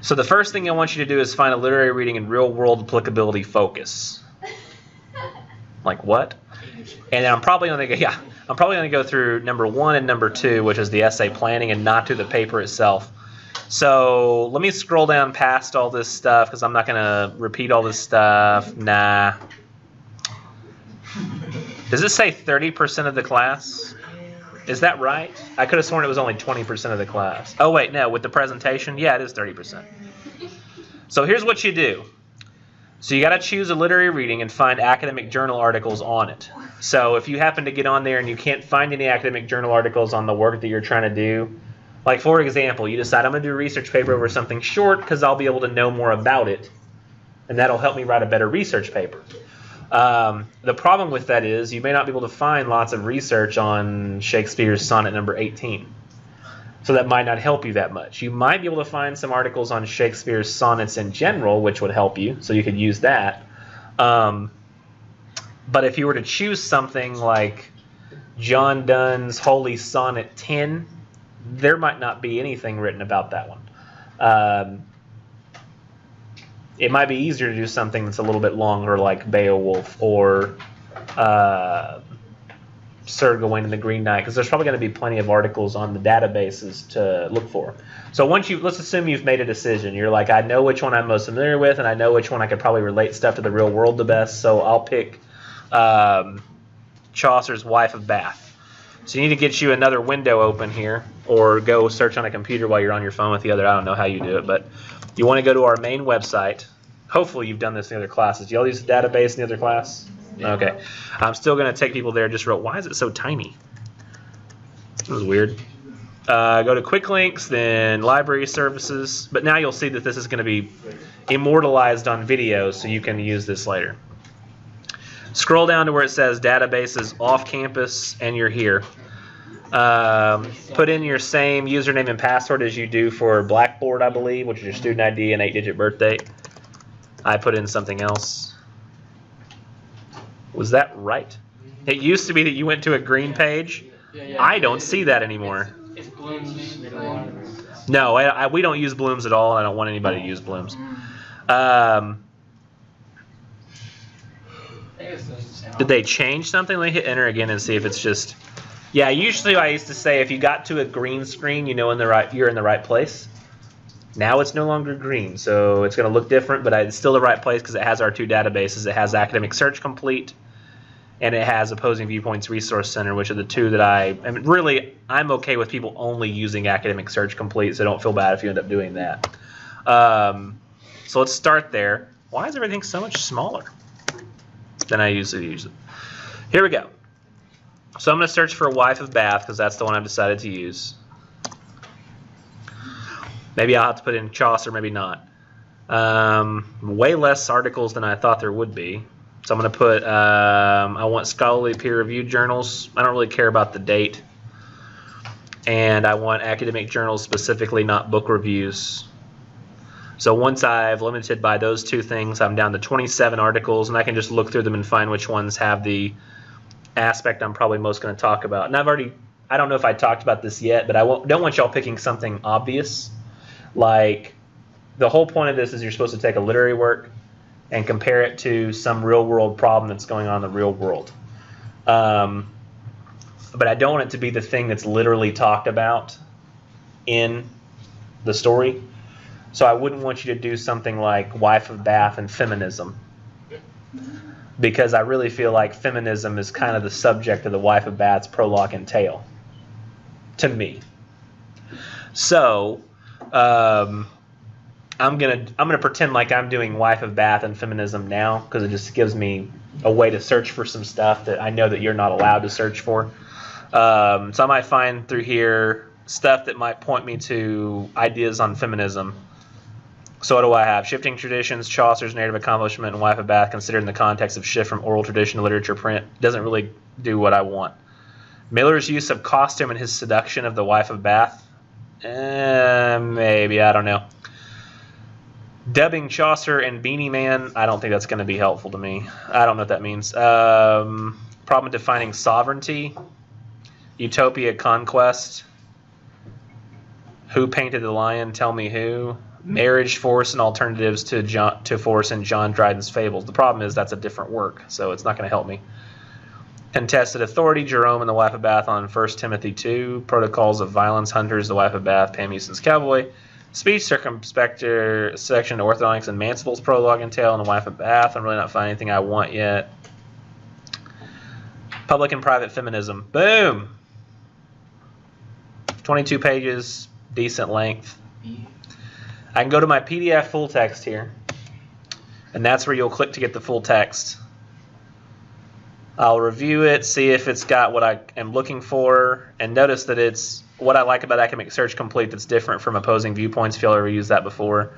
S1: So the first thing I want you to do is find a literary reading and real-world applicability focus. Like what? And I'm probably going to go through number 1 and number 2, which is the essay planning, and not through the paper itself. So let me scroll down past all this stuff because I'm not going to repeat all this stuff. Nah. Does it say 30% of the class? Is that right? I could have sworn it was only 20% of the class. Oh, wait, no. With the presentation? Yeah, it is 30%. So here's what you do. So you got to choose a literary reading and find academic journal articles on it. So if you happen to get on there and you can't find any academic journal articles on the work that you're trying to do, like for example, you decide I'm going to do a research paper over something short because I'll be able to know more about it, and that'll help me write a better research paper. The problem with that is you may not be able to find lots of research on Shakespeare's sonnet number 18. So that might not help you that much. You might be able to find some articles on Shakespeare's sonnets in general, which would help you, so you could use that. But if you were to choose something like John Donne's Holy Sonnet 10, there might not be anything written about that one. It might be easier to do something that's a little bit longer, like Beowulf or Sir Gawain and the Green Knight, because there's probably going to be plenty of articles on the databases to look for. So let's assume you've made a decision. You're like, I know which one I'm most familiar with, and I know which one I could probably relate stuff to the real world the best, so I'll pick Chaucer's Wife of Bath. So you need to get you another window open here, or go search on a computer while you're on your phone with the other. I don't know how you do it, but you want to go to our main website. Hopefully you've done this in the other classes. Do y'all use the database in the other class? Yeah. Okay. I'm still going to take people there. Just wrote, why is it so tiny? That was weird. Go to quick links, then library services. But now you'll see that this is going to be immortalized on video, so you can use this later. Scroll down to where it says databases off campus, and you're here. Put in your same username and password as you do for Blackboard, I believe, which is your student ID and 8-digit birth date. I put in something else. Was that right? It used to be that you went to a green page. I don't see that anymore.
S8: It's Bloom's. They don't want it.
S1: No, we don't use Blooms at all, and I don't want anybody to use Blooms. Did they change something? Let me hit enter again and see if it's just... Yeah, usually I used to say if you got to a green screen, you know you're in the right place. Now it's no longer green, so it's going to look different, but it's still the right place because it has our two databases. It has Academic Search Complete, and it has Opposing Viewpoints Resource Center, which are the two that I'm okay with people only using Academic Search Complete, so don't feel bad if you end up doing that. So let's start there. Why is everything so much smaller than I usually use it? Here we go. So I'm going to search for Wife of Bath because that's the one I've decided to use. Maybe I'll have to put in Chaucer, maybe not. Way less articles than I thought there would be. So I'm going to put, I want scholarly peer-reviewed journals. I don't really care about the date. And I want academic journals specifically, not book reviews. So once I've limited by those two things, I'm down to 27 articles, and I can just look through them and find which ones have the aspect I'm probably most going to talk about. And I don't know if I talked about this yet, but I don't want y'all picking something obvious. Like, the whole point of this is you're supposed to take a literary work and compare it to some real-world problem that's going on in the real world. But I don't want it to be the thing that's literally talked about in the story. So I wouldn't want you to do something like Wife of Bath and feminism, because I really feel like feminism is kind of the subject of the Wife of Bath's prologue and tale, to me. So I'm gonna pretend like I'm doing Wife of Bath and feminism now, because it just gives me a way to search for some stuff that I know that you're not allowed to search for. So I might find through here stuff that might point me to ideas on feminism. So what do I have? Shifting traditions, Chaucer's narrative accomplishment, and Wife of Bath, considered in the context of shift from oral tradition to literature print, doesn't really do what I want. Miller's use of costume and his seduction of the Wife of Bath, maybe, I don't know. Dubbing Chaucer and Beanie Man, I don't think that's going to be helpful to me. I don't know what that means. Problem defining sovereignty, Utopia Conquest, Who Painted the Lion, Tell Me Who, Marriage, Force, and Alternatives to Force in John Dryden's Fables. The problem is that's a different work, so it's not going to help me. Contested Authority, Jerome and the Wife of Bath on 1 Timothy 2, Protocols of Violence, Hunters, the Wife of Bath, Pam Houston's Cowboy, Speech, Circumspector, Section, Orthodontics, and Mansfield's Prologue and Tale, and the Wife of Bath. I'm really not finding anything I want yet. Public and Private Feminism. Boom! 22 pages, decent length. I can go to my PDF full text here, and that's where you'll click to get the full text. I'll review it, see if it's got what I am looking for, and notice that it's what I like about Academic Search Complete that's different from Opposing Viewpoints, if y'all ever used that before,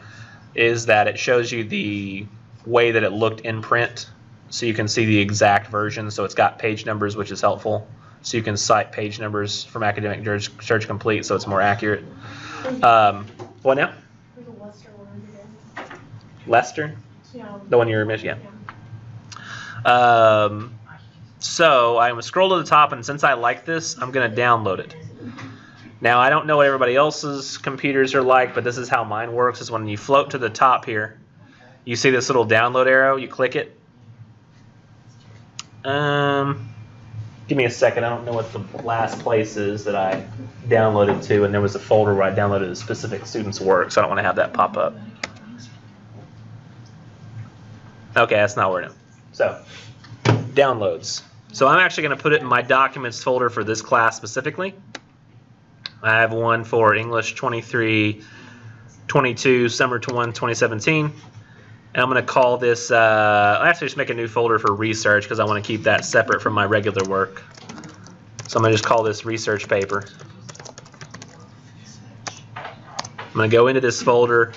S1: is that it shows you the way that it looked in print, so you can see the exact version. So it's got page numbers, which is helpful. So you can cite page numbers from Academic Search Complete, so it's more accurate. What now?
S9: There's a Lester one again.
S1: Lester?
S9: Yeah.
S1: The one you're missing, So I'm going to scroll to the top, and since I like this, I'm going to download it. Now, I don't know what everybody else's computers are like, but this is how mine works, is when you float to the top here, you see this little download arrow, you click it. Give me a second. I don't know what the last place is that I downloaded to, and there was a folder where I downloaded a specific student's work, so I don't want to have that pop up. Okay, that's not where it is. So, downloads. So I'm actually going to put it in my documents folder for this class specifically. I have one for English 23-22 Summer 1 2017. And I'm going to call this, I'll actually just make a new folder for research because I want to keep that separate from my regular work. So I'm going to just call this research paper. I'm going to go into this folder.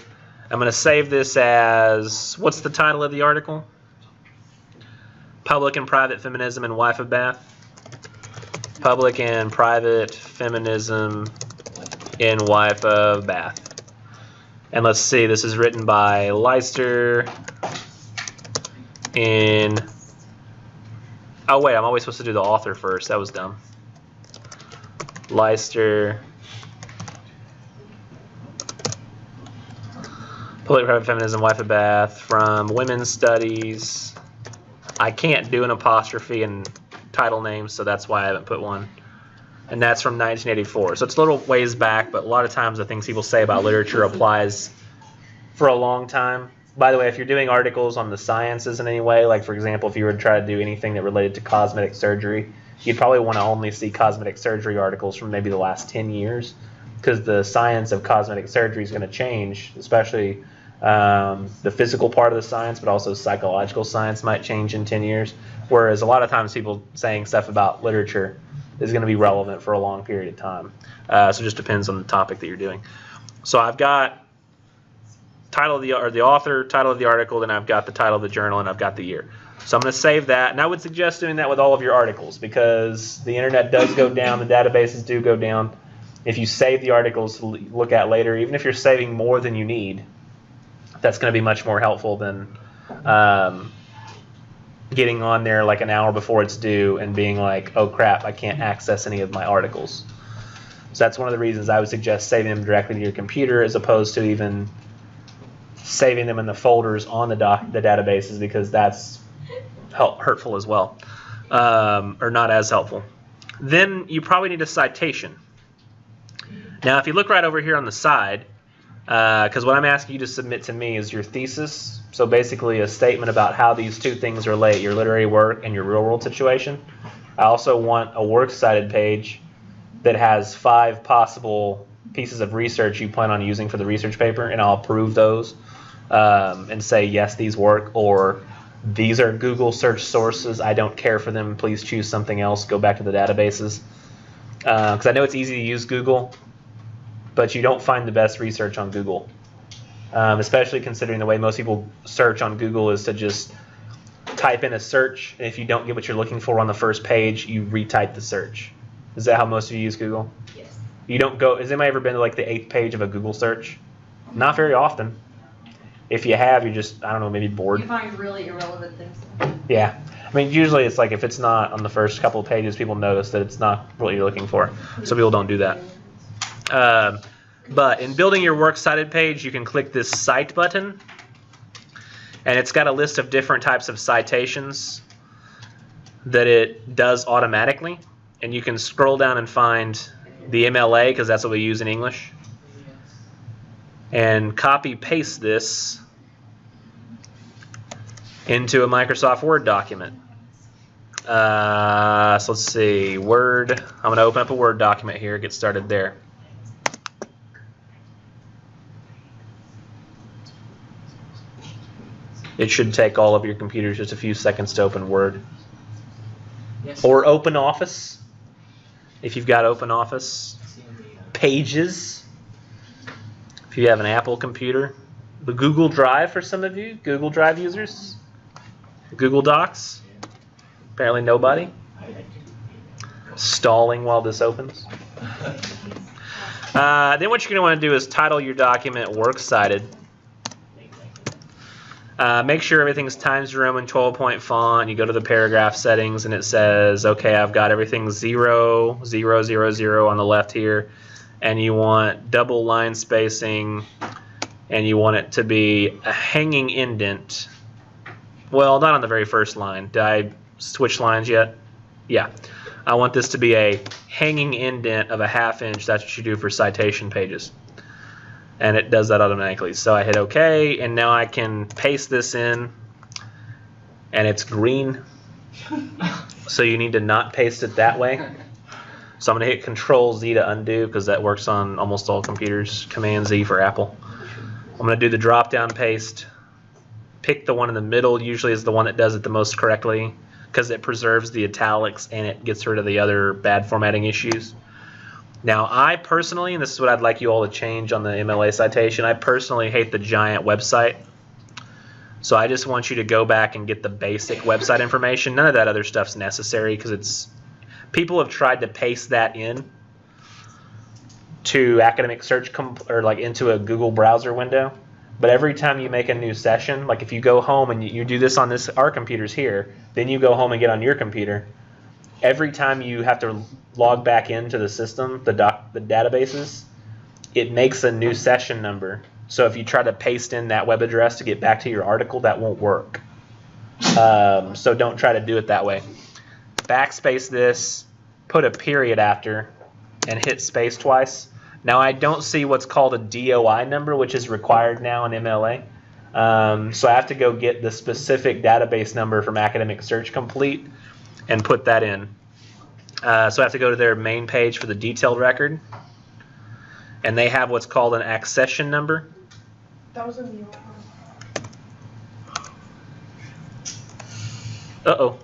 S1: I'm going to save this as, what's the title of the article? Public and Private Feminism in Wife of Bath. Public and Private Feminism in Wife of Bath. And let's see, this is written by Leicester in... Oh wait, I'm always supposed to do the author first. That was dumb. Leicester. Public Private Feminism, Wife of Bath, from Women's Studies. I can't do an apostrophe in title names, so that's why I haven't put one. And that's from 1984. So it's a little ways back, but a lot of times the things people say about literature applies for a long time. By the way, if you're doing articles on the sciences in any way, like for example, if you were to try to do anything that related to cosmetic surgery, you'd probably want to only see cosmetic surgery articles from maybe the last 10 years, because the science of cosmetic surgery is going to change, especially the physical part of the science, but also psychological science might change in 10 years. Whereas a lot of times people saying stuff about literature is going to be relevant for a long period of time. So it just depends on the topic that you're doing. So I've got title of the author, title of the article, then I've got the title of the journal, and I've got the year. So I'm going to save that, and I would suggest doing that with all of your articles because the internet does go down, the databases do go down. If you save the articles to look at later, even if you're saving more than you need, that's going to be much more helpful than getting on there like an hour before it's due and being like, oh crap, I can't access any of my articles. So that's one of the reasons I would suggest saving them directly to your computer as opposed to even saving them in the folders on the databases, because that's hurtful as well, or not as helpful. Then you probably need a citation. Now if you look right over here on the side, because what I'm asking you to submit to me is your thesis. So basically a statement about how these two things relate, your literary work and your real world situation. I also want a works cited page that has 5 possible pieces of research you plan on using for the research paper, and I'll approve those and say, yes, these work, or these are Google search sources. I don't care for them. Please choose something else. Go back to the databases. Because I know it's easy to use Google, but you don't find the best research on Google. especially considering the way most people search on Google is to just type in a search, and if you don't get what you're looking for on the first page, you retype the search. Is that how most of you use Google?
S6: Yes.
S1: You don't go. Has anybody ever been to like the 8th page of a Google search? Not very often. If you have, you're just, I don't know, maybe bored.
S2: You find really irrelevant things.
S1: Yeah. I mean, usually it's like if it's not on the first couple of pages, people notice that it's not what you're looking for. So people don't do that. But in building your works cited page, you can click this Cite button. And it's got a list of different types of citations that it does automatically. And you can scroll down and find the MLA, because that's what we use in English. And copy paste this into a Microsoft Word document. So let's see, Word. I'm going to open up a Word document here, get started there. It should take all of your computers just a few seconds to open Word.
S8: Yes.
S1: Or Open Office, if you've got Open Office. Pages, if you have an Apple computer. The Google Drive for some of you, Google Drive users. Google Docs, apparently nobody. Stalling while this opens. Then what you're going to want to do is title your document Works Cited. Make sure everything's Times New Roman 12-point font. You go to the paragraph settings and it says, okay, I've got everything 0, 0, 0, 0 on the left here. And you want double line spacing, and you want it to be a hanging indent. Well, not on the very first line. Did I switch lines yet? Yeah. I want this to be a hanging indent of a 1/2 inch. That's what you do for citation pages. And it does that automatically. So I hit OK, and now I can paste this in, and it's green. So you need to not paste it that way. So I'm going to hit Control-Z to undo, because that works on almost all computers. Command-Z for Apple. I'm going to do the drop-down paste. Pick the one in the middle, usually is the one that does it the most correctly, because it preserves the italics and it gets rid of the other bad formatting issues. Now, I personally, and this is what I'd like you all to change on the MLA citation, I personally hate the giant website. So I just want you to go back and get the basic website information. None of that other stuff's necessary, because it's people have tried to paste that in to academic search or like into a Google browser window. But every time you make a new session, like if you go home and you do this on our computers here, then you go home and get on your computer, every time you have to log back into the system, the databases, it makes a new session number. So if you try to paste in that web address to get back to your article, that won't work. So don't try to do it that way. Backspace this, put a period after, and hit space twice. Now I don't see what's called a DOI number, which is required now in MLA. So I have to go get the specific database number from Academic Search Complete and put that in. So I have to go to their main page for the detailed record. And they have what's called an accession number.
S9: That was in the old one.
S1: Uh-oh.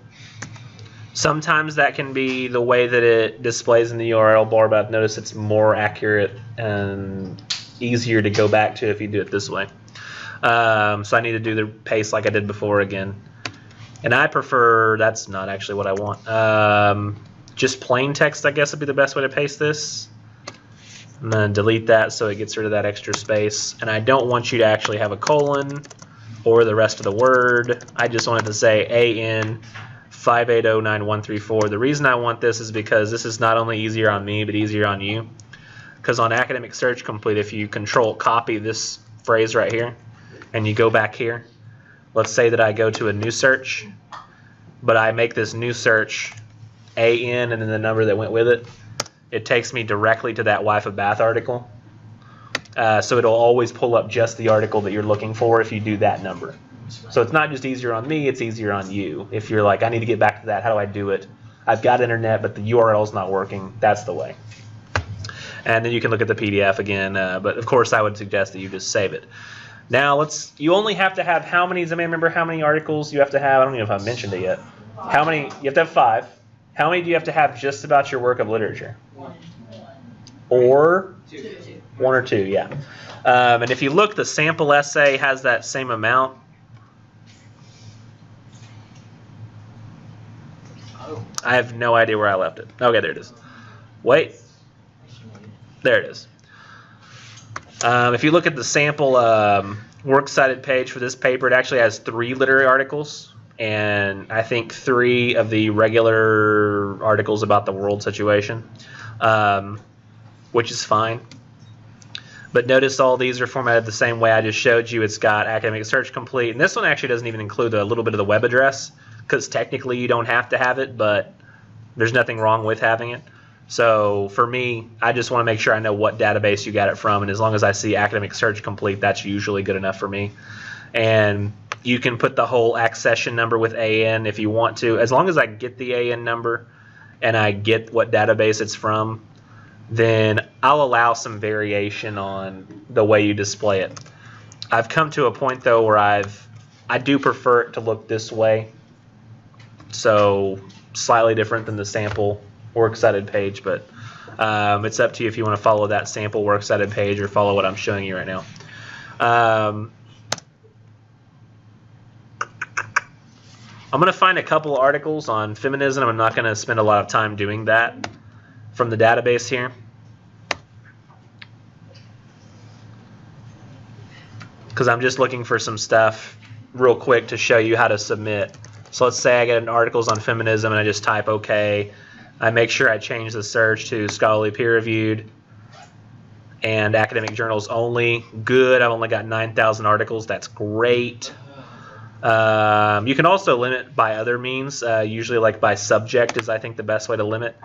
S1: Sometimes that can be the way that it displays in the URL bar, but I've noticed it's more accurate and easier to go back to if you do it this way. So I need to do the paste like I did before again. And I prefer, that's not actually what I want. Just plain text, I guess, would be the best way to paste this. I'm going to delete that so it gets rid of that extra space. And I don't want you to actually have a colon or the rest of the word. I just want it to say AN 5809134. The reason I want this is because this is not only easier on me, but easier on you. Because on Academic Search Complete, if you Control-Copy this phrase right here, and you go back here, let's say that I go to a new search, but I make this new search AN and then the number that went with it. It takes me directly to that Wife of Bath article. So it'll always pull up just the article that you're looking for if you do that number. So it's not just easier on me, it's easier on you. If you're like, I need to get back to that, how do I do it? I've got internet, but the URL's not working. That's the way. And then you can look at the PDF again. But of course, I would suggest that you just save it. Now, you only have to have how many? Does anybody remember how many articles you have to have? I don't even know if I mentioned it yet. How many? You have to have 5. How many do you have to have just about your work of literature? Or 1 or 2, yeah. And if you look, the sample essay has that same amount. I have no idea where I left it. Okay, there it is. Wait. There it is. If you look at the sample works cited page for this paper, it actually has 3 literary articles, and I think 3 of the regular articles about the world situation, which is fine. But notice all these are formatted the same way I just showed you. It's got academic search complete, and this one actually doesn't even include a little bit of the web address, because technically you don't have to have it, but there's nothing wrong with having it. So for me, I just want to make sure I know what database you got it from, and as long as I see academic search complete, that's usually good enough for me. And you can put the whole accession number with AN if you want to. As long as I get the AN number and I get what database it's from, then I'll allow some variation on the way you display it. I've come to a point though where I do prefer it to look this way, so slightly different than the sample works cited page, but it's up to you if you want to follow that sample works cited page or follow what I'm showing you right now. I'm going to find a couple articles on feminism. I'm not going to spend a lot of time doing that from the database here. Because I'm just looking for some stuff real quick to show you how to submit. So let's say I get an articles on feminism and I just type OK. I make sure I change the search to scholarly peer-reviewed and academic journals only. Good. I've only got 9,000 articles. That's great. You can also limit by other means, usually like by subject is I think the best way to limit.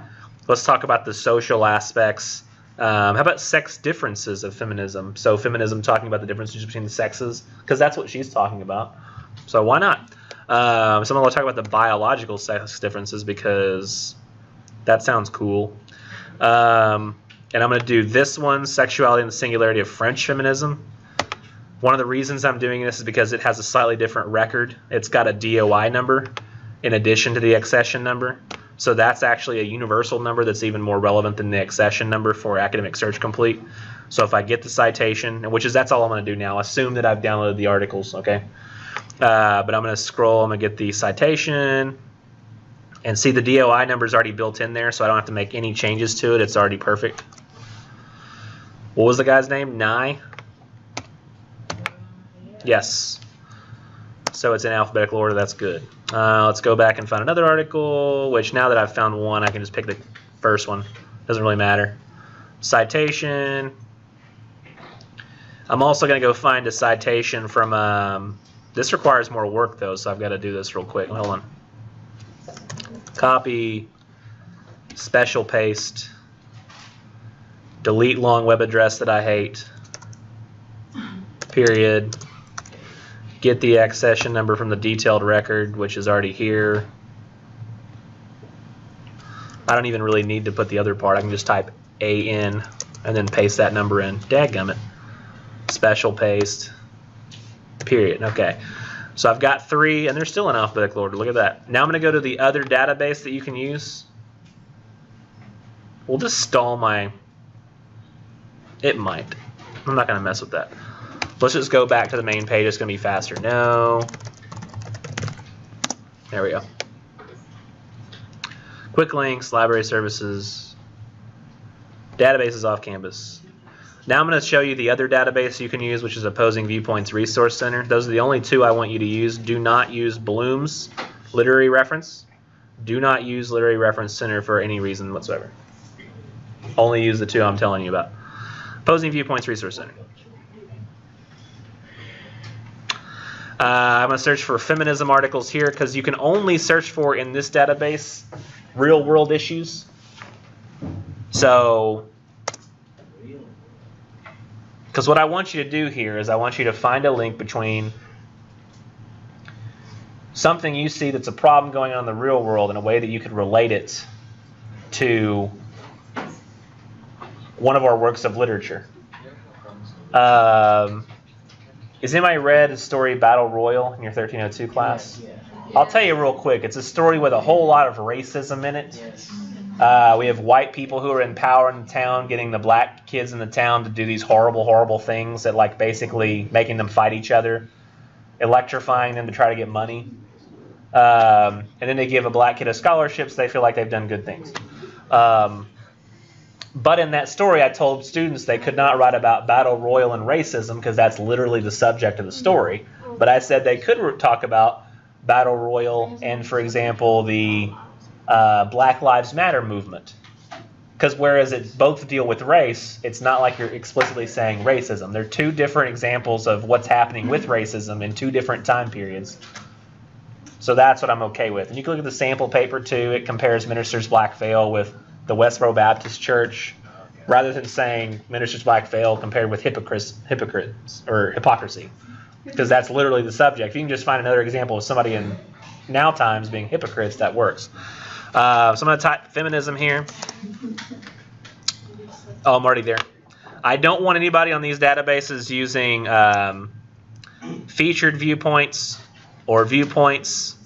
S1: Let's talk about the social aspects. How about sex differences of feminism? So feminism talking about the differences between the sexes, because that's what she's talking about. So why not? So I'm going to talk about the biological sex differences because that sounds cool. And I'm going to do this one, sexuality and the singularity of French feminism. One of the reasons I'm doing this is because it has a slightly different record. It's got a DOI number in addition to the accession number. So that's actually a universal number that's even more relevant than the accession number for academic search complete. So if I get the citation, that's all I'm going to do now. Assume that I've downloaded the articles, okay? But I'm going to scroll. I'm going to get the citation. And see, the DOI number is already built in there, so I don't have to make any changes to it. It's already perfect. What was the guy's name? Nye? Yes. So it's in alphabetical order. That's good. Let's go back and find another article, which now that I've found one, I can just pick the first one. Doesn't really matter. Citation. I'm also going to go find a citation from... this requires more work, though, so I've got to do this real quick. Hold on. Copy, special paste, delete long web address that I hate, period, get the accession number from the detailed record, which is already here. I don't even really need to put the other part. I can just type AN and then paste that number in. Dadgummit. Special paste, period. Okay. So I've got 3, and they're still in alphabetical order. Look at that. Now I'm going to go to the other database that you can use. We'll just stall my... It might. I'm not going to mess with that. Let's just go back to the main page. It's going to be faster. No. There we go. Quick links, library services, databases off campus. Now I'm going to show you the other database you can use, which is Opposing Viewpoints Resource Center. Those are the only 2 I want you to use. Do not use Bloom's Literary Reference. Do not use Literary Reference Center for any reason whatsoever. Only use the 2 I'm telling you about. Opposing Viewpoints Resource Center. I'm going to search for feminism articles here because you can only search for, in this database, real-world issues. So... because what I want you to do here is I want you to find a link between something you see that's a problem going on in the real world in a way that you could relate it to one of our works of literature. Has anybody read the story Battle Royal in your 1302 class? I'll tell you real quick. It's a story with a whole lot of racism in it. We have white people who are in power in the town getting the black kids in the town to do these horrible, horrible things that like basically making them fight each other, electrifying them to try to get money. And then they give a black kid a scholarship so they feel like they've done good things. But in that story, I told students they could not write about battle royal and racism because that's literally the subject of the story. But I said they could talk about battle royal and, for example, the Black Lives Matter movement. Because whereas it both deal with race, it's not like you're explicitly saying racism. They're two different examples of what's happening with racism in two different time periods. So that's what I'm okay with. And you can look at the sample paper too. It compares Minister's Black Veil with the Westboro Baptist Church, rather than saying Minister's Black Veil compared with hypocrites or hypocrisy, because that's literally the subject. If you can just find another example of somebody in now times being hypocrites, that works. So I'm going to type feminism here. Oh, I'm already there. I don't want anybody on these databases using featured viewpoints or viewpoints.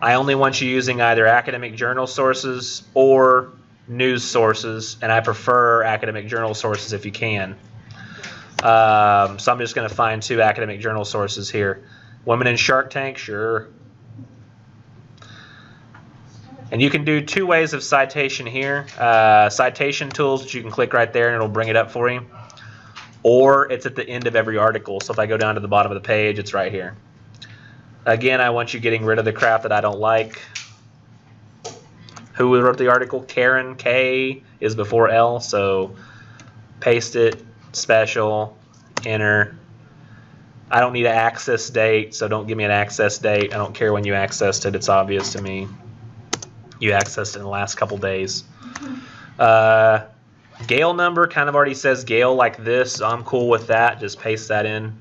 S1: I only want you using either academic journal sources or news sources, and I prefer academic journal sources if you can. So I'm just going to find 2 academic journal sources here. Women in Shark Tank, sure. And you can do 2 ways of citation here. Citation tools, which you can click right there and it'll bring it up for you. Or it's at the end of every article. So if I go down to the bottom of the page, it's right here. Again, I want you getting rid of the crap that I don't like. Who wrote the article? Karen. K is before L, so paste it, special, enter. I don't need an access date, so don't give me an access date. I don't care when you accessed it. It's obvious to me. You accessed it in the last couple days. Gale number kind of already says Gale like this, so I'm cool with that. Just paste that in.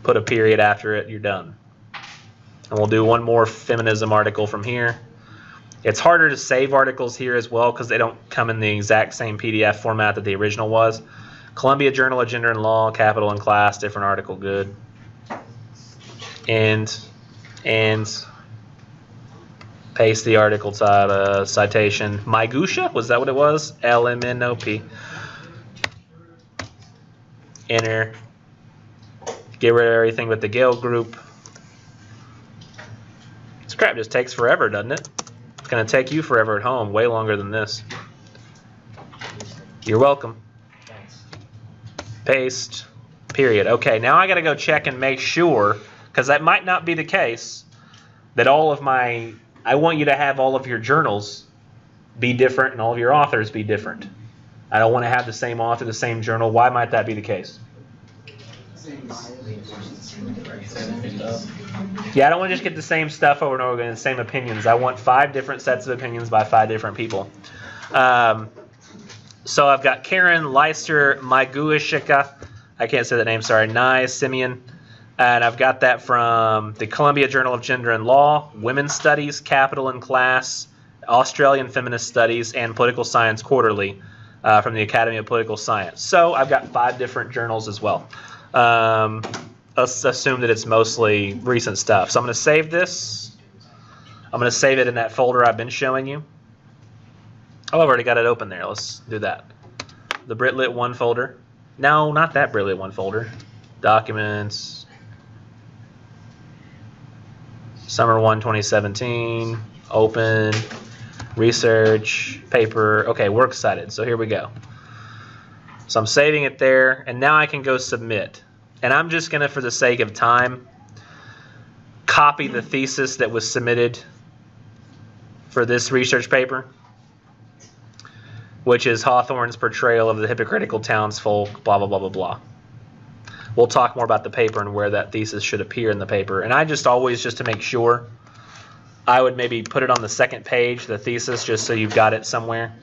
S1: Put a period after it. You're done. And we'll do one more feminism article from here. It's harder to save articles here as well because they don't come in the exact same PDF format that the original was. Columbia Journal of Gender and Law, Capital and Class, different article, good. And paste the article citation. Mygusha, was that what it was? LMNOP. Enter. Get rid of everything with the Gale group. This crap just takes forever, doesn't it? It's going to take you forever at home, way longer than this. You're welcome. Paste. Period. Okay, now I got to go check and make sure, because that might not be the case, that all of my... I want you to have all of your journals be different and all of your authors be different. I don't want to have the same author, the same journal. Why might that be the case? Yeah, I don't want to just get the same stuff over and over again, the same opinions. I want 5 different sets of opinions by 5 different people. So I've got Karen, Leister, Mygusha, I can't say that name, sorry, Nye, Simeon. And I've got that from the Columbia Journal of Gender and Law, Women's Studies, Capital and Class, Australian Feminist Studies, and Political Science Quarterly from the Academy of Political Science. So I've got 5 different journals as well. Let's assume that it's mostly recent stuff. So I'm going to save this. I'm going to save it in that folder I've been showing you. Oh, I've already got it open there. Let's do that. The Britlit 1 folder. No, not that Britlit 1 folder. Documents. Summer 1, 2017. Open. Research. Paper. Okay, works cited. So here we go. So I'm saving it there, and now I can go submit. And I'm just going to, for the sake of time, copy the thesis that was submitted for this research paper, which is Hawthorne's portrayal of the hypocritical townsfolk, blah, blah, blah, blah, blah. We'll talk more about the paper and where that thesis should appear in the paper. And I just always, just to make sure, I would maybe put it on the second page, the thesis, just so you've got it somewhere.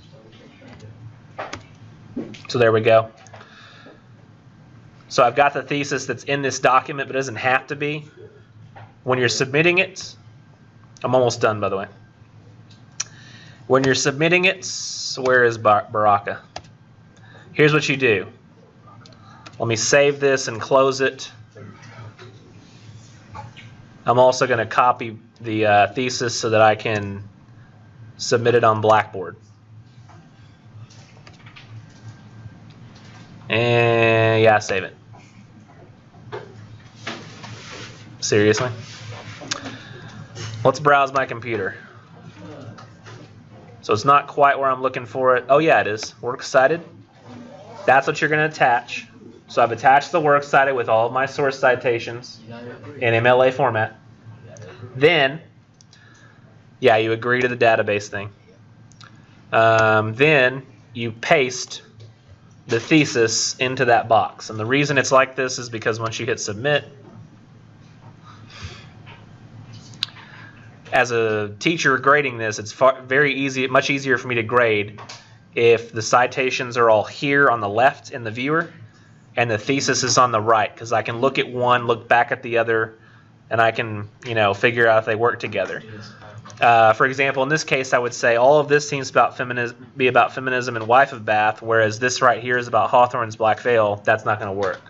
S1: So there we go. So I've got the thesis that's in this document, but it doesn't have to be. When you're submitting it, I'm almost done, by the way. When you're submitting it, where is Baraka? Here's what you do. Let me save this and close it. I'm also going to copy the thesis so that I can submitted on Blackboard. And yeah, save it. Seriously? Let's browse my computer. So it's not quite where I'm looking for it. Oh yeah, it is. Works cited. That's what you're going to attach. So I've attached the works cited with all of my source citations in MLA format. Then, yeah, you agree to the database thing. Then you paste the thesis into that box. And the reason it's like this is because once you hit submit, as a teacher grading this, it's very easy, much easier for me to grade if the citations are all here on the left in the viewer and the thesis is on the right, because I can look at one, look back at the other, and I can, figure out if they work together. For example, in this case, I would say all of this seems about be about feminism and Wife of Bath, whereas this right here is about Hawthorne's Black Veil. That's not going to work.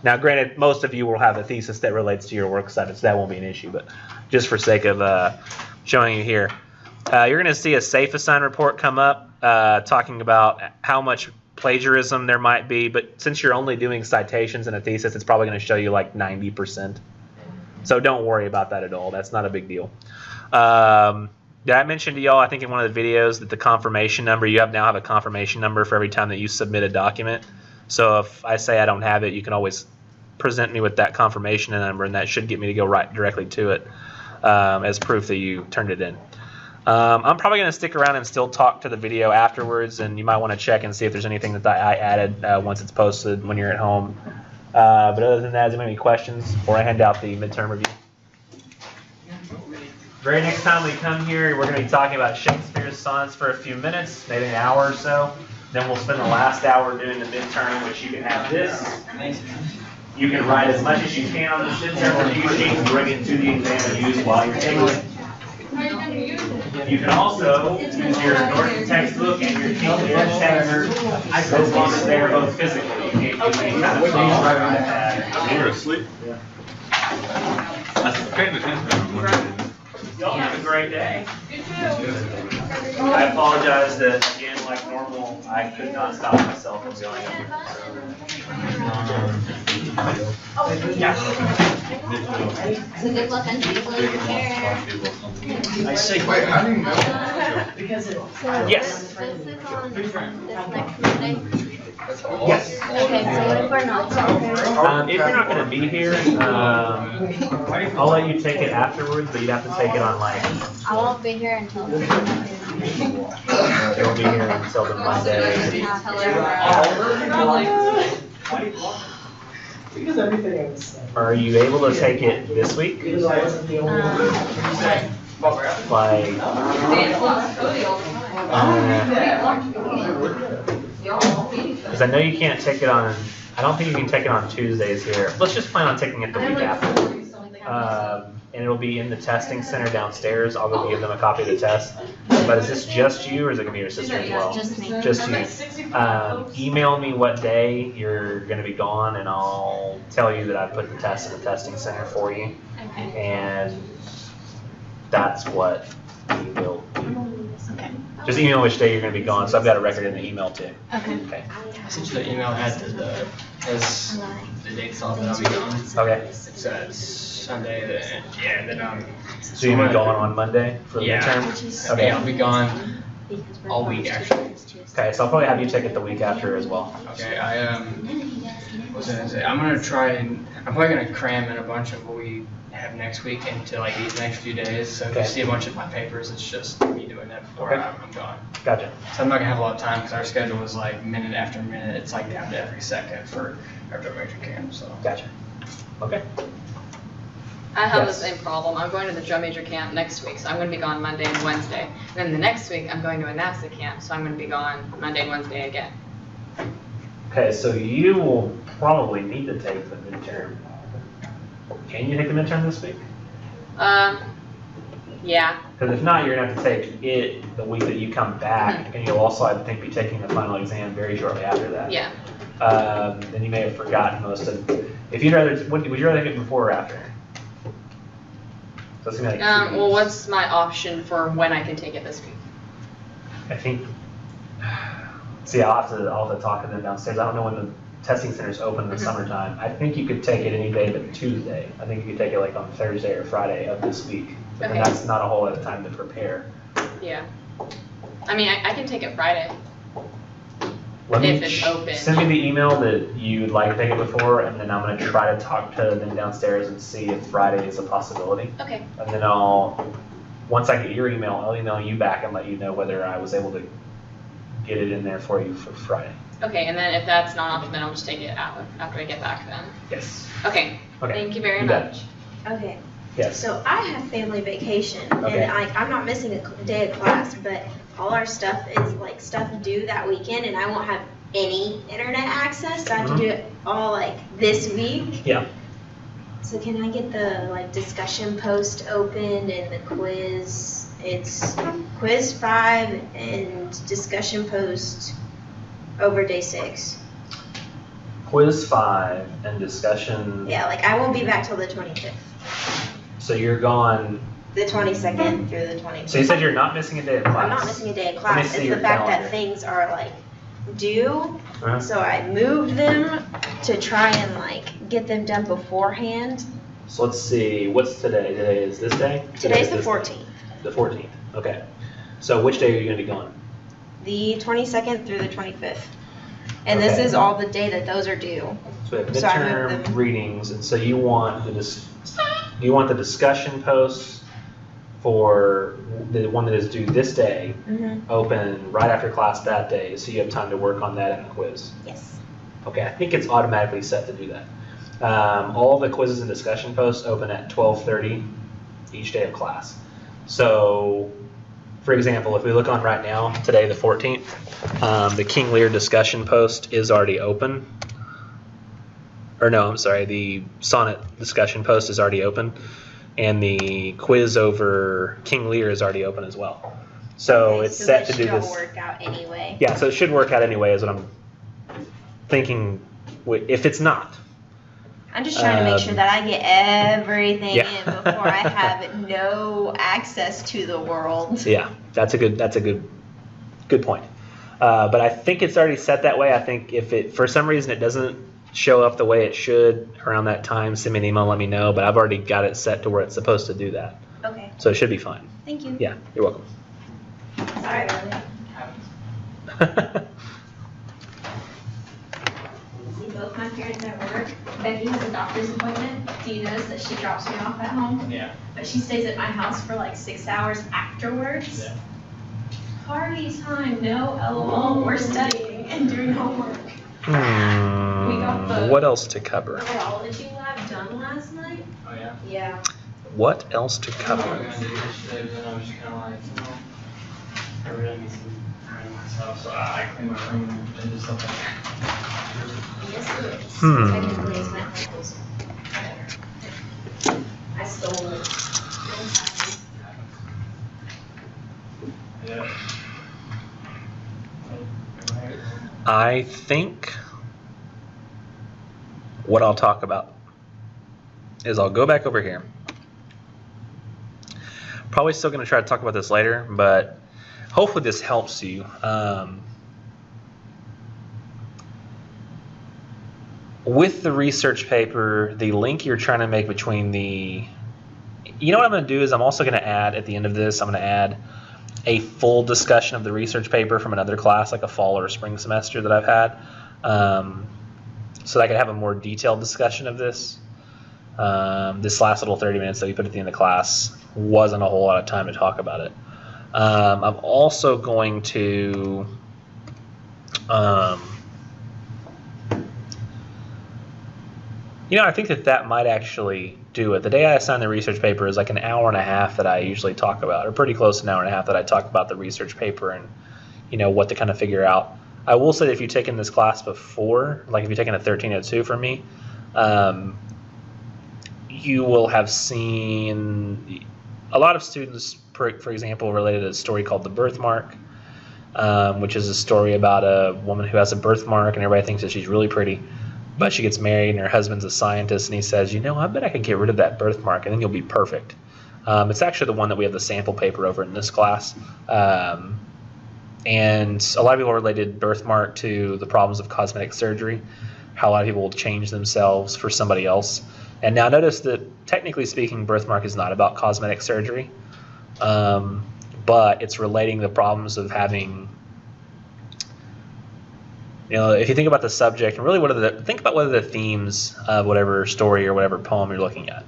S1: Now, granted, most of you will have a thesis that relates to your work cited, so that won't be an issue, but just for sake of showing you here. You're going to see a safe assign report come up talking about how much plagiarism there might be, but since you're only doing citations in a thesis, it's probably going to show you like 90%. So don't worry about that at all. That's not a big deal. Did I mention to y'all, I think in one of the videos, that the confirmation number, you now have a confirmation number for every time that you submit a document. So if I say I don't have it, you can always present me with that confirmation number, and that should get me to go right directly to it as proof that you turned it in. I'm probably going to stick around and still talk to the video afterwards, and you might want to check and see if there's anything that I added once it's posted when you're at home. But other than that, is there any questions before I hand out the midterm review? Very next time we come here, we're going to be talking about Shakespeare's sonnets for a few minutes, maybe an hour or so. Then we'll spend the last hour doing the midterm, which you can have this. You can write as much as you can on this midterm review sheet and bring it to the exam and use while you're taking it. You can also use your Norton textbook and your Engl textbook as long as they are both physical. You can't do any kind of phone.
S10: You were asleep? Yeah. I was paying attention.
S1: Y'all have a great day. I apologize that, again, like normal, I could not stop myself from going over.
S6: So good luck on table prepare.
S4: I say, wait, how do you know?
S1: Yes.
S6: This is on this next Monday.
S1: Yes.
S6: Okay, so what if we're not?
S1: If you're not going to be here, I'll let you take it afterwards, but you'd have to take it on like.
S6: I won't be here until.
S1: You'll be here until the Monday.
S9: Because everything is.
S1: Are you able to take it this week? Like. Because I know you can't take it on. I don't think you can take it on Tuesdays here. Let's just plan on taking it the week after. And it'll be in the testing center downstairs. I'll go give them a copy of the test. But is this just you, or is it gonna be your sister as well?
S6: Just me.
S1: Just you. Email me what day you're gonna be gone, and I'll tell you that I put the test in the testing center for you.
S6: Okay.
S1: And that's what you will do.
S6: Okay.
S1: Just email which day you're gonna be gone. So I've got a record in the email too.
S6: Okay.
S1: Okay.
S8: I sent you the email has the dates on that I'll be gone.
S1: Okay.
S8: It says Sunday, then
S1: So you'll be gone on Monday for the midterm? Okay.
S8: Yeah, I'll be gone all week actually.
S1: Okay, so I'll probably have you take it the week after as well.
S8: Okay, what was I gonna say? I'm probably gonna cram in a bunch of what we have next week into like these next few days. So if you see a bunch of my papers, it's just me doing that before I'm gone.
S1: Gotcha.
S8: So I'm not gonna have a lot of time because our schedule is like minute after minute. It's like down to every second for our major camp. So.
S1: Gotcha. Okay.
S2: I have the same problem. I'm going to the drum major camp next week, so I'm going to be gone Monday and Wednesday. And then the next week, I'm going to a NASA camp, so I'm going to be gone Monday and Wednesday again.
S1: Okay, so you will probably need to take the midterm. Can you take the midterm this week?
S2: Yeah.
S1: Because if not, you're going to have to take it the week that you come back, and you'll also, I think, be taking the final exam very shortly after that.
S2: Yeah.
S1: Then you may have forgotten most of. If you'd rather, would you rather take it before or after? So it's gonna be like 2
S11: Well,
S1: weeks.
S11: what's my option for when I can take it this week?
S1: I think. See, I'll have to talk to them downstairs. I don't know when the testing center's open in the summertime. I think you could take it any day but Tuesday. I think you could take it like on Thursday or Friday of this week. But then
S11: Okay.
S1: that's not a whole lot of time to prepare.
S11: Yeah. I mean, I can take it Friday.
S1: Let
S11: If
S1: me
S11: it's open.
S1: send me the email that you'd like to take it before, and then I'm gonna try to talk to them downstairs and see if Friday is a possibility.
S11: Okay.
S1: And then once I get your email, I'll email you back and let you know whether I was able to get it in there for you for Friday.
S11: Okay, and then if that's not an option, then I'll just take it out after I get back then.
S1: Yes.
S11: Okay.
S1: Okay.
S11: Thank you very
S1: You bet.
S11: much.
S12: Okay.
S1: Yes.
S12: So I have family vacation,
S1: Okay.
S12: and I'm not missing a day of class, but all our stuff is like stuff due that weekend, and I won't have any internet access, so I have to do it all like this week.
S1: Yeah.
S12: So can I get the like discussion post opened and the quiz? It's quiz 5 and discussion post over day 6.
S1: Quiz 5 and discussion.
S12: Yeah, like I won't be back till the 25th.
S1: So you're gone.
S12: The 22nd through the 25th.
S1: So you said you're not missing a day of class.
S12: I'm not missing a day of
S1: Let me
S12: class.
S1: see
S12: It's
S1: your
S12: the fact
S1: calendar.
S12: that things are like due.
S1: Uh-huh.
S12: So I moved them to try and like get them done beforehand.
S1: So let's see. What's today? Today is this day?
S12: Today's
S1: is
S12: the
S1: this
S12: 14th.
S1: day. The 14th. Okay. So which day are you going to be gone?
S12: The 22nd through the 25th. And
S1: Okay.
S12: this is all the day that those are due.
S1: So we have
S12: So I
S1: midterm
S12: moved them.
S1: readings, and so you want the discussion posts for the one that is due this day
S12: Mm-hmm.
S1: open right after class that day, so you have time to work on that in the quiz.
S12: Yes.
S1: Okay, I think it's automatically set to do that. All the quizzes and discussion posts open at 12:30 each day of class. So, for example, if we look on right now, today the 14th, the King Lear discussion post is already open. Or no, I'm sorry, the Sonnet discussion post is already open, and the quiz over King Lear is already open as well. So
S12: Okay,
S1: it's set to
S12: this
S1: do
S12: should all
S1: this.
S12: work out anyway.
S1: Yeah, so it should work out anyway, is what I'm thinking. If it's not,
S12: I'm just trying to make sure that I get everything
S1: yeah.
S12: in before I have no access to the world.
S1: yeah, that's a good point. But I think it's already set that way. I think if it for some reason it doesn't show up the way it should around that time, send me an email, let me know. But I've already got it set to where it's supposed to do that.
S12: Okay.
S1: So it should be fine.
S12: Thank you.
S1: Yeah, you're welcome.
S12: Sorry.
S13: See both my parents at work. Becky has a doctor's appointment. Do you notice that she drops me off at home?
S8: Yeah.
S13: But she stays at my house for like 6 hours afterwards.
S8: Yeah.
S13: Party time, no LOL. We're studying and doing homework. We got the
S1: What else to cover?
S13: biology lab done last night.
S8: Oh yeah.
S13: Yeah.
S1: What else to
S8: I
S1: cover?
S8: was yesterday, but then I was just kind of like, I really need some time myself, so I cleaned my room and did stuff like that.
S13: Yes, it is.
S1: Hmm.
S13: Technically, it's my uncle's. Whatever. I stole it.
S8: Yeah.
S1: I think what I'll talk about is I'll go back over here. Probably still going to try to talk about this later, but hopefully this helps you. With the research paper, the link you're trying to make between you know what I'm going to do is I'm also going to add at the end of this, I'm going to add a full discussion of the research paper from another class, like a fall or spring semester that I've had, so that I can have a more detailed discussion of this. This last little 30 minutes that we put at the end of class wasn't a whole lot of time to talk about it. I'm also going to I think that might actually do it. The day I assign the research paper is like an hour and a half that I usually talk about, or pretty close to an hour and a half that I talk about the research paper and what to kind of figure out. I will say that if you've taken this class before, like if you've taken a 1302 from me, you will have seen a lot of students, for example, related to a story called The Birthmark, which is a story about a woman who has a birthmark and everybody thinks that she's really pretty. But she gets married and her husband's a scientist and he says, I bet I could get rid of that birthmark and then you'll be perfect.
S14: It's actually the one that we have the sample paper over in this class. And a lot of people related birthmark to the problems of cosmetic surgery, how a lot of people will change themselves for somebody else. And now notice that, technically speaking, birthmark is not about cosmetic surgery, but it's relating the problems of having, if you think about the subject, and really think about what are the themes of whatever story or whatever poem you're looking at.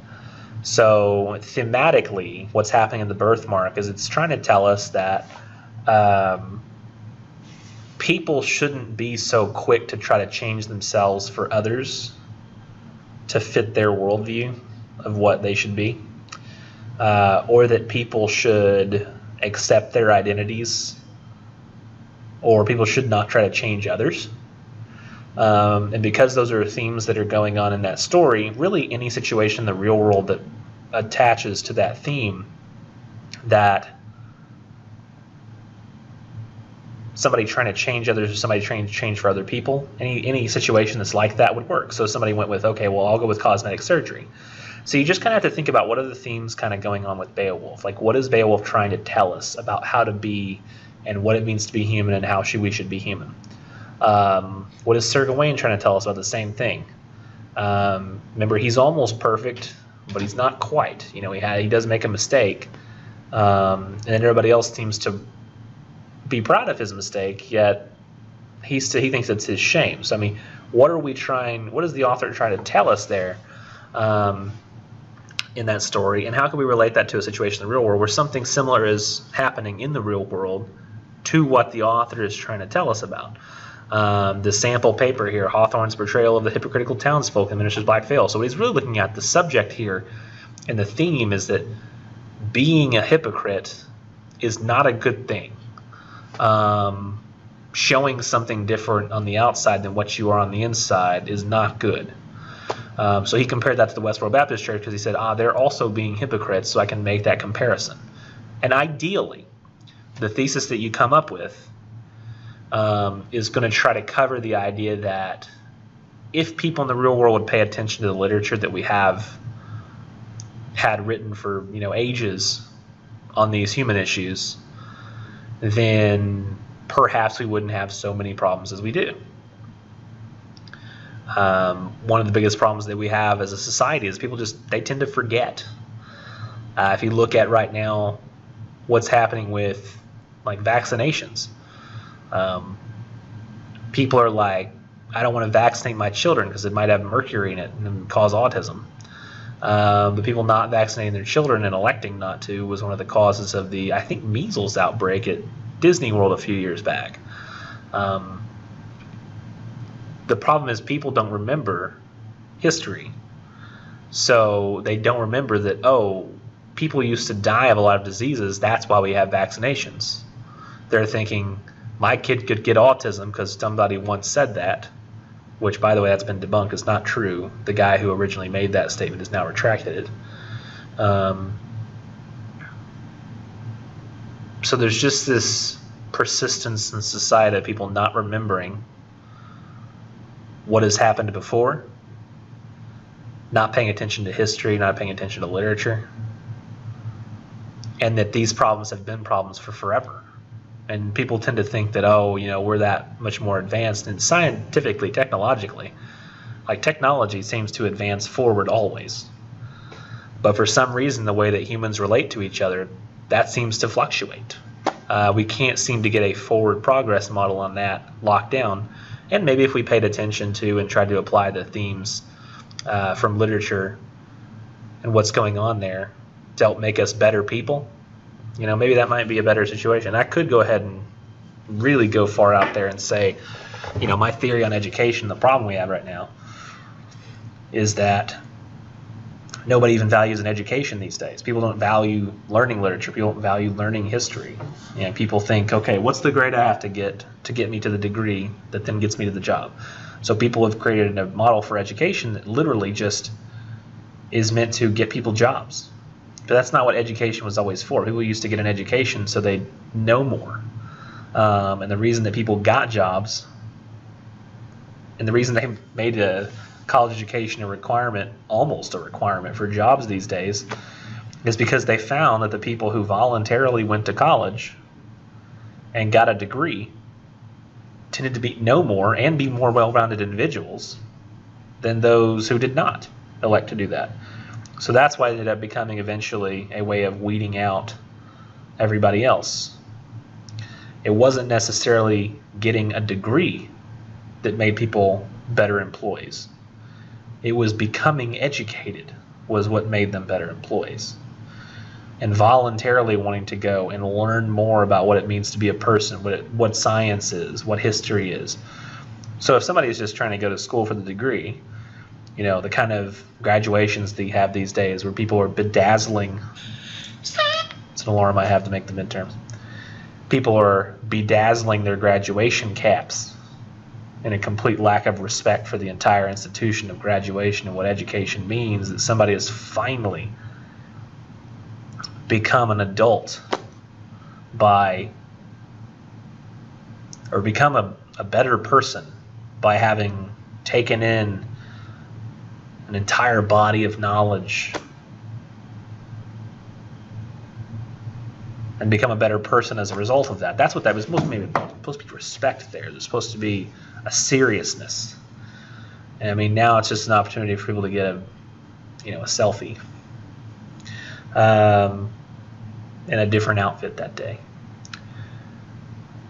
S14: So thematically, what's happening in the birthmark is it's trying to tell us that people shouldn't be so quick to try to change themselves for others to fit their worldview of what they should be, or that people should accept their identities, or people should not try to change others. And because those are themes that are going on in that story, really any situation in the real world that attaches to that theme, that somebody trying to change others or somebody trying to change for other people, any situation that's like that would work. So somebody went with, okay, well, I'll go with cosmetic surgery. So you just kind of have to think about what are the themes kind of going on with Beowulf. Like, what is Beowulf trying to tell us about how to be and what it means to be human and how we should be human? What is Sir Gawain trying to tell us about the same thing? Remember, he's almost perfect, but he's not quite. He does make a mistake, and then everybody else seems to be proud of his mistake, yet he thinks it's his shame. So, I mean, what is the author trying to tell us there in that story, and how can we relate that to a situation in the real world where something similar is happening in the real world to what the author is trying to tell us about? The sample paper here, Hawthorne's portrayal of the hypocritical townsfolk in the Minister's Black Veil. So what he's really looking at, the subject here and the theme, is that being a hypocrite is not a good thing. Showing something different on the outside than what you are on the inside is not good. So he compared that to the Westboro Baptist Church because he said, they're also being hypocrites, so I can make that comparison. And ideally, the thesis that you come up with is going to try to cover the idea that if people in the real world would pay attention to the literature that we have had written for ages on these human issues, then perhaps we wouldn't have so many problems as we do. One of the biggest problems that we have as a society is people they tend to forget. If you look at right now what's happening with vaccinations, people are like, I don't want to vaccinate my children because it might have mercury in it and cause autism. The people not vaccinating their children and electing not to was one of the causes of the, I think, measles outbreak at Disney World a few years back. The problem is people don't remember history. So they don't remember that, people used to die of a lot of diseases, that's why we have vaccinations. They're thinking, my kid could get autism because somebody once said that, which, by the way, that's been debunked. It's not true. The guy who originally made that statement has now retracted it. So there's just this persistence in society of people not remembering what has happened before, not paying attention to history, not paying attention to literature, and that these problems have been problems for forever. And people tend to think that, we're that much more advanced. And scientifically, technologically, technology seems to advance forward always. But for some reason, the way that humans relate to each other, that seems to fluctuate. We can't seem to get a forward progress model on that locked down. And maybe if we paid attention to and tried to apply the themes from literature and what's going on there to help make us better people, maybe that might be a better situation. I could go ahead and really go far out there and say, my theory on education, the problem we have right now is that nobody even values an education these days. People don't value learning literature. People don't value learning history. People think, okay, what's the grade I have to get me to the degree that then gets me to the job? So people have created a model for education that literally just is meant to get people jobs. But that's not what education was always for. People used to get an education so they know more. And the reason that people got jobs, and the reason they made a college education almost a requirement for jobs these days, is because they found that the people who voluntarily went to college and got a degree tended to know more and be more well-rounded individuals than those who did not elect to do that. So that's why it ended up becoming eventually a way of weeding out everybody else. It wasn't necessarily getting a degree that made people better employees. It was becoming educated was what made them better employees. And voluntarily wanting to go and learn more about what it means to be a person, what science is, what history is. So if somebody is just trying to go to school for the degree, you know, the kind of graduations that you have these days where people are bedazzling. It's an alarm I have to make the midterms. People are bedazzling their graduation caps in a complete lack of respect for the entire institution of graduation and what education means, that somebody has finally become an adult by, or become a better person by having taken in an entire body of knowledge and become a better person as a result of that. That's what that was supposed to be respect there. There's supposed to be a seriousness. And I mean, now it's just an opportunity for people to get a selfie in a different outfit that day.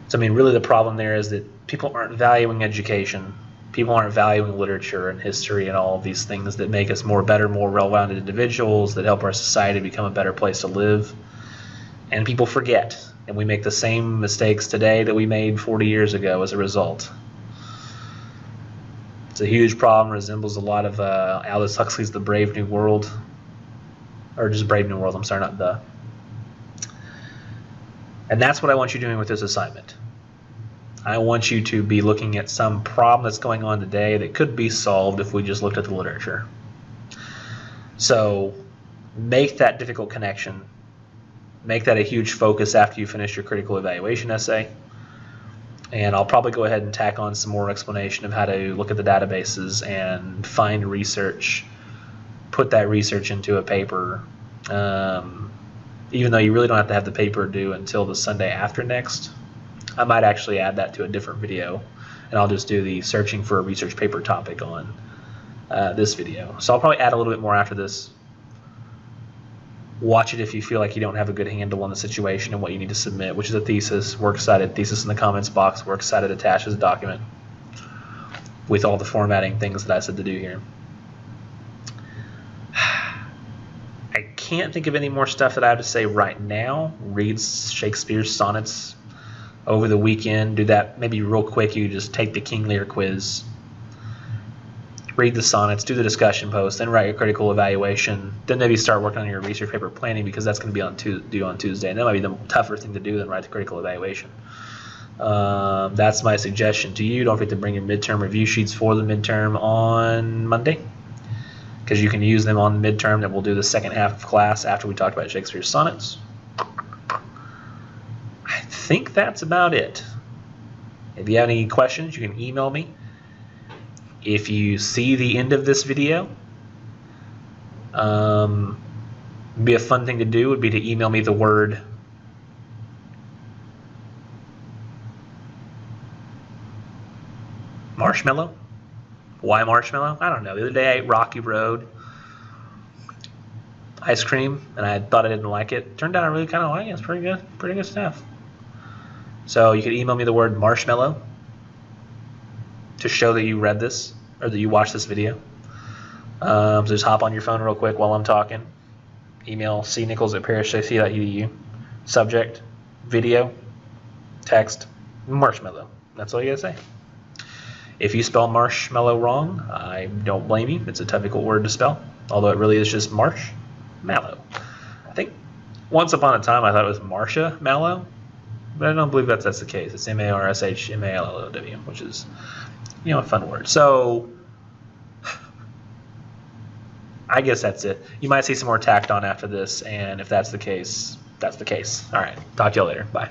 S14: So I mean, really the problem there is that people aren't valuing education. People aren't valuing literature and history and all of these things that make us better, more well-rounded individuals, that help our society become a better place to live. And people forget, and we make the same mistakes today that we made 40 years ago as a result. It's a huge problem, resembles a lot of Aldous Huxley's The Brave New World, or just Brave New World, I'm sorry, not the. And that's what I want you doing with this assignment. I want you to be looking at some problem that's going on today that could be solved if we just looked at the literature. So make that difficult connection. Make that a huge focus after you finish your critical evaluation essay. And I'll probably go ahead and tack on some more explanation of how to look at the databases and find research, put that research into a paper, even though you really don't have to have the paper due until the Sunday after next. I might actually add that to a different video, and I'll just do the searching for a research paper topic on this video. So I'll probably add a little bit more after this. Watch it if you feel like you don't have a good handle on the situation and what you need to submit, which is a thesis, works cited, thesis in the comments box, works cited attached as a document with all the formatting things that I said to do here. I can't think of any more stuff that I have to say right now. Read Shakespeare's sonnets over the weekend. Do that maybe real quick. You just take the King Lear quiz. Read the sonnets, do the discussion post, then write your critical evaluation. Then maybe start working on your research paper planning, because that's going to be due on Tuesday. And that might be the tougher thing to do than write the critical evaluation. That's my suggestion to you. Don't forget to bring your midterm review sheets for the midterm on Monday, because you can use them on the midterm that we'll do the second half of class after we talked about Shakespeare's sonnets. I think that's about it. If you have any questions, you can email me. If you see the end of this video, be a fun thing to do would be to email me the word marshmallow. Why marshmallow? I don't know. The other day I ate Rocky Road ice cream, and I thought I didn't like it. Turned out I really kind of like it. It's pretty good stuff. So you could email me the word marshmallow to show that you read this or that you watched this video. So just hop on your phone real quick while I'm talking. Email cnichols@parishjc.edu. Subject, video, text, marshmallow. That's all you gotta say. If you spell marshmallow wrong, I don't blame you. It's a difficult word to spell, although it really is just marshmallow. I think once upon a time I thought it was Marcia Mallow, but I don't believe that's the case. It's MARSHMALLOW, which is, a fun word. So I guess that's it. You might see some more tacked on after this, and if that's the case, that's the case. All right, talk to y'all later. Bye.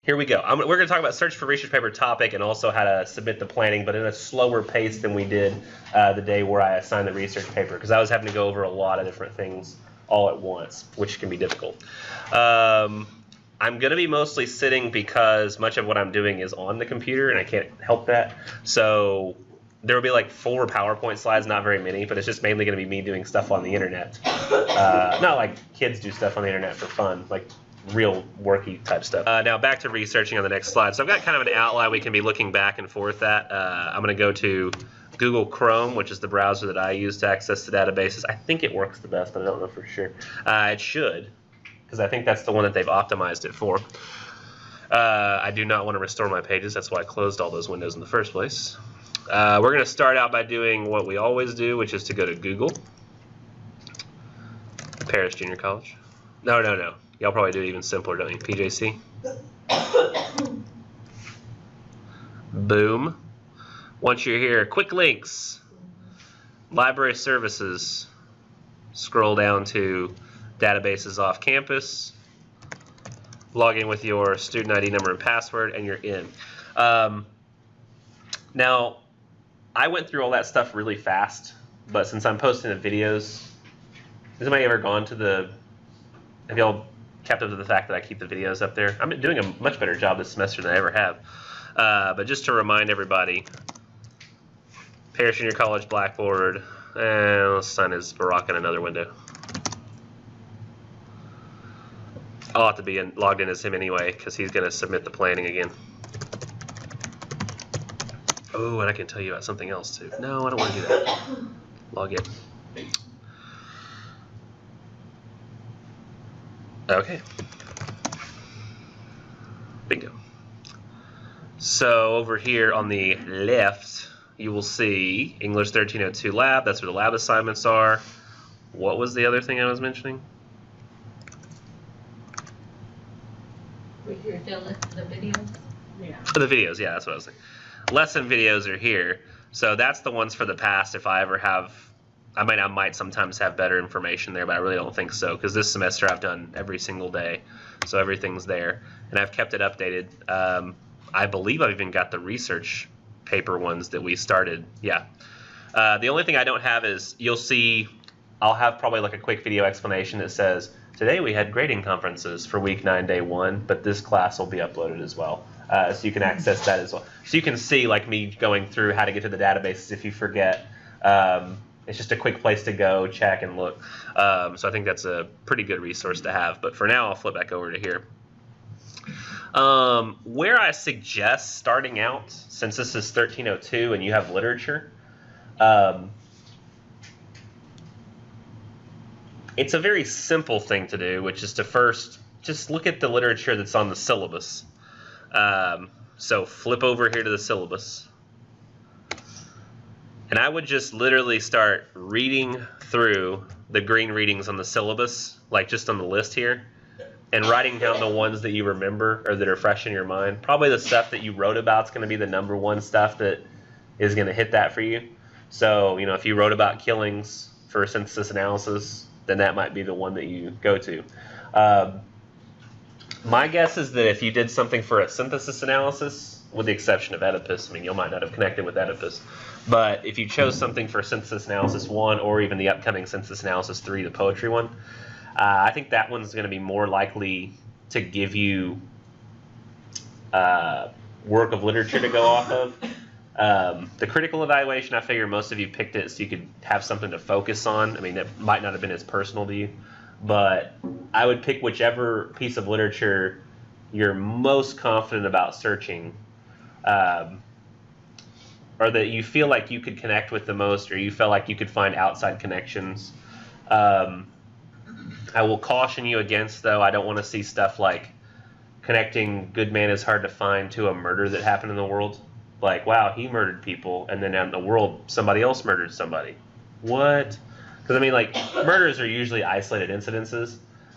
S15: here we go. We're going to talk about search for research paper topic and also how to submit the planning, but in a slower pace than we did the day where I assigned the research paper, because I was having to go over a lot of different things all at once, which can be difficult. I'm going to be mostly sitting because much of what I'm doing is on the computer, and I can't help that. So there will be like 4 PowerPoint slides, not very many, but it's just mainly going to be me doing stuff on the internet. Not like kids do stuff on the internet for fun, like real worky type stuff. Now back to researching on the next slide. So I've got kind of an outline we can be looking back and forth at. I'm going to go to Google Chrome, which is the browser that I use to access the databases. I think it works the best, but I don't know for sure. It should, because I think that's the one that they've optimized it for. I do not want to restore my pages. That's why I closed all those windows in the first place. We're going to start out by doing what we always do, which is to go to Google. Paris Junior College. No. Y'all probably do it even simpler, don't you? PJC. Boom. Once you're here, quick links. Library services. Scroll down to databases off campus. Log in with your student ID number and password, and you're in. Now, I went through all that stuff really fast, but since I'm posting the videos, has anybody ever gone to the... Have y'all kept up to the fact that I keep the videos up there? I'm doing a much better job this semester than I ever have. But just to remind everybody, Paris Junior College Blackboard, and let's sign as Barack in another window. I'll have to be logged in as him anyway, because he's going to submit the planning again. Oh, and I can tell you about something else too. No, I don't want to do that. Log in. Okay. Bingo. So over here on the left, you will see English 1302 lab. That's where the lab assignments are. What was the other thing I was mentioning?
S16: With your the videos? Yeah.
S15: The videos, yeah, that's what I was saying. Lesson videos are here. So that's the ones for the past. If I ever have, I might sometimes have better information there, but I really don't think so, because this semester I've done every single day. So everything's there. And I've kept it updated. I believe I've even got the research paper ones that we started. Yeah. The only thing I don't have is, you'll see, I'll have probably like a quick video explanation that says, today we had grading conferences for week 9, day 1, but this class will be uploaded as well. So you can access that as well. So you can see like me going through how to get to the databases if you forget. It's just a quick place to go, check, and look. So I think that's a pretty good resource to have. But for now, I'll flip back over to here. Where I suggest starting out, since this is 1302 and you have literature, it's a very simple thing to do, which is to first just look at the literature that's on the syllabus. So flip over here to the syllabus. And I would just literally start reading through the green readings on the syllabus, like just on the list here, and writing down the ones that you remember or that are fresh in your mind. Probably the stuff that you wrote about is going to be the #1 stuff that is going to hit that for you. So, you know, if you wrote about killings for synthesis analysis, then that might be the one that you go to. My guess is that if you did something for a synthesis analysis, with the exception of Oedipus, I mean, you might not have connected with Oedipus, but if you chose something for synthesis analysis 1 or even the upcoming synthesis analysis 3, the poetry one, I think that one's going to be more likely to give you work of literature to go off of. The critical evaluation, I figure most of you picked it so you could have something to focus on. I mean, it might not have been as personal to you, but I would pick whichever piece of literature you're most confident about searching, or that you feel like you could connect with the most, or you feel like you could find outside connections. I will caution you against, though, I don't want to see stuff like connecting good man is hard to find to a murder that happened in the world. Like, wow, he murdered people, and then out in the world, somebody else murdered somebody. What? Because, I mean, like, murders are usually isolated incidences.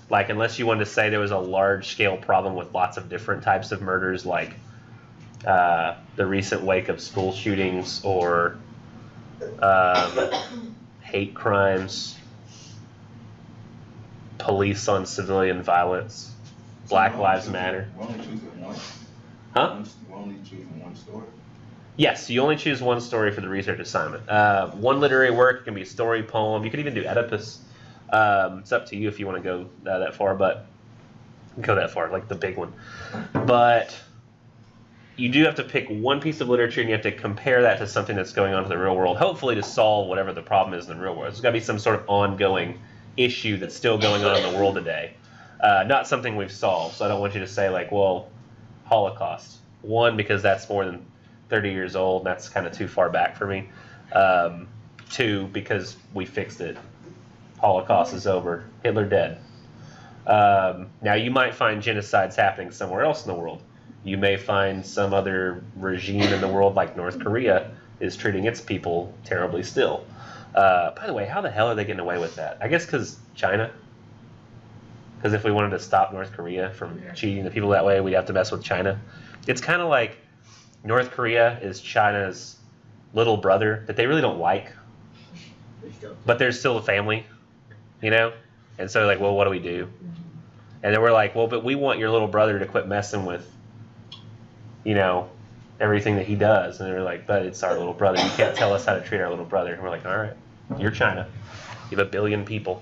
S15: Like, unless you wanted to say there was a large-scale problem with lots of different types of murders, like the recent wake of school shootings or hate crimes, police on civilian violence, Black Lives Matter. Huh?
S10: We're only choosing one story.
S15: Yes, you only choose one story for the research assignment. One literary work, it can be a story, poem. You could even do Oedipus. It's up to you if you want to go that far, but go that far, like the big one. But you do have to pick one piece of literature and you have to compare that to something that's going on in the real world, hopefully to solve whatever the problem is in the real world. There's got to be some sort of ongoing issue that's still going on in the world today. Not something we've solved. So I don't want you to say like, well, Holocaust. One, because that's more than 30 years old, and that's kind of too far back for me. Two, because we fixed it. Holocaust is over. Hitler dead. Now, you might find genocides happening somewhere else in the world. You may find some other regime in the world, like North Korea, is treating its people terribly still. By the way, how the hell are they getting away with that? I guess because China. Because if we wanted to stop North Korea from cheating the people that way, we'd have to mess with China. It's kind of like North Korea is China's little brother that they really don't like, but they're still a family, you know? And so like, well, what do we do? And then we're like, well, but we want your little brother to quit messing with, you know, everything that he does. And they're like, but it's our little brother. You can't tell us how to treat our little brother. And we're like, all right, you're China. You have 1 billion people.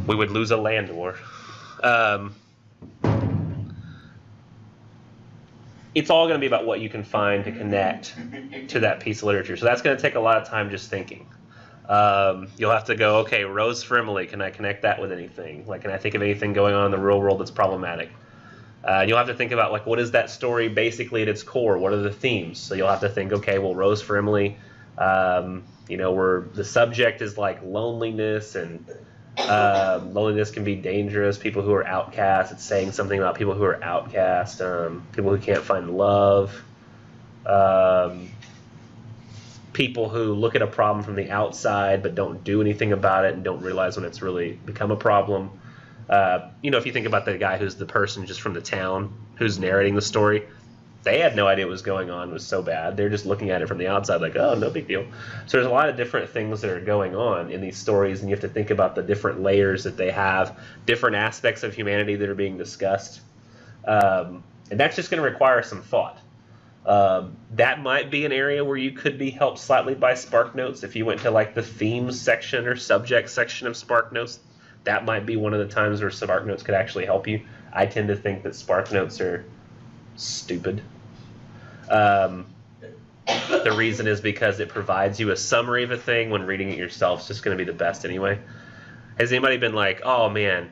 S15: We would lose a land war. It's all going to be about what you can find to connect to that piece of literature. So that's going to take a lot of time just thinking. You'll have to go, okay, Rose for Emily, can I connect that with anything? Like, can I think of anything going on in the real world that's problematic? You'll have to think about, like, what is that story basically at its core? What are the themes? So you'll have to think, okay, well, Rose for Emily, you know, where the subject is like loneliness, and loneliness can be dangerous. People who are outcast. It's saying something about people who are outcast, people who can't find love, people who look at a problem from the outside but don't do anything about it and don't realize when it's really become a problem. You know, if you think about the guy who's the person just from the town who's narrating the story, they had no idea what was going on. It was so bad. They're just looking at it from the outside like, oh, no big deal. So there's a lot of different things that are going on in these stories, and you have to think about the different layers that they have, different aspects of humanity that are being discussed. And that's just going to require some thought. That might be an area where you could be helped slightly by SparkNotes. If you went to like the themes section or subject section of SparkNotes, that might be one of the times where SparkNotes could actually help you. I tend to think that SparkNotes are stupid. The reason is because it provides you a summary of a thing when reading it yourself. It's just going to be the best anyway. Has anybody been like, oh man,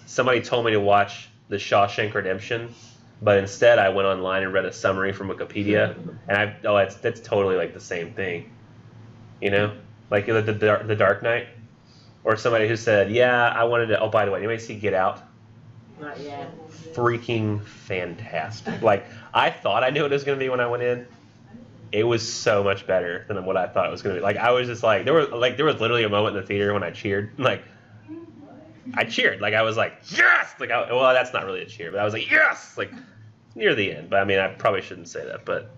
S15: somebody told me to watch The Shawshank Redemption, but instead I went online and read a summary from Wikipedia, and that's totally like the same thing, you know, like the Dark Knight, or somebody who said, yeah, I wanted to. Oh, by the way, anybody see Get Out?
S16: Not yet.
S15: Freaking fantastic! Like, I thought I knew what it was going to be when I went in. It was so much better than what I thought it was going to be. Like, I was just like, there was literally a moment in the theater when I cheered. Like, I cheered. Like, I was like, yes! Like, well, that's not really a cheer, but I was like, yes! Like, near the end. But I mean, I probably shouldn't say that, but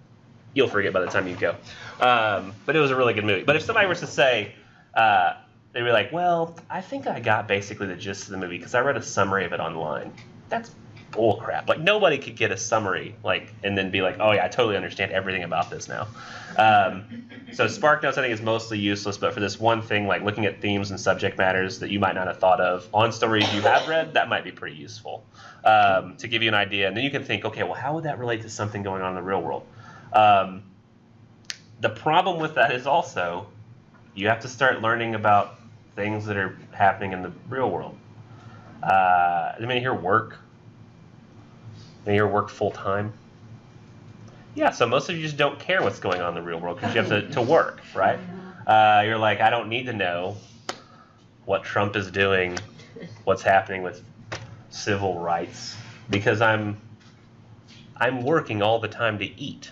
S15: you'll forget by the time you go. But it was a really good movie. But if somebody was to say, they'd be like, well, I think I got basically the gist of the movie because I read a summary of it online. That's bull crap. Like, nobody could get a summary, like, and then be like, oh yeah, I totally understand everything about this now. So SparkNotes I think is mostly useless, but for this one thing, like looking at themes and subject matters that you might not have thought of on stories you have read, that might be pretty useful to give you an idea. And then you can think, okay, well, how would that relate to something going on in the real world? The problem with that is also you have to start learning about things that are happening in the real world. I mean, here work. You're work full time. Yeah, so most of you just don't care what's going on in the real world because you have to work, right? You're like, I don't need to know what Trump is doing, what's happening with civil rights, because I'm working all the time to eat,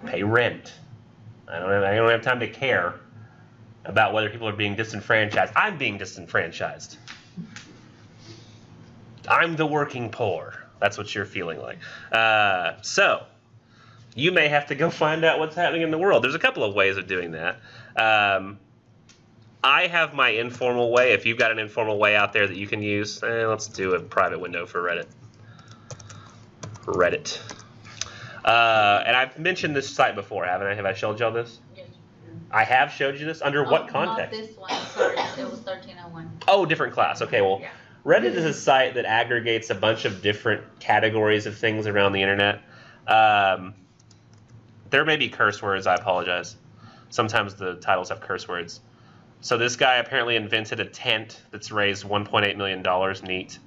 S15: pay rent. I don't have time to care about whether people are being disenfranchised. I'm being disenfranchised. I'm the working poor. That's what you're feeling like. So you may have to go find out what's happening in the world. There's a couple of ways of doing that. I have my informal way. If you've got an informal way out there that you can use, let's do a private window for Reddit. Reddit. And I've mentioned this site before, haven't I? Have I showed y'all this?
S16: Yes.
S15: I have showed you this? Under what
S16: Not
S15: context?
S16: this one, sorry, it was 1301.
S15: Oh, different class. Okay, well,
S16: Yeah.
S15: Reddit is a site that aggregates a bunch of different categories of things around the internet. There may be curse words, I apologize. Sometimes the titles have curse words. So this guy apparently invented a tent that's raised $1.8 million, neat.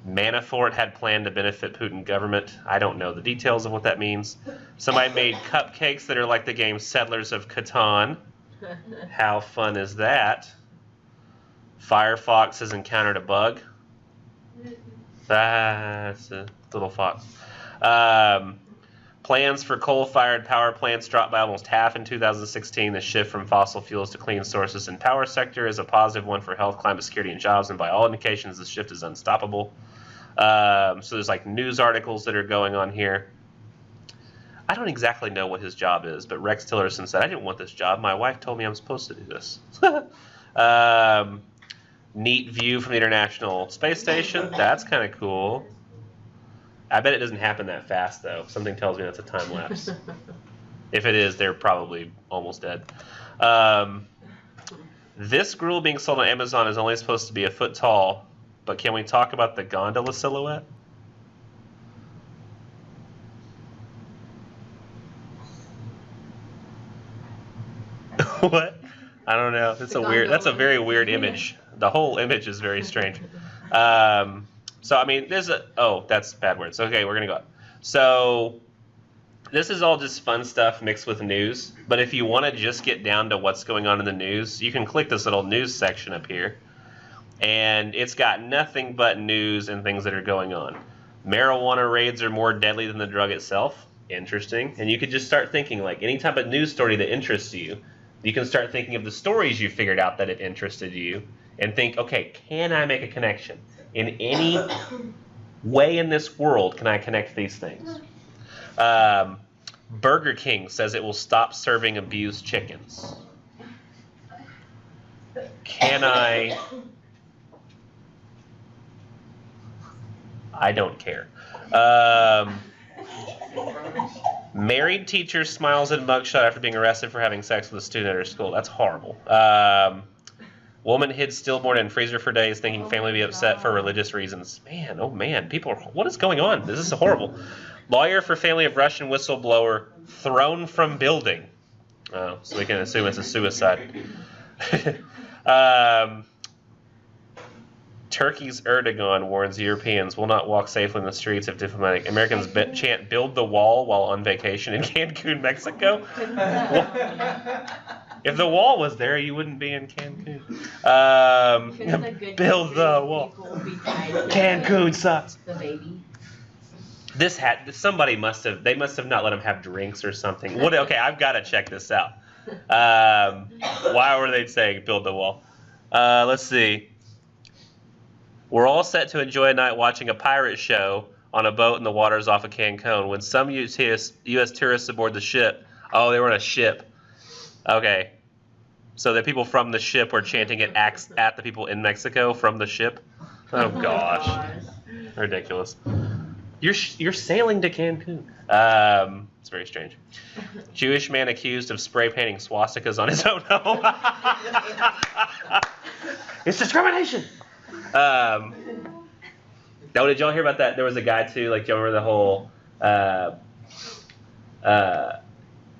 S15: Manafort had planned to benefit Putin government. I don't know the details of what that means. Somebody made cupcakes that are like the game Settlers of Catan. How fun is that? Firefox has encountered a bug. That's a little fox. Plans for coal-fired power plants dropped by almost half in 2016. The shift from fossil fuels to clean sources in power sector is a positive one for health, climate security, and jobs, and by all indications, the shift is unstoppable. So there's like news articles that are going on here. I don't exactly know what his job is, but Rex Tillerson said, I didn't want this job. My wife told me I'm supposed to do this. Neat view from the International Space Station. That's kind of cool. I bet it doesn't happen that fast, though. Something tells me that's a time lapse. If it is, they're probably almost dead. This gruel being sold on Amazon is only supposed to be a foot tall, but can we talk about the gondola silhouette? What? I don't know. That's a weird. That's a very weird image. The whole image is very strange. So I mean, there's a. Oh, that's bad words. Okay, we're gonna go. So this is all just fun stuff mixed with news. But if you want to just get down to what's going on in the news, you can click this little news section up here, and it's got nothing but news and things that are going on. Marijuana raids are more deadly than the drug itself. Interesting. And you could just start thinking, like, any type of news story that interests you, you can start thinking of the stories you figured out that it interested you and think, okay, can I make a connection? In any way in this world can I connect these things? Burger King says it will stop serving abused chickens. Can I don't care. Married teacher smiles at mugshot after being arrested for having sex with a student at her school. That's horrible. Woman hid stillborn in freezer for days, thinking family would be upset for religious reasons. Man, oh man, people are, what is going on? This is horrible. Lawyer for family of Russian whistleblower thrown from building. Oh, so we can assume it's a suicide. Turkey's Erdogan warns Europeans will not walk safely in the streets if diplomatic Americans chant "Build the Wall" while on vacation in Cancun, Mexico. If the wall was there, you wouldn't be in Cancun. Build the wall. Cancun sucks.
S16: The baby.
S15: Somebody must have not let him have drinks or something. What? Okay, I've got to check this out. Why were they saying "Build the Wall"? Let's see. We're all set to enjoy a night watching a pirate show on a boat in the waters off of Cancun when some U.S. tourists aboard the ship. Oh, they were on a ship. Okay. So the people from the ship were chanting it at the people in Mexico from the ship. Oh, gosh. Ridiculous. You're sailing to Cancun. It's very strange. Jewish man accused of spray painting swastikas on his own home. It's discrimination. Oh, did y'all hear about that? There was a guy too, like, y'all remember the whole, I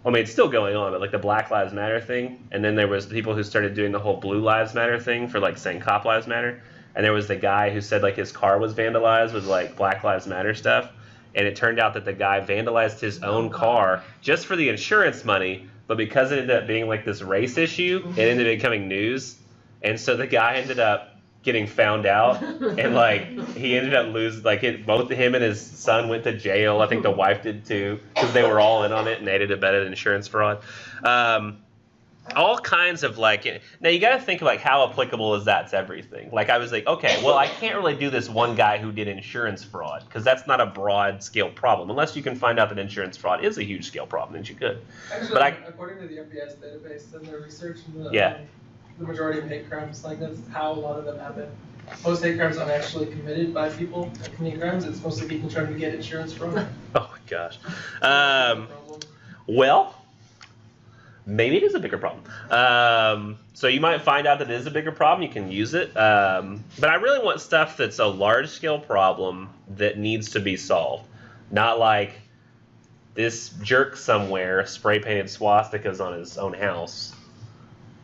S15: mean, it's still going on, but like the Black Lives Matter thing, and then there was the people who started doing the whole Blue Lives Matter thing for like saying Cop Lives Matter, and there was the guy who said like his car was vandalized with like Black Lives Matter stuff, and it turned out that the guy vandalized his own car just for the insurance money, but because it ended up being like this race issue, it ended up becoming news, and so the guy ended up getting found out, and like he ended up losing, like both him and his son went to jail. I think the wife did too, because they were all in on it and aided and abetted insurance fraud. All kinds of like, now you got to think like how applicable is that to everything. Like I was like, okay, well I can't really do this one guy who did insurance fraud because that's not a broad scale problem unless you can find out that insurance fraud is a huge scale problem, then you could.
S17: Actually,
S15: but
S17: according to the FBI's database and their research,
S15: yeah.
S17: The majority of hate crimes, like that's how a lot of them happen.
S9: most hate crimes aren't actually committed by people that commit crimes. It's mostly people trying to get insurance from it.
S15: Oh my gosh. Well, maybe it is a bigger problem. So you might find out that it is a bigger problem. You can use it. But I really want stuff that's a large-scale problem that needs to be solved. Not like this jerk somewhere spray-painted swastikas on his own house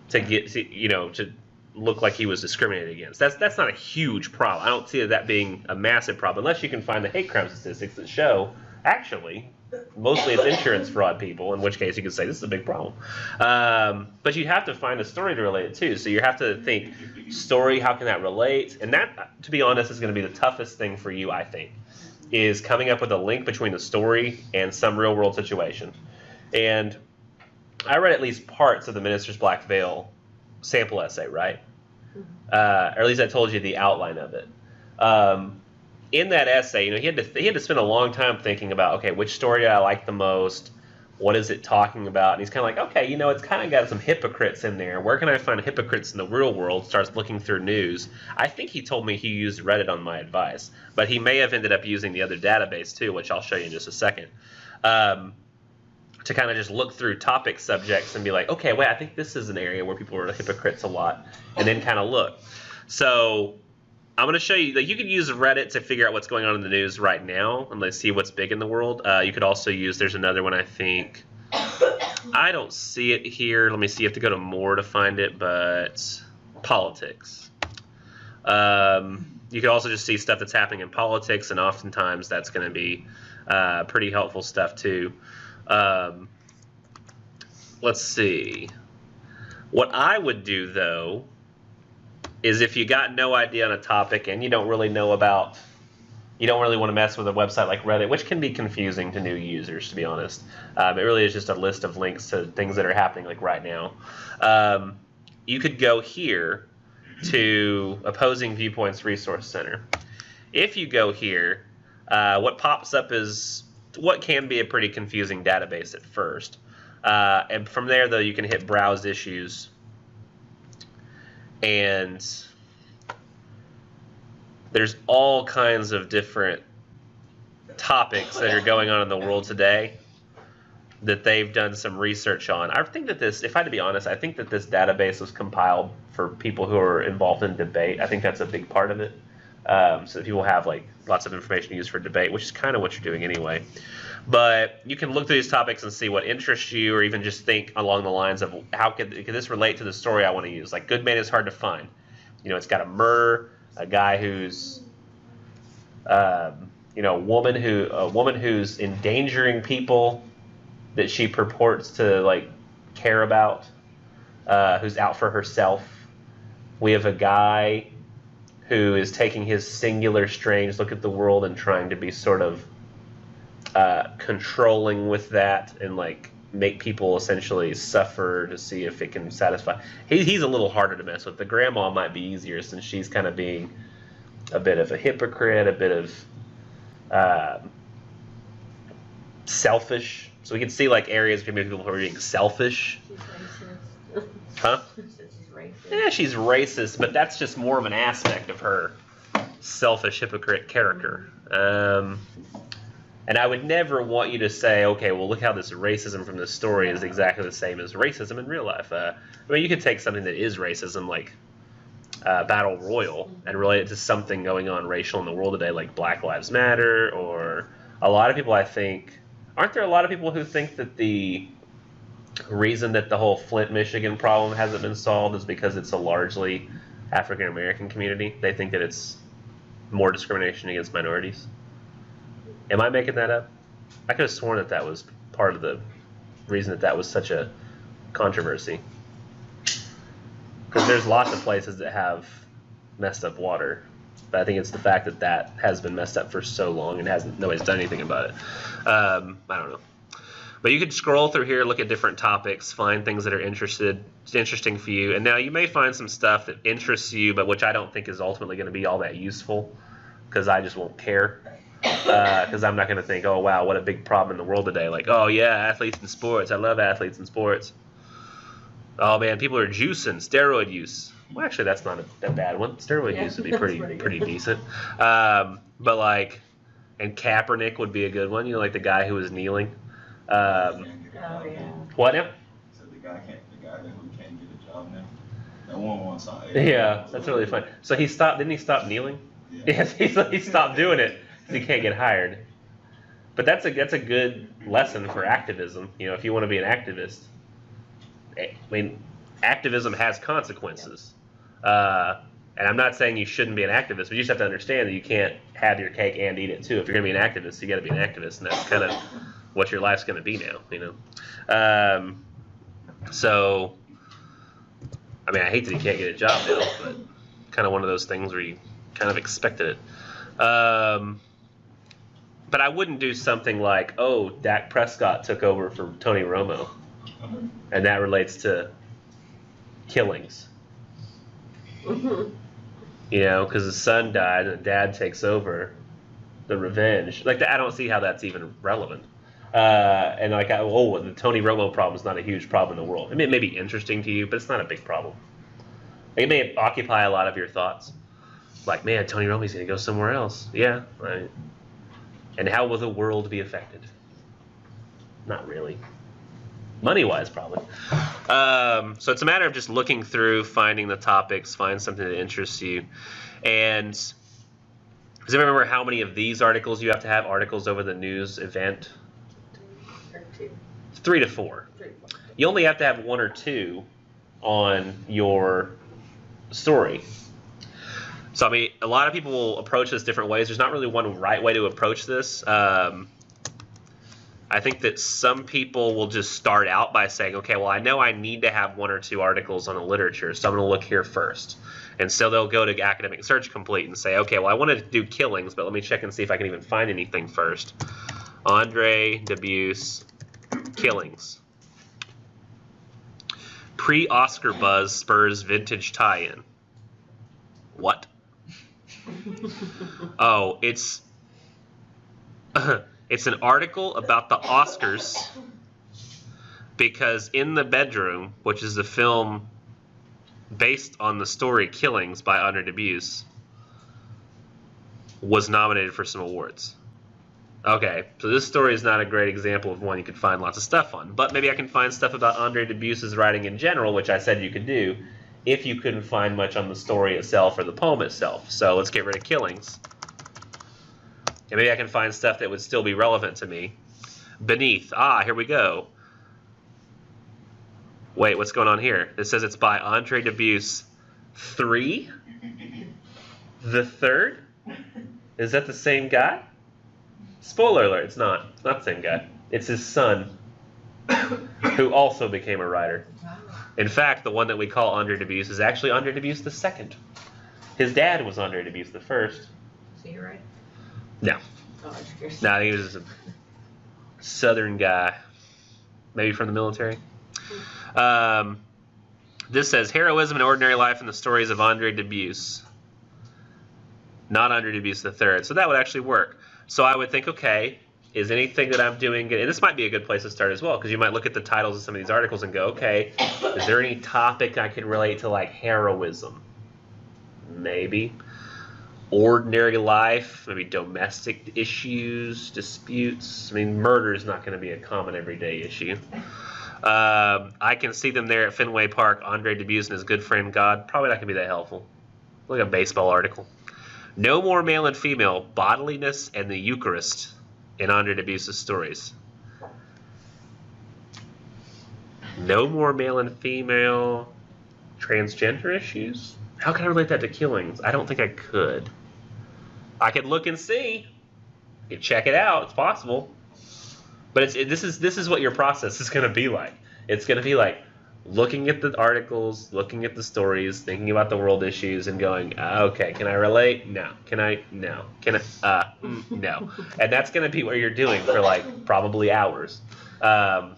S15: to get, to look like he was discriminated against. That's not a huge problem. I don't see that being a massive problem, unless you can find the hate crime statistics that show, actually, mostly it's insurance fraud people, in which case you could say this is a big problem. But you have to find a story to relate it to. So you have to think, story, how can that relate? And that, to be honest, is going to be the toughest thing for you, I think, is coming up with a link between the story and some real-world situation. And I read at least parts of the Minister's Black Veil sample essay, right? Or at least I told you the outline of it. In that essay, he had to spend a long time thinking about, okay, which story do I like the most? What is it talking about? And he's kind of like, okay, it's kind of got some hypocrites in there. Where can I find hypocrites in the real world? Starts looking through news. I think he told me he used Reddit on my advice, but he may have ended up using the other database too, which I'll show you in just a second, to kind of just look through topic subjects and be like, okay, wait, I think this is an area where people are hypocrites a lot, and then kind of look. So I'm going to show you, you could use Reddit to figure out what's going on in the news right now and let's see what's big in the world. You could also use, there's another one I think, I don't see it here. Let me see, you have to go to more to find it, but politics. You could also just see stuff that's happening in politics, and oftentimes that's going to be pretty helpful stuff too. Let's see. What I would do, though, is if you got no idea on a topic and you don't really want to mess with a website like Reddit, which can be confusing to new users, to be honest. It really is just a list of links to things that are happening like right now. You could go here to Opposing Viewpoints Resource Center. If you go here, what pops up is what can be a pretty confusing database at first. And from there, though, you can hit Browse Issues. And there's all kinds of different topics that are going on in the world today that they've done some research on. I think that this, if I had to be honest, I think that this database was compiled for people who are involved in debate. I think that's a big part of it. So that people have lots of information to use for debate, which is kind of what you're doing anyway. But you can look through these topics and see what interests you, or even just think along the lines of how could this relate to the story I want to use. Like, good man is hard to find. It's got a murder, a guy who's, a woman who's endangering people that she purports to care about, who's out for herself. We have a guy who is taking his singular, strange look at the world and trying to be sort of controlling with that and make people essentially suffer to see if it can satisfy. He's a little harder to mess with. The grandma might be easier since she's kind of being a bit of a hypocrite, a bit of selfish. So we can see areas where people who are being selfish. Huh? Yeah, she's racist, but that's just more of an aspect of her selfish hypocrite character. And I would never want you to say, okay, well, look how this racism from this story is exactly the same as racism in real life. You could take something that is racism, like Battle Royal, and relate it to something going on racial in the world today, like Black Lives Matter, or a lot of people, I think, aren't there a lot of people who think that the reason that the whole Flint, Michigan problem hasn't been solved is because it's a largely African American community? They think that it's more discrimination against minorities. Am I making that up? I could have sworn that that was part of the reason that was such a controversy. Because there's lots of places that have messed up water, but I think it's the fact that that has been messed up for so long and nobody's done anything about it. I don't know. But you could scroll through here, look at different topics, find things that are interesting for you. And now you may find some stuff that interests you, but which I don't think is ultimately going to be all that useful, because I just won't care. Because I'm not going to think, oh, wow, what a big problem in the world today. Like, oh, yeah, athletes in sports. I love athletes in sports. Oh, man, people are juicing, steroid use. Well, actually, that's not a bad one. Steroid use would be pretty
S2: pretty good.
S15: decent. But like, and Kaepernick would be a good one. You know, like the guy who was kneeling.
S2: Oh, yeah.
S15: What now?
S10: So the guy who can't get a job now. No one wants on.
S15: Yeah, that's really fun. So he stopped. Didn't he stop kneeling? Yes, he stopped doing it because he can't get hired. But that's a good lesson for activism. You know, if you want to be an activist, I mean, activism has consequences. And I'm not saying you shouldn't be an activist, but you just have to understand that you can't have your cake and eat it too. If you're going to be an activist, you got to be an activist, and that's kind of what your life's going to be now. You know. So, I mean, I hate that you can't get a job now, but kind of one of those things where you kind of expected it. But I wouldn't do something like, oh, Dak Prescott took over for Tony Romo, and that relates to killings.
S2: Mm-hmm.
S15: You know, because his son died and the dad takes over the revenge. Like, I don't see how that's even relevant. And like, the Tony Romo problem is not a huge problem in the world. I mean, it may be interesting to you, but it's not a big problem. It may occupy a lot of your thoughts. Like, man, Tony Romo's going to go somewhere else. Yeah, right. And how will the world be affected? Not really. Money-wise, probably. So it's a matter of just looking through, finding the topics, find something that interests you. And does anyone remember how many of these articles you have to have? Articles over the news event? 3 to 4. You only have to have 1 or 2 on your story. So, I mean, a lot of people will approach this different ways. There's not really one right way to approach this. I think that some people will just start out by saying, okay, well, I know I need to have 1 or 2 articles on the literature, so I'm going to look here first. And so they'll go to Academic Search Complete and say, okay, well, I want to do killings, but let me check and see if I can even find anything first. Andre Debus, killings. Pre-Oscar buzz spurs vintage tie-in. What? Oh, it's an article about the Oscars because In the Bedroom, which is the film based on the story Killings by Andre Debus, was nominated for some awards. Okay, so this story is not a great example of one you could find lots of stuff on, but maybe I can find stuff about Andre Debus's writing in general, which I said you could do, if you couldn't find much on the story itself or the poem itself. So let's get rid of Killings. And maybe I can find stuff that would still be relevant to me. Beneath. Ah, here we go. Wait, what's going on here? It says it's by Andre Debus 3? The third? Is that the same guy? Spoiler alert, it's not. It's not the same guy. It's his son, who also became a writer. In fact, the one that we call Andre Debus is actually Andre Debus II. His dad was Andre Debus I.
S2: So you're right.
S15: No.
S2: Oh, I was curious.
S15: No, he was a Southern guy. Maybe from the military. This says, heroism in ordinary life and the stories of Andre Debus. Not Andre Debus III. So that would actually work. So I would think, okay, is anything that I'm doing, and this might be a good place to start as well, because you might look at the titles of some of these articles and go, okay, is there any topic I can relate to, like heroism? Maybe. Ordinary life, maybe domestic issues, disputes. I mean, murder is not going to be a common everyday issue. I can see them there at Fenway Park, Andre Debus and his good friend God. Probably not going to be that helpful. Like a baseball article. No more male and female, bodiliness and the Eucharist in Andre Debus's stories. No more male and female transgender issues? How can I relate that to killings? I don't think I could. I could look and see. You check it out. It's possible. But this is what your process is going to be like. It's going to be like looking at the articles, looking at the stories, thinking about the world issues, and going, okay, can I relate? No. Can I? No. Can I? No. And that's going to be what you're doing for like probably hours.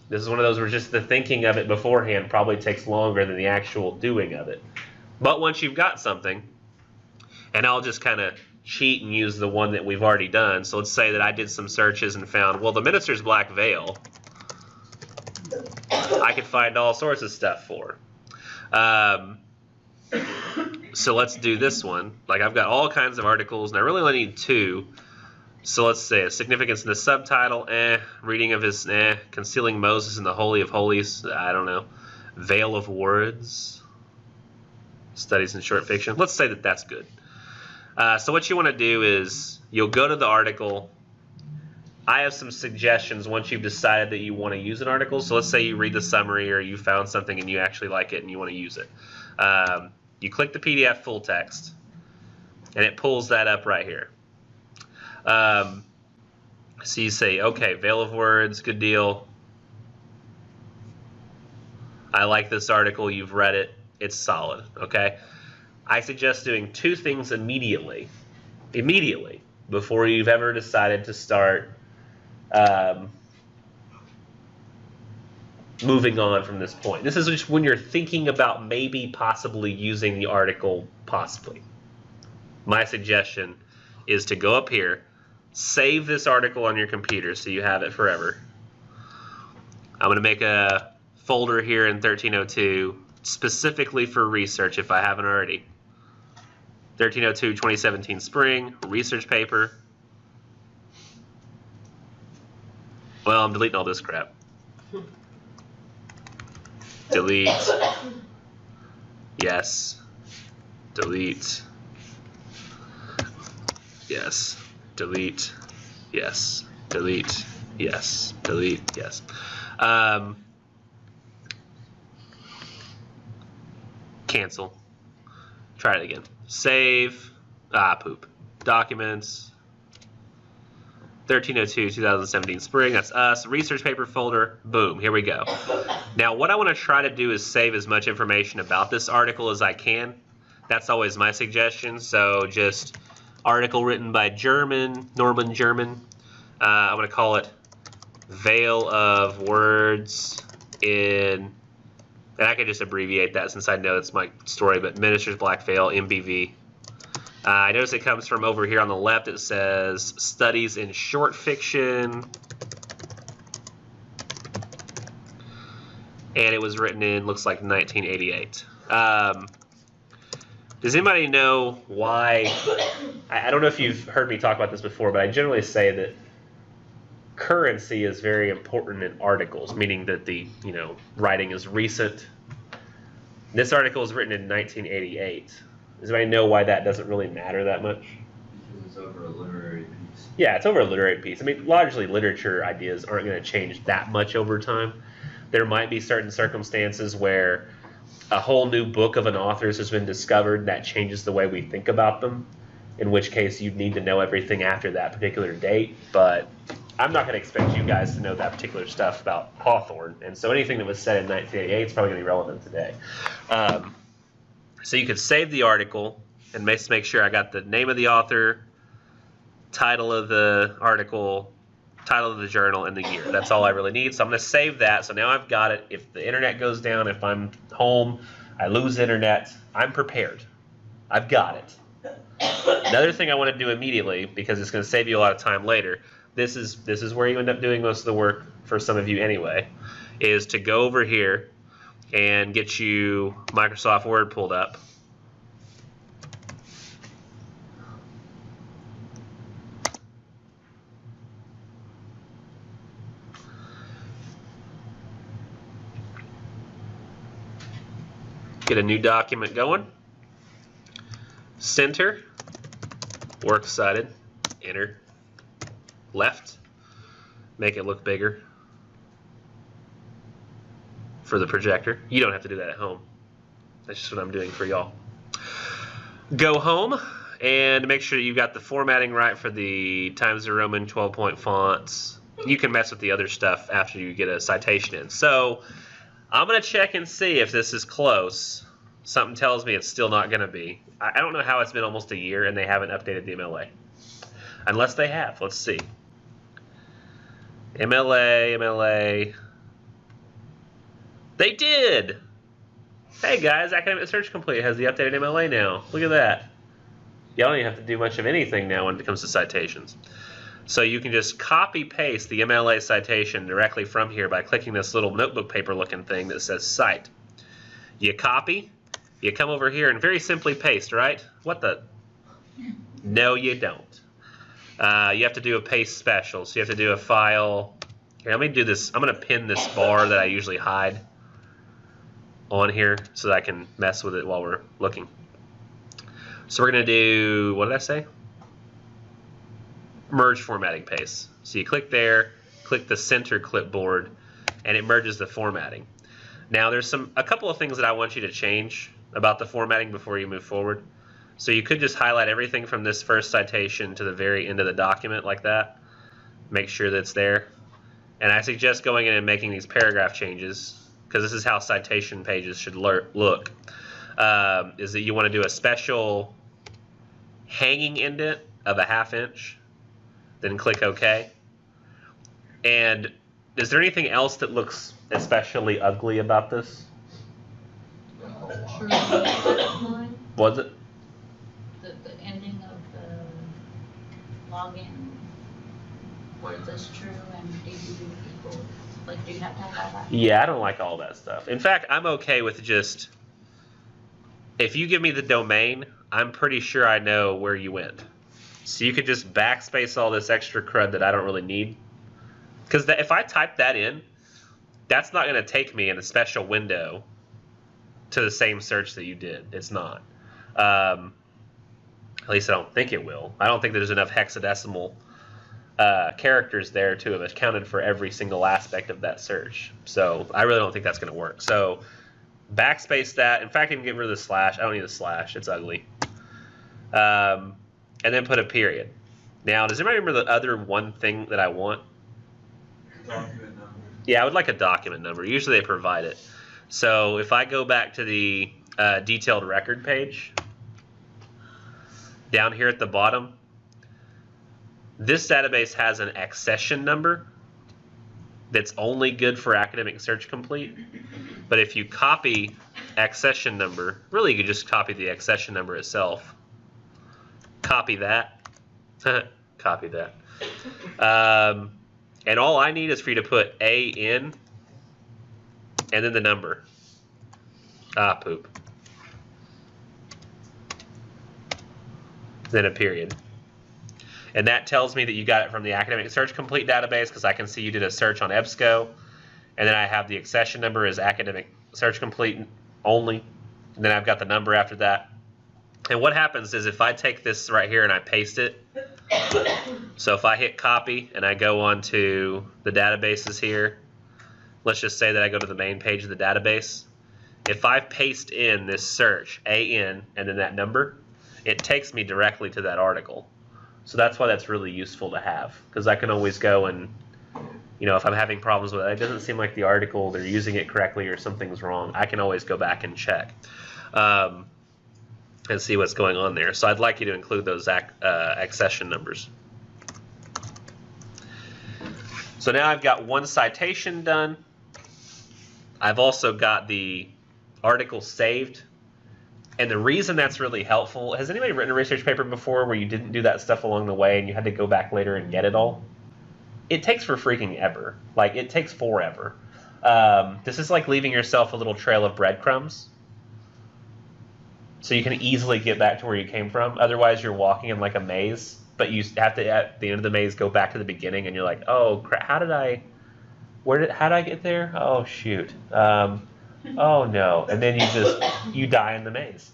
S15: This is one of those where just the thinking of it beforehand probably takes longer than the actual doing of it. But once you've got something, and I'll just kind of cheat and use the one that we've already done. So let's say that I did some searches and found, well, the minister's black veil, I could find all sorts of stuff for. So let's do this one. Like I've got all kinds of articles, and I really only need 2. So let's say a significance in the subtitle, reading of his, concealing Moses in the Holy of Holies, I don't know. Veil of Words, studies in short fiction. Let's say that that's good. So what you want to do is you'll go to the article. I have some suggestions once you've decided that you want to use an article. So let's say you read the summary or you found something and you actually like it and you want to use it. You click the PDF full text, and it pulls that up right here. So you say, okay, Veil of Words, good deal. I like this article. You've read it. It's solid. Okay. I suggest doing 2 things immediately, before you've ever decided to start moving on from this point. This is just when you're thinking about maybe possibly using the article, possibly. My suggestion is to go up here, save this article on your computer so you have it forever. I'm going to make a folder here in 1302 specifically for research if I haven't already. 1302 2017 spring, research paper. Well, I'm deleting all this crap. Delete. Yes. Delete. Yes. Delete. Yes. Delete. Yes. Delete. Yes. Cancel. Try it again. Save. Poop. Documents. 1302 2017 spring. That's us. Research paper folder. Boom. Here we go. Now, what I want to try to do is save as much information about this article as I can. That's always my suggestion. So just article written by Norman German. I'm going to call it Veil of Words in, and I can just abbreviate that since I know it's my story, but Minister's Black Veil, MBV. I notice it comes from over here on the left. It says Studies in Short Fiction. And it was written in, looks like 1988. Does anybody know why? I don't know if you've heard me talk about this before, but I generally say that currency is very important in articles, meaning that the writing is recent. This article is written in 1988. Does anybody know why that doesn't really matter that much?
S7: Because it's over a literary piece.
S15: Yeah, it's over a literary piece. I mean, largely literature ideas aren't going to change that much over time. There might be certain circumstances where a whole new book of an author's has been discovered that changes the way we think about them, in which case you'd need to know everything after that particular date. But I'm not going to expect you guys to know that particular stuff about Hawthorne, and so anything that was said in 1988 is probably going to be relevant today. So you could save the article and make sure I got the name of the author, title of the article, title of the journal, and the year. That's all I really need. So I'm going to save that. So now I've got it. If the internet goes down, if I'm home, I lose internet, I'm prepared. I've got it. Another thing I want to do immediately, because it's going to save you a lot of time later, this is where you end up doing most of the work for some of you anyway, is to go over here and get you Microsoft Word pulled up. Get a new document going. Center, works cited, enter, left, make it look bigger for the projector. You don't have to do that at home. That's just what I'm doing for y'all. Go home and make sure you've got the formatting right for the Times New Roman 12-point fonts. You can mess with the other stuff after you get a citation in. So I'm going to check and see if this is close. Something tells me it's still not going to be. I don't know how it's been almost a year and they haven't updated the MLA. Unless they have. Let's see. MLA. They did! Hey guys, Academic Search Complete has the updated MLA now. Look at that. You don't even have to do much of anything now when it comes to citations. So you can just copy-paste the MLA citation directly from here by clicking this little notebook paper looking thing that says Cite. You copy, You come over here and very simply paste, right? What the? No, you don't. You have to do a paste special. So you have to do a file. Here, let me do this. I'm going to pin this bar that I usually hide on here so that I can mess with it while we're looking. So we're going to do, what did I say? Merge formatting paste. So you click there, click the center clipboard, and it merges the formatting. Now there's a couple of things that I want you to change about the formatting before you move forward. So you could just highlight everything from this first citation to the very end of the document like that. Make sure that it's there. And I suggest going in and making these paragraph changes, because this is how citation pages should look. Is that you want to do a special hanging indent of a 1/2 inch, then click OK. And is there anything else that looks especially ugly about this? Was it?
S16: The ending of the login, where it says true and do you equal, like, do you have to have all that?
S15: Yeah, I don't like all that stuff. In fact, I'm okay with just, if you give me the domain, I'm pretty sure I know where you went. So you could just backspace all this extra crud that I don't really need. Because if I type that in, that's not going to take me in a special window to the same search that you did. It's not. At least I don't think it will. I don't think there's enough hexadecimal characters there to have accounted for every single aspect of that search. So I really don't think that's going to work. So backspace that. In fact, even get rid of the slash. I don't need the slash. It's ugly. And then put a period. Now, does anybody remember the other one thing that I want?
S7: Document number.
S15: Yeah, I would like a document number. Usually they provide it. So if I go back to the detailed record page, down here at the bottom, this database has an accession number that's only good for Academic Search Complete. But if you copy accession number, really you could just copy the accession number itself. Copy that. Copy that. And all I need is for you to put A in and then the number. Ah, poop. Then a period. And that tells me that you got it from the Academic Search Complete database, because I can see you did a search on EBSCO. And then I have the accession number as Academic Search Complete only. And then I've got the number after that. And what happens is if I take this right here and I paste it, so if I hit copy and I go on to the databases here, let's just say that I go to the main page of the database. If I paste in this search, AN, and then that number, it takes me directly to that article. So that's why that's really useful to have, because I can always go and, you know, if I'm having problems with it, it doesn't seem like the article, they're using it correctly or something's wrong, I can always go back and check and see what's going on there. So I'd like you to include those accession numbers. So now I've got one citation done. I've also got the article saved. And the reason that's really helpful, has anybody written a research paper before where you didn't do that stuff along the way and you had to go back later and get it all? It takes for freaking ever. Like, it takes forever. This is like leaving yourself a little trail of breadcrumbs, so you can easily get back to where you came from. Otherwise, you're walking in like a maze, but you have to, at the end of the maze, go back to the beginning, and you're like, oh crap, how did I get there? Oh shoot. Oh no. And then you die in the maze.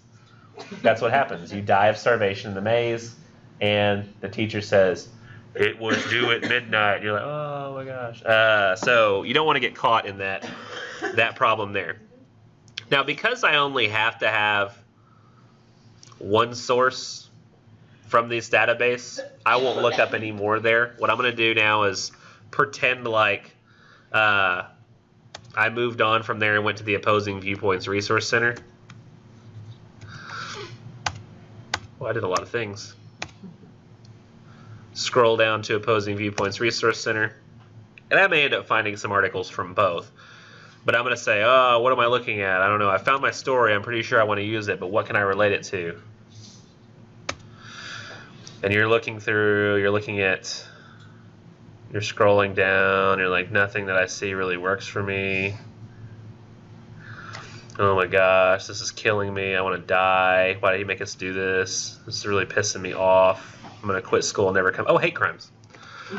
S15: That's what happens. You die of starvation in the maze, and the teacher says, it was due at midnight. You're like, oh my gosh. So you don't want to get caught in that problem there. Now, because I only have to have one source from this database, I won't look up any more there. What I'm going to do now is pretend like I moved on from there and went to the Opposing Viewpoints Resource Center. Well, I did a lot of things. Scroll down to Opposing Viewpoints Resource Center, and I may end up finding some articles from both. But I'm going to say, oh, what am I looking at? I don't know. I found my story. I'm pretty sure I want to use it, but what can I relate it to? And you're looking through, you're scrolling down, you're like, nothing that I see really works for me. Oh my gosh, this is killing me. I want to die. Why did he make us do this? This is really pissing me off. I'm going to quit school and never come. Oh, hate crimes.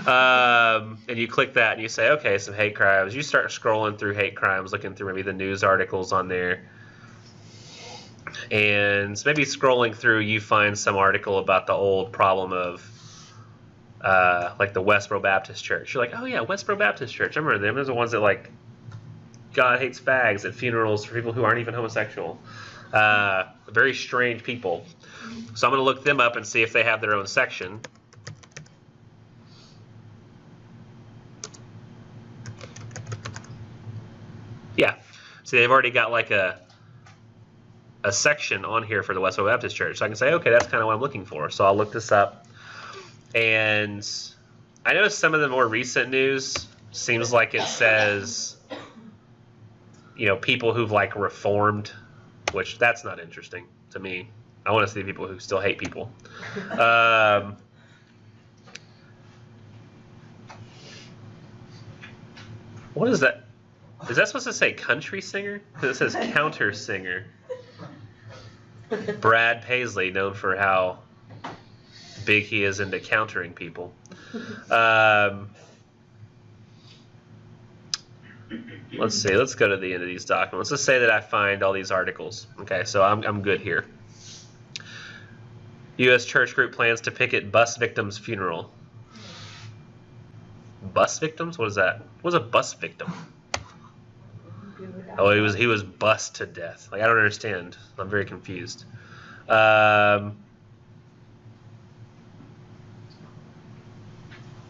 S15: And you click that and you say, okay, some hate crimes. You start scrolling through hate crimes, looking through maybe the news articles on there. And maybe scrolling through, you find some article about the old problem of like the Westboro Baptist Church. You're like, oh yeah, Westboro Baptist Church. I remember them. Those are the ones that like God hates fags at funerals for people who aren't even homosexual. Very strange people. So I'm going to look them up and see if they have their own section. Yeah. See, they've already got like a section on here for the Westboro Baptist Church. So I can say, okay, that's kind of what I'm looking for. So I'll look this up. And I noticed some of the more recent news seems like it says, you know, people who've like reformed, which that's not interesting to me. I want to see people who still hate people. What is that? Is that supposed to say country singer? Because it says counter singer. Brad Paisley, known for how big he is into countering people. Let's see. Let's go to the end of these documents. Let's say that I find all these articles. Okay, so I'm good here. U.S. church group plans to picket bus victims' funeral. Bus victims? What is that? What is a bus victim? Oh, he was bussed to death. Like, I don't understand. I'm very confused.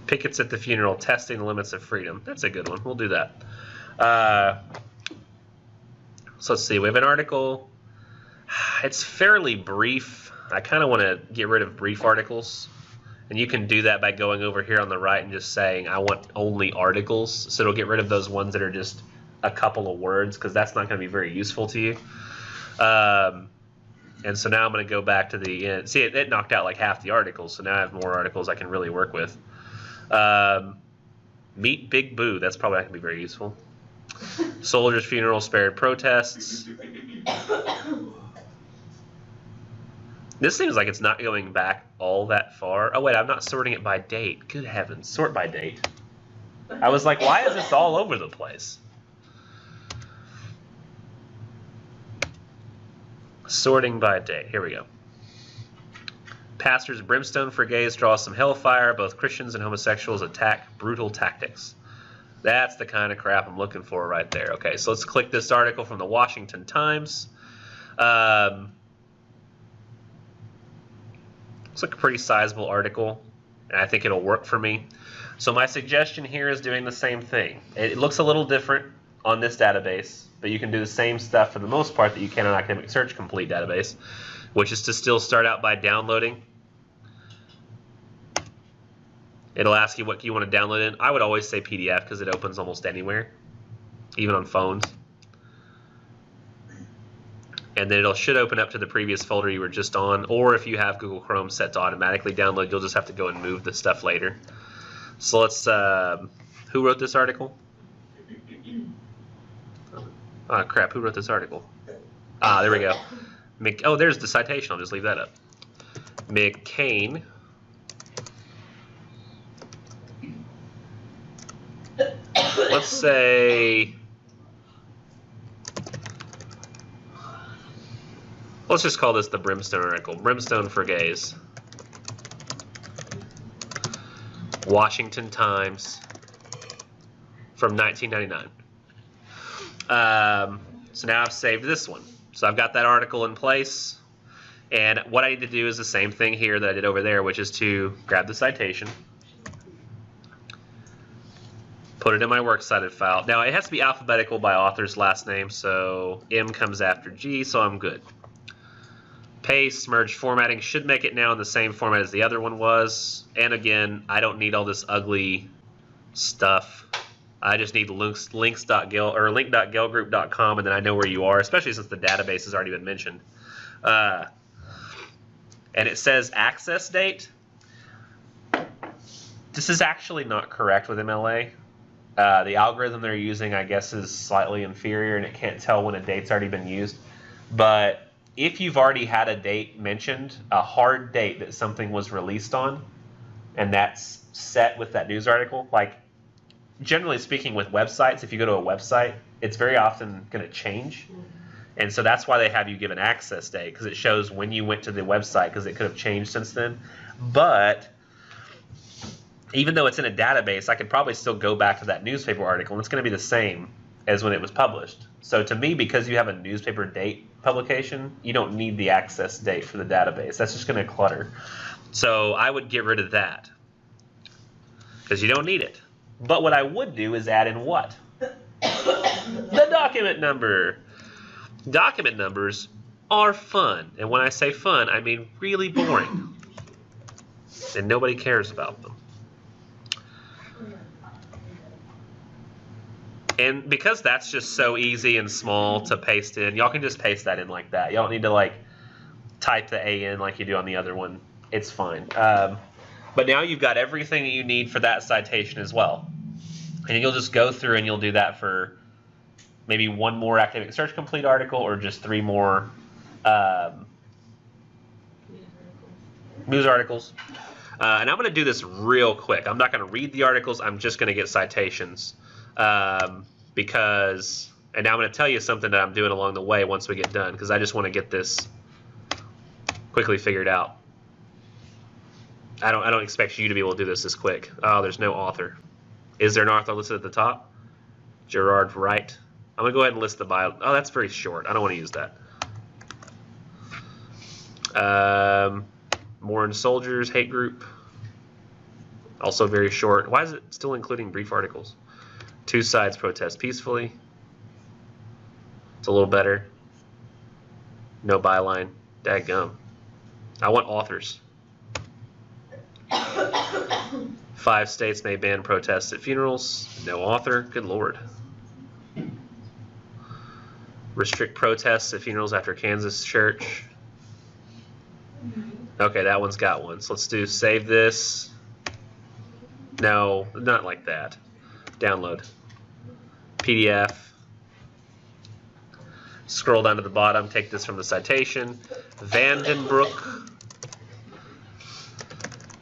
S15: Pickets at the funeral, testing the limits of freedom. That's a good one. We'll do that. So let's see. We have an article. It's fairly brief. I kind of want to get rid of brief articles. And you can do that by going over here on the right and just saying, I want only articles. So it'll get rid of those ones that are just a couple of words, because that's not going to be very useful to you. And so now I'm going to go back to the end. See, it knocked out like half the articles, so now I have more articles I can really work with. Meet Big Boo. That's probably not going to be very useful. Soldiers' funeral spared protests. This seems like it's not going back all that far. Oh, wait, I'm not sorting it by date. Good heavens. Sort by date. I was like, why is this all over the place? Sorting by date. Here we go. Pastors brimstone for gays draws some hellfire. Both Christians and homosexuals attack brutal tactics. That's the kind of crap I'm looking for right there. Okay, so let's click this article from the Washington Times. It's like a pretty sizable article, and I think it'll work for me. So my suggestion here is doing the same thing. It looks a little different on this database, but you can do the same stuff for the most part that you can on Academic Search Complete database, which is to still start out by downloading. It'll ask you what you want to download in. I would always say PDF because it opens almost anywhere, even on phones. And then it should open up to the previous folder you were just on, or if you have Google Chrome set to automatically download, you'll just have to go and move the stuff later. So let's, who wrote this article? Oh crap, who wrote this article? Ah, there we go. Oh, there's the citation, I'll just leave that up. McCain. Let's say, let's just call this the Brimstone article. Brimstone for gays. Washington Times from 1999. So now I've saved this one. So I've got that article in place. And what I need to do is the same thing here that I did over there, which is to grab the citation, put it in my works cited file. Now it has to be alphabetical by author's last name, so M comes after G, so I'm good. Paste, merge formatting should make it now in the same format as the other one was. And again, I don't need all this ugly stuff. I just need link.gelgroup.com, and then I know where you are, especially since the database has already been mentioned. And it says access date. This is actually not correct with MLA. The algorithm they're using, I guess, is slightly inferior, and it can't tell when a date's already been used. But if you've already had a date mentioned, a hard date that something was released on, and that's set with that news article, like generally speaking with websites, if you go to a website, it's very often going to change. And so that's why they have you give an access date, because it shows when you went to the website, because it could have changed since then. But even though it's in a database, I could probably still go back to that newspaper article, and it's going to be the same as when it was published. So to me, because you have a newspaper date publication, you don't need the access date for the database. That's just going to clutter. So I would get rid of that, because you don't need it. But what I would do is add in what? The document number. Document numbers are fun. And when I say fun, I mean really boring. And nobody cares about them. And because that's just so easy and small to paste in, y'all can just paste that in like that. Y'all don't need to like type the A in like you do on the other one. It's fine. But now you've got everything that you need for that citation as well. And you'll just go through and you'll do that for maybe one more academic search complete article or just 3 more news articles. And I'm going to do this real quick. I'm not going to read the articles. I'm just going to get citations. Because, and now I'm going to tell you something that I'm doing along the way once we get done, because I just want to get this quickly figured out. I don't expect you to be able to do this quick. Oh, there's no author. Is there an author listed at the top? Gerard Wright. I'm going to go ahead and list the bio. Oh, that's very short. I don't want to use that. Morin Soldiers, Hate Group. Also very short. Why is it still including brief articles? 2 sides protest peacefully. It's a little better. No byline. Dadgum. I want authors. 5 states may ban protests at funerals. No author. Good Lord. Restrict protests at funerals after Kansas church. Okay, that one's got one. So let's do save this. No, not like that. Download. PDF. Scroll down to the bottom. Take this from the citation. Vandenbroek.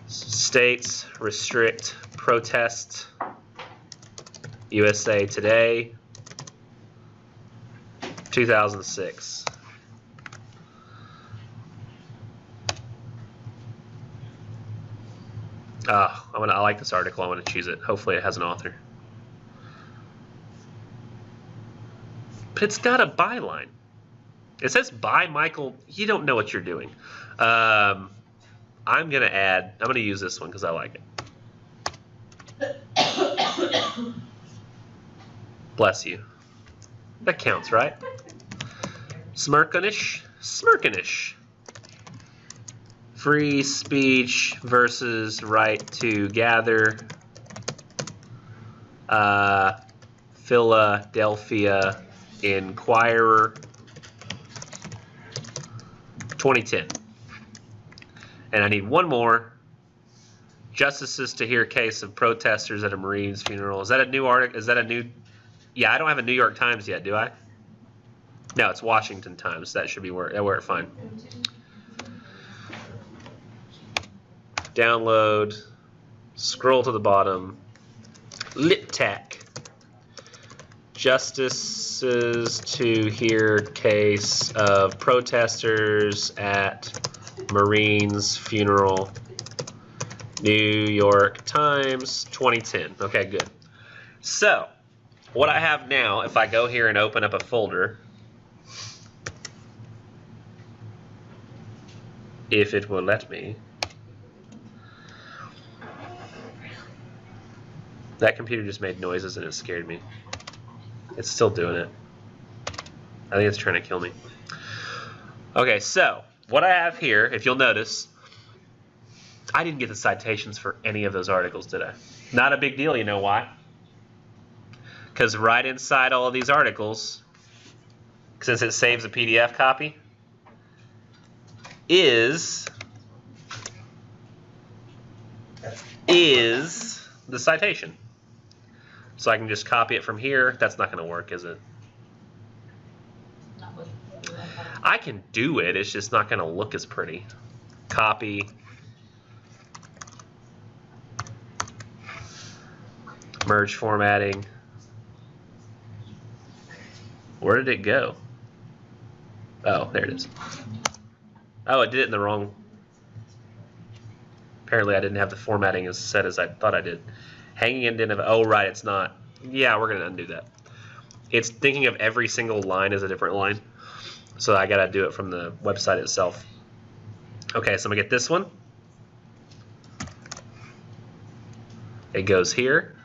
S15: States restrict protest. USA Today. 2006. I like this article. I want to choose it. Hopefully it has an author. But it's got a byline. It says by Michael. You don't know what you're doing. I'm going to use this one because I like it. Bless you. That counts, right? Smirkinish. Free speech versus right to gather. Philadelphia Inquirer. 2010. And I need one more. Justices to hear case of protesters at a Marine's funeral. Is that a new article? Is that a new? Yeah, I don't have a New York Times yet, do I? No, it's Washington Times. That should be where it fine. Download. Scroll to the bottom. LitTac. Justices to hear case of protesters at Marine's funeral. New York Times, 2010. Okay, good. So, what I have now, if I go here and open up a folder, if it will let me. That computer just made noises and it scared me. It's still doing it. I think it's trying to kill me. Okay, so what I have here, if you'll notice, I didn't get the citations for any of those articles, did I? Not a big deal, you know why? Because right inside all of these articles, since it saves a PDF copy, is the citation. So I can just copy it from here. That's not going to work, is it?
S16: Not with.
S15: I can do it. It's just not going to look as pretty. Copy. Merge formatting. Where did it go? Oh, there it is. Oh, it did it in the wrong. Apparently I didn't have the formatting as set as I thought I did. Hanging indent of, oh right, it's not. Yeah, we're gonna undo that. It's thinking of every single line as a different line. So I gotta do it from the website itself. Okay, so I'm gonna get this one. It goes here.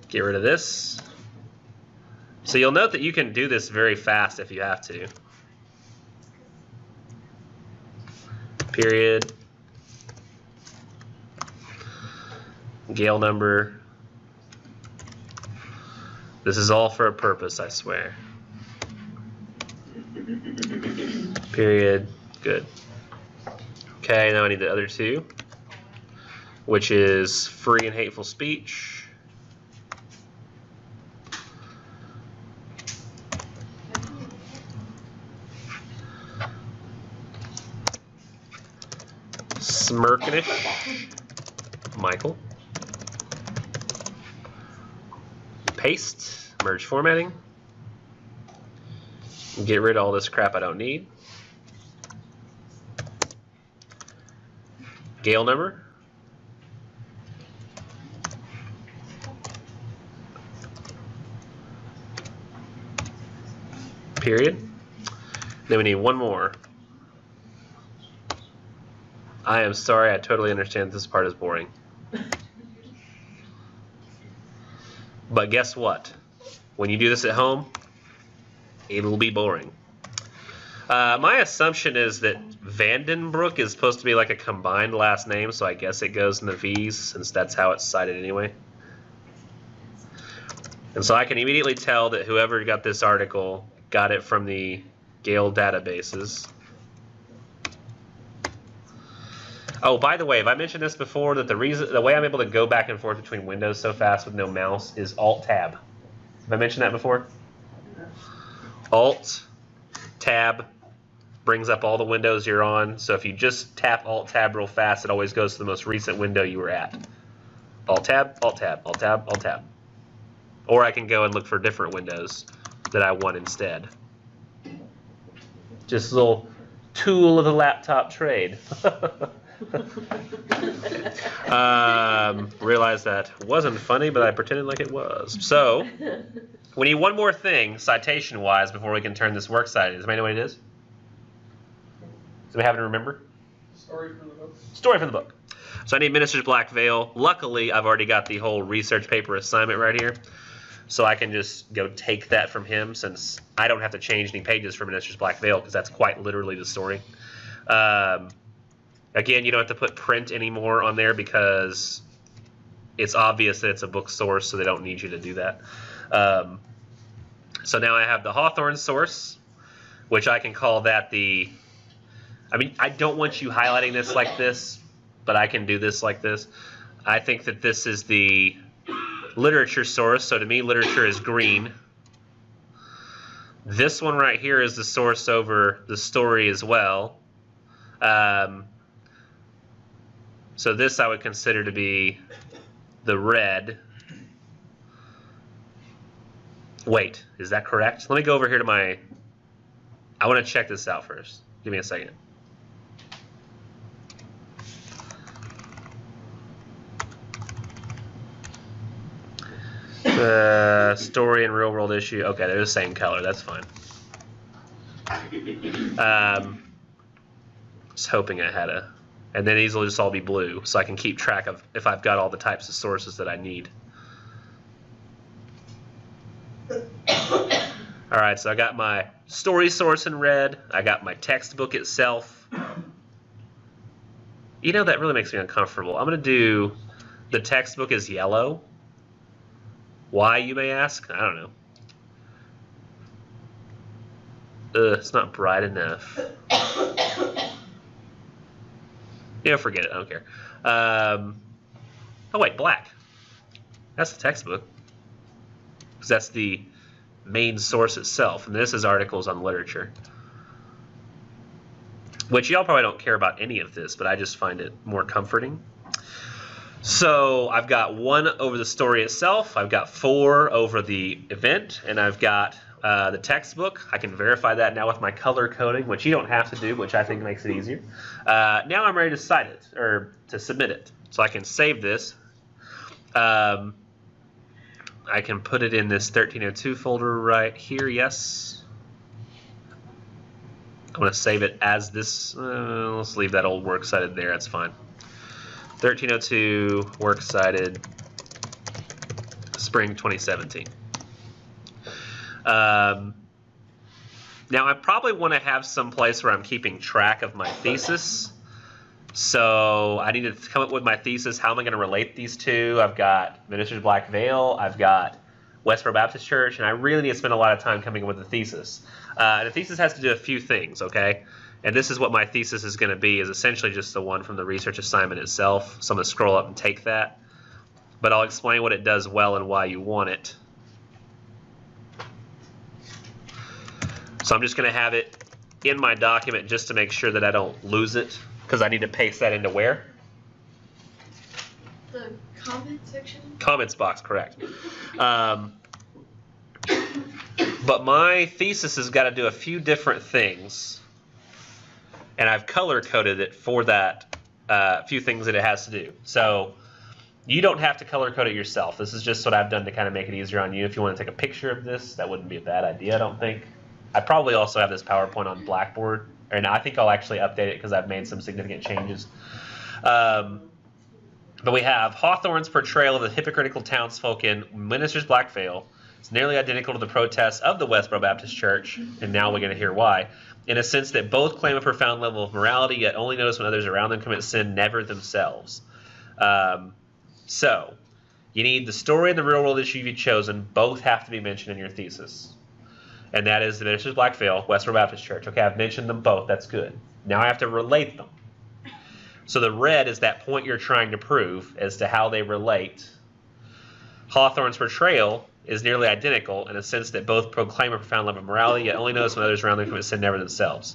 S15: Get rid of this. So you'll note that you can do this very fast if you have to. Period. Gale number. This is all for a purpose, I swear. Period. Good. Okay, now I need the other two, which is free and hateful speech. Smirkinish. Michael. Paste. Merge formatting. Get rid of all this crap I don't need. Gale number. Period. Then we need one more. I am sorry, I totally understand this part is boring. But guess what? When you do this at home, it'll be boring. My assumption is that Vandenbroek is supposed to be like a combined last name, so I guess it goes in the V's since that's how it's cited anyway. And so I can immediately tell that whoever got this article got it from the Gale databases. Oh, by the way, have I mentioned this before that the way I'm able to go back and forth between windows so fast with no mouse is Alt-Tab? Have I mentioned that before? Alt-Tab brings up all the windows you're on. So if you just tap Alt-Tab real fast, it always goes to the most recent window you were at. Alt-Tab, Alt-Tab, Alt-Tab, Alt-Tab. Or I can go and look for different windows that I want instead. Just a little tool of the laptop trade. Realized that wasn't funny, but I pretended like it was. So, we need one more thing, citation-wise, before we can turn this works site. Does anybody know what it is? Does anybody happen to remember?
S9: Story from the book.
S15: Story from the book. So I need Minister's Black Veil. Luckily, I've already got the whole research paper assignment right here. So I can just go take that from him since I don't have to change any pages for Minister's Black Veil because that's quite literally the story. Again, you don't have to put print anymore on there because it's obvious that it's a book source, so they don't need you to do that. So now I have the Hawthorne source, which I can call that the... I mean, I don't want you highlighting this like this, but I can do this like this. I think that this is the literature source, so to me, literature is green. This one right here is the source over the story as well. So this I would consider to be the red. Wait, is that correct? Let me go over here to my... I want to check this out first. Give me a second. Story and real world issue. Okay, they're the same color. That's fine. Just hoping I had a... And then these will just all be blue, so I can keep track of if I've got all the types of sources that I need. Alright, so I got my story source in red. I got my textbook itself. You know, that really makes me uncomfortable. I'm going to do the textbook is yellow. Why, you may ask? I don't know. It's not bright enough. Yeah, forget it. I don't care.
S14: Oh wait, black. That's the textbook. Because that's the main source itself. And this is articles on literature. Which y'all probably don't care about any of this, but I just find it more comforting. So I've got 1 over the story itself, I've got 4 over the event, and I've got the textbook. I can verify that now with my color coding, which you don't have to do, which I think makes it easier. Now I'm ready to cite it, or to submit it. So I can save this. I can put it in this 1302 folder right here, yes. I'm going to save it as this. Let's leave that old works cited there, that's fine. 1302 works cited spring 2017. Now I probably want to have some place where I'm keeping track of my thesis. So I need to come up with my thesis. How am I going to relate these two? I've got Minister's Black Veil, I've got Westboro Baptist Church, and I really need to spend a lot of time coming up with a thesis. And the thesis has to do a few things, okay? And this is what my thesis is going to be, is essentially just the one from the research assignment itself. So I'm going to scroll up and take that. But I'll explain what it does well and why you want it. So I'm just going to have it in my document just to make sure that I don't lose it, because I need to paste that into where?
S2: The comment section?
S14: Comments box, correct. But my thesis has got to do a few different things, and I've color-coded it for that few things that it has to do. So you don't have to color-code it yourself. This is just what I've done to kind of make it easier on you. If you want to take a picture of this, that wouldn't be a bad idea, I don't think. I probably also have this PowerPoint on Blackboard, and I think I'll actually update it because I've made some significant changes. But we have Hawthorne's portrayal of the hypocritical townsfolk in Minister's Black Veil. It's nearly identical to the protests of the Westboro Baptist Church, and now we're going to hear why, in a sense that both claim a profound level of morality, yet only notice when others around them commit sin, never themselves. So, you need the story and the real-world issue you've chosen. Both have to be mentioned in your thesis. And that is the Minister's Black Veil, Westboro Baptist Church. Okay, I've mentioned them both. That's good. Now I have to relate them. So the red is that point you're trying to prove as to how they relate. Hawthorne's portrayal is nearly identical in a sense that both proclaim a profound love of morality, yet only notice when others around them commit sin, never themselves.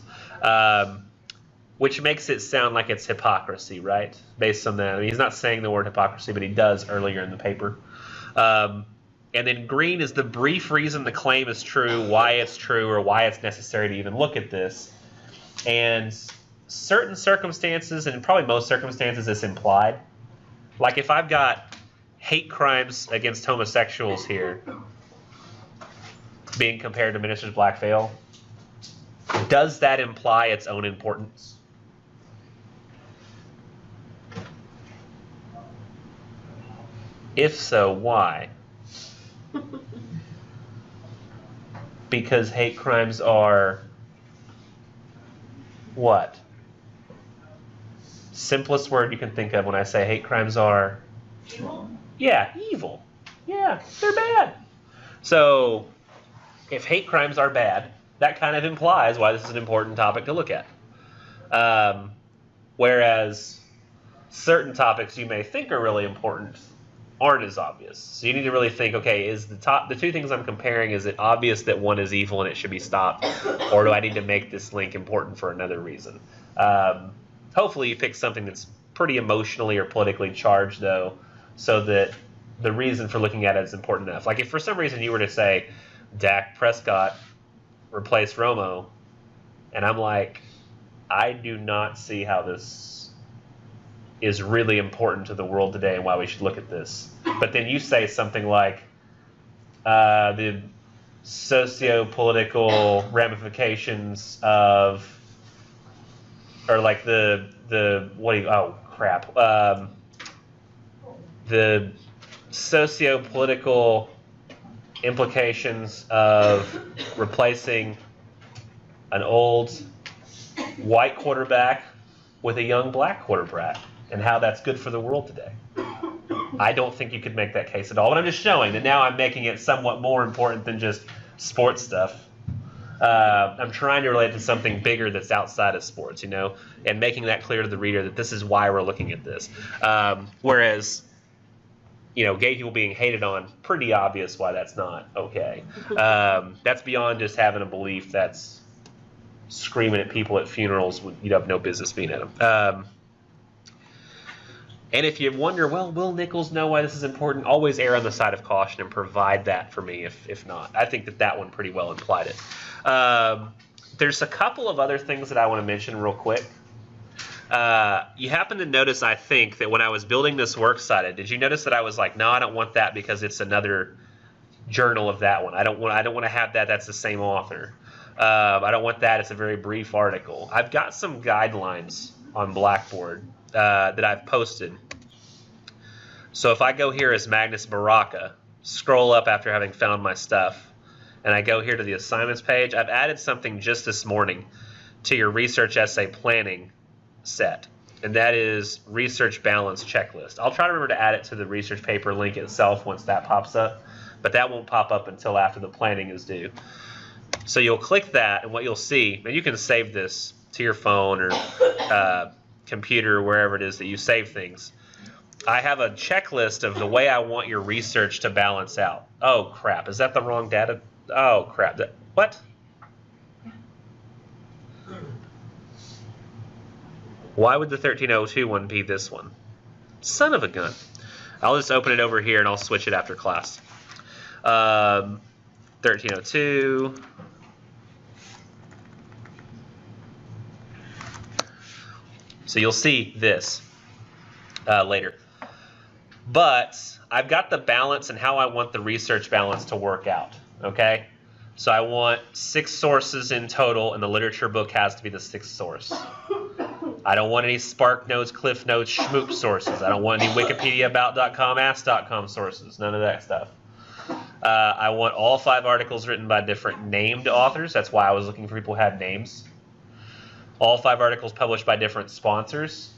S14: Which makes it sound like it's hypocrisy, right? Based on that. I mean, he's not saying the word hypocrisy, but he does earlier in the paper. And then green is the brief reason the claim is true, why it's true, or why it's necessary to even look at this. And certain circumstances, and probably most circumstances, it's implied. Like if I've got hate crimes against homosexuals here being compared to Minister's Black Veil, does that imply its own importance? If so, why? Because hate crimes are what? Simplest word you can think of when I say hate crimes are?
S6: Evil?
S14: Yeah, evil. Yeah, they're bad. So, if hate crimes are bad, that kind of implies why this is an important topic to look at. Whereas certain topics you may think are really important aren't as obvious. So you need to really think, okay, is the two things I'm comparing, is it obvious that one is evil and it should be stopped, or do I need to make this link important for another reason? Hopefully you pick something that's pretty emotionally or politically charged, though, so that the reason for looking at it is important enough. Like if for some reason you were to say, Dak Prescott replaced Romo, and I'm like, I do not see how this is really important to the world today and why we should look at this. But then you say something like the socio-political ramifications of, or like the socio-political implications of replacing an old white quarterback with a young black quarterback, and how that's good for the world today. I don't think you could make that case at all, but I'm just showing that now I'm making it somewhat more important than just sports stuff. I'm trying to relate to something bigger that's outside of sports, and making that clear to the reader that this is why we're looking at this. Whereas
S15: gay people being hated on, pretty obvious why that's not okay. That's beyond just having a belief that's screaming at people at funerals when you'd have no business being at them. And if you wonder, well, will Nichols know why this is important? Always err on the side of caution and provide that for me if not. I think that one pretty well implied it. There's a couple of other things that I want to mention real quick. You happen to notice, I think, that when I was building this works cited, did you notice that I was like, no, I don't want that because it's another journal of that one. I don't want to have that. That's the same author. I don't want that. It's a very brief article. I've got some guidelines on Blackboard that I've posted. So if I go here as Magnus Baraka, scroll up after having found my stuff, and I go here to the assignments page, I've added something just this morning to your research essay planning set, and that is research balance checklist. I'll try to remember to add it to the research paper link itself once that pops up, but that won't pop up until after the planning is due. So you'll click that, and what you'll see, and you can save this to your phone or computer or wherever it is that you save things. I have a checklist of the way I want your research to balance out. Oh crap, is that the wrong data? Oh crap, what? Why would the 1302 one be this one? Son of a gun. I'll just open it over here and I'll switch it after class. 1302. So you'll see this later. But I've got the balance and how I want the research balance to work out. Okay? So I want 6 sources in total, and the literature book has to be the 6th source. I don't want any Spark Notes, Cliff Notes, Schmoop sources. I don't want any Wikipedia.com, Ask.com sources. None of that stuff. I want all 5 articles written by different named authors. That's why I was looking for people who had names. All 5 articles published by different sponsors.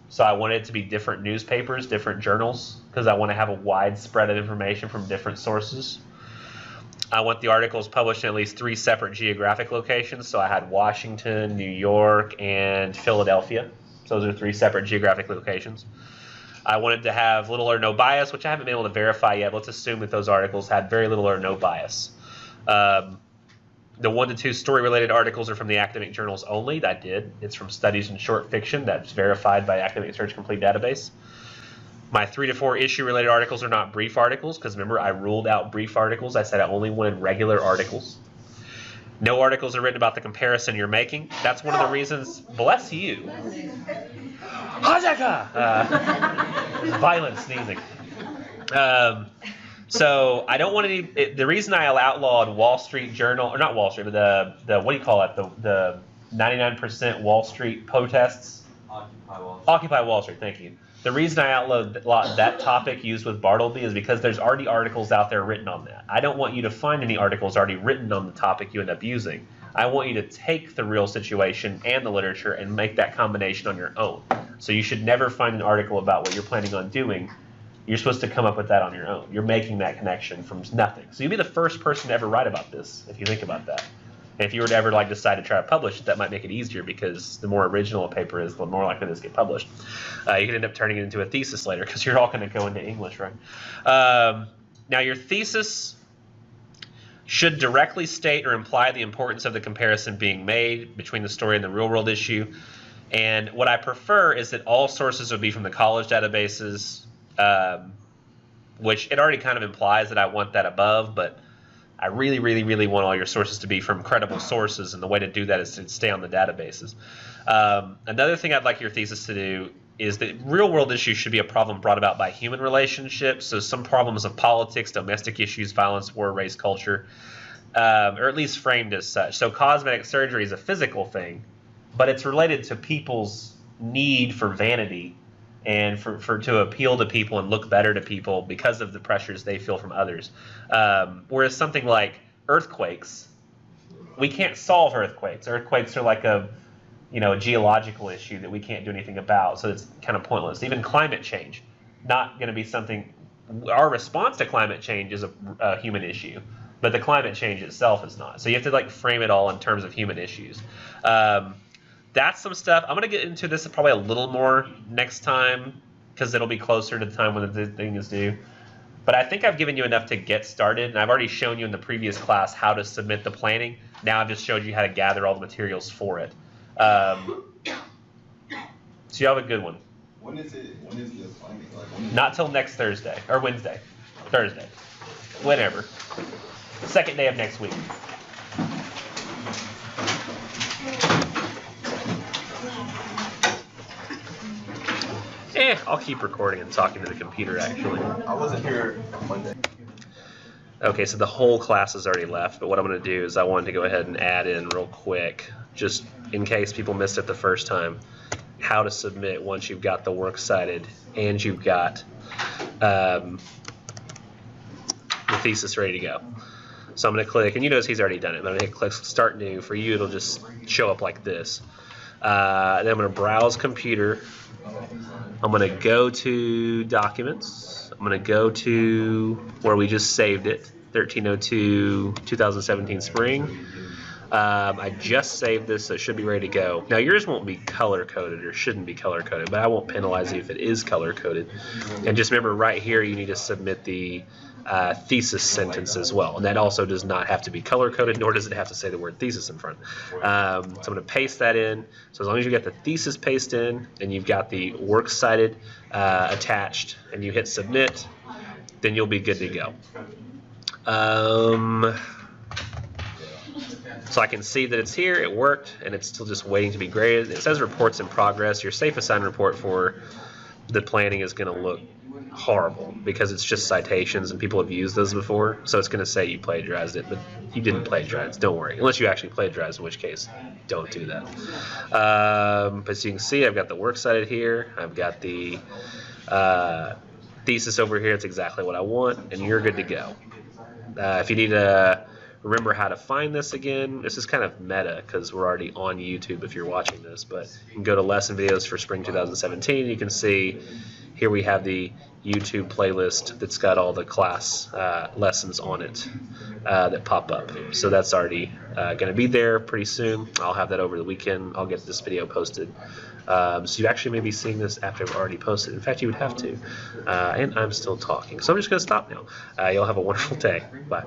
S15: So I want it to be different newspapers, different journals, because I want to have a wide spread of information from different sources. I want the articles published in at least 3 separate geographic locations. So I had Washington, New York, and Philadelphia. So those are 3 separate geographic locations. I wanted to have little or no bias, which I haven't been able to verify yet. Let's assume that those articles had very little or no bias. The 1 to 2 story-related articles are from the academic journals only. That did. It's from Studies in Short Fiction. That's verified by Academic Search Complete Database. My 3 to 4 issue-related articles are not brief articles, because remember, I ruled out brief articles. I said I only wanted regular articles. No articles are written about the comparison you're making. That's one of the reasons, bless you. Violent sneezing. So I don't want any. The reason I outlawed Wall Street Journal, or not Wall Street, but the what do you call it? The 99% Wall Street protests. Occupy Wall Street. Thank you. The reason I outlawed that topic used with Bartleby is because there's already articles out there written on that. I don't want you to find any articles already written on the topic you end up using. I want you to take the real situation and the literature and make that combination on your own. So you should never find an article about what you're planning on doing. You're supposed to come up with that on your own. You're making that connection from nothing. So you'd be the first person to ever write about this, if you think about that. And if you were to ever decide to try to publish it, that might make it easier, because the more original a paper is, the more likely it is to get published. You could end up turning it into a thesis later, because you're all going to go into English, right? Now, your thesis should directly state or imply the importance of the comparison being made between the story and the real-world issue. And what I prefer is that all sources would be from the college databases, which it already kind of implies that I want that above, but I really, really, really want all your sources to be from credible sources, and the way to do that is to stay on the databases. Another thing I'd like your thesis to do is that real-world issues should be a problem brought about by human relationships, so some problems of politics, domestic issues, violence, war, race, culture, or at least framed as such. So cosmetic surgery is a physical thing, but it's related to people's need for vanity and to appeal to people and look better to people because of the pressures they feel from others. Whereas something like earthquakes, we can't solve earthquakes. Earthquakes are like a geological issue that we can't do anything about, so it's kind of pointless. Even climate change, not going to be something. Our response to climate change is a human issue, but the climate change itself is not. So you have to frame it all in terms of human issues. That's some stuff. I'm going to get into this probably a little more next time, because it'll be closer to the time when the thing is due. But I think I've given you enough to get started, and I've already shown you in the previous class how to submit the planning. Now I've just showed you how to gather all the materials for it. So you have a good one.
S17: When is the planning? Like,
S15: Not till next Thursday, or Wednesday. Thursday. Whenever. Second day of next week. I'll keep recording and talking to the computer, actually.
S17: I wasn't here Monday.
S15: Okay, so the whole class is already left, but what I'm going to do is I wanted to go ahead and add in real quick, just in case people missed it the first time, how to submit once you've got the works cited and you've got the thesis ready to go. So I'm going to click, and you notice he's already done it, but I'm going to hit click Start New. For you, it'll just show up like this. Then I'm going to browse computer. I'm going to go to Documents. I'm going to go to where we just saved it, 1302 2017 Spring. I just saved this, so it should be ready to go. Now yours won't be color coded, or shouldn't be color coded, but I won't penalize you if it is color coded. And just remember, right here you need to submit the thesis sentence as well, and that also does not have to be color coded, nor does it have to say the word thesis in front. So I'm going to paste that in. So as long as you get the thesis paste in and you've got the works cited attached and you hit submit, then you'll be good to go. So I can see that it's here, it worked, and it's still just waiting to be graded. It says reports in progress. Your safe assign report for the planning is going to look horrible because it's just citations and people have used those before. So it's going to say you plagiarized it, but you didn't plagiarize. Don't worry. Unless you actually plagiarized, in which case, don't do that. But as you can see, I've got the works cited here. I've got the thesis over here. It's exactly what I want, and you're good to go. If you need to remember how to find this again, this is kind of meta because we're already on YouTube if you're watching this, but you can go to lesson videos for spring 2017. You can see here we have the YouTube playlist that's got all the class lessons on it that pop up. So that's already going to be there pretty soon. I'll have that over the weekend. I'll get this video posted. So you actually may be seeing this after I've already posted. In fact, you would have to. And I'm still talking. So I'm just going to stop now. You'll have a wonderful day. Bye.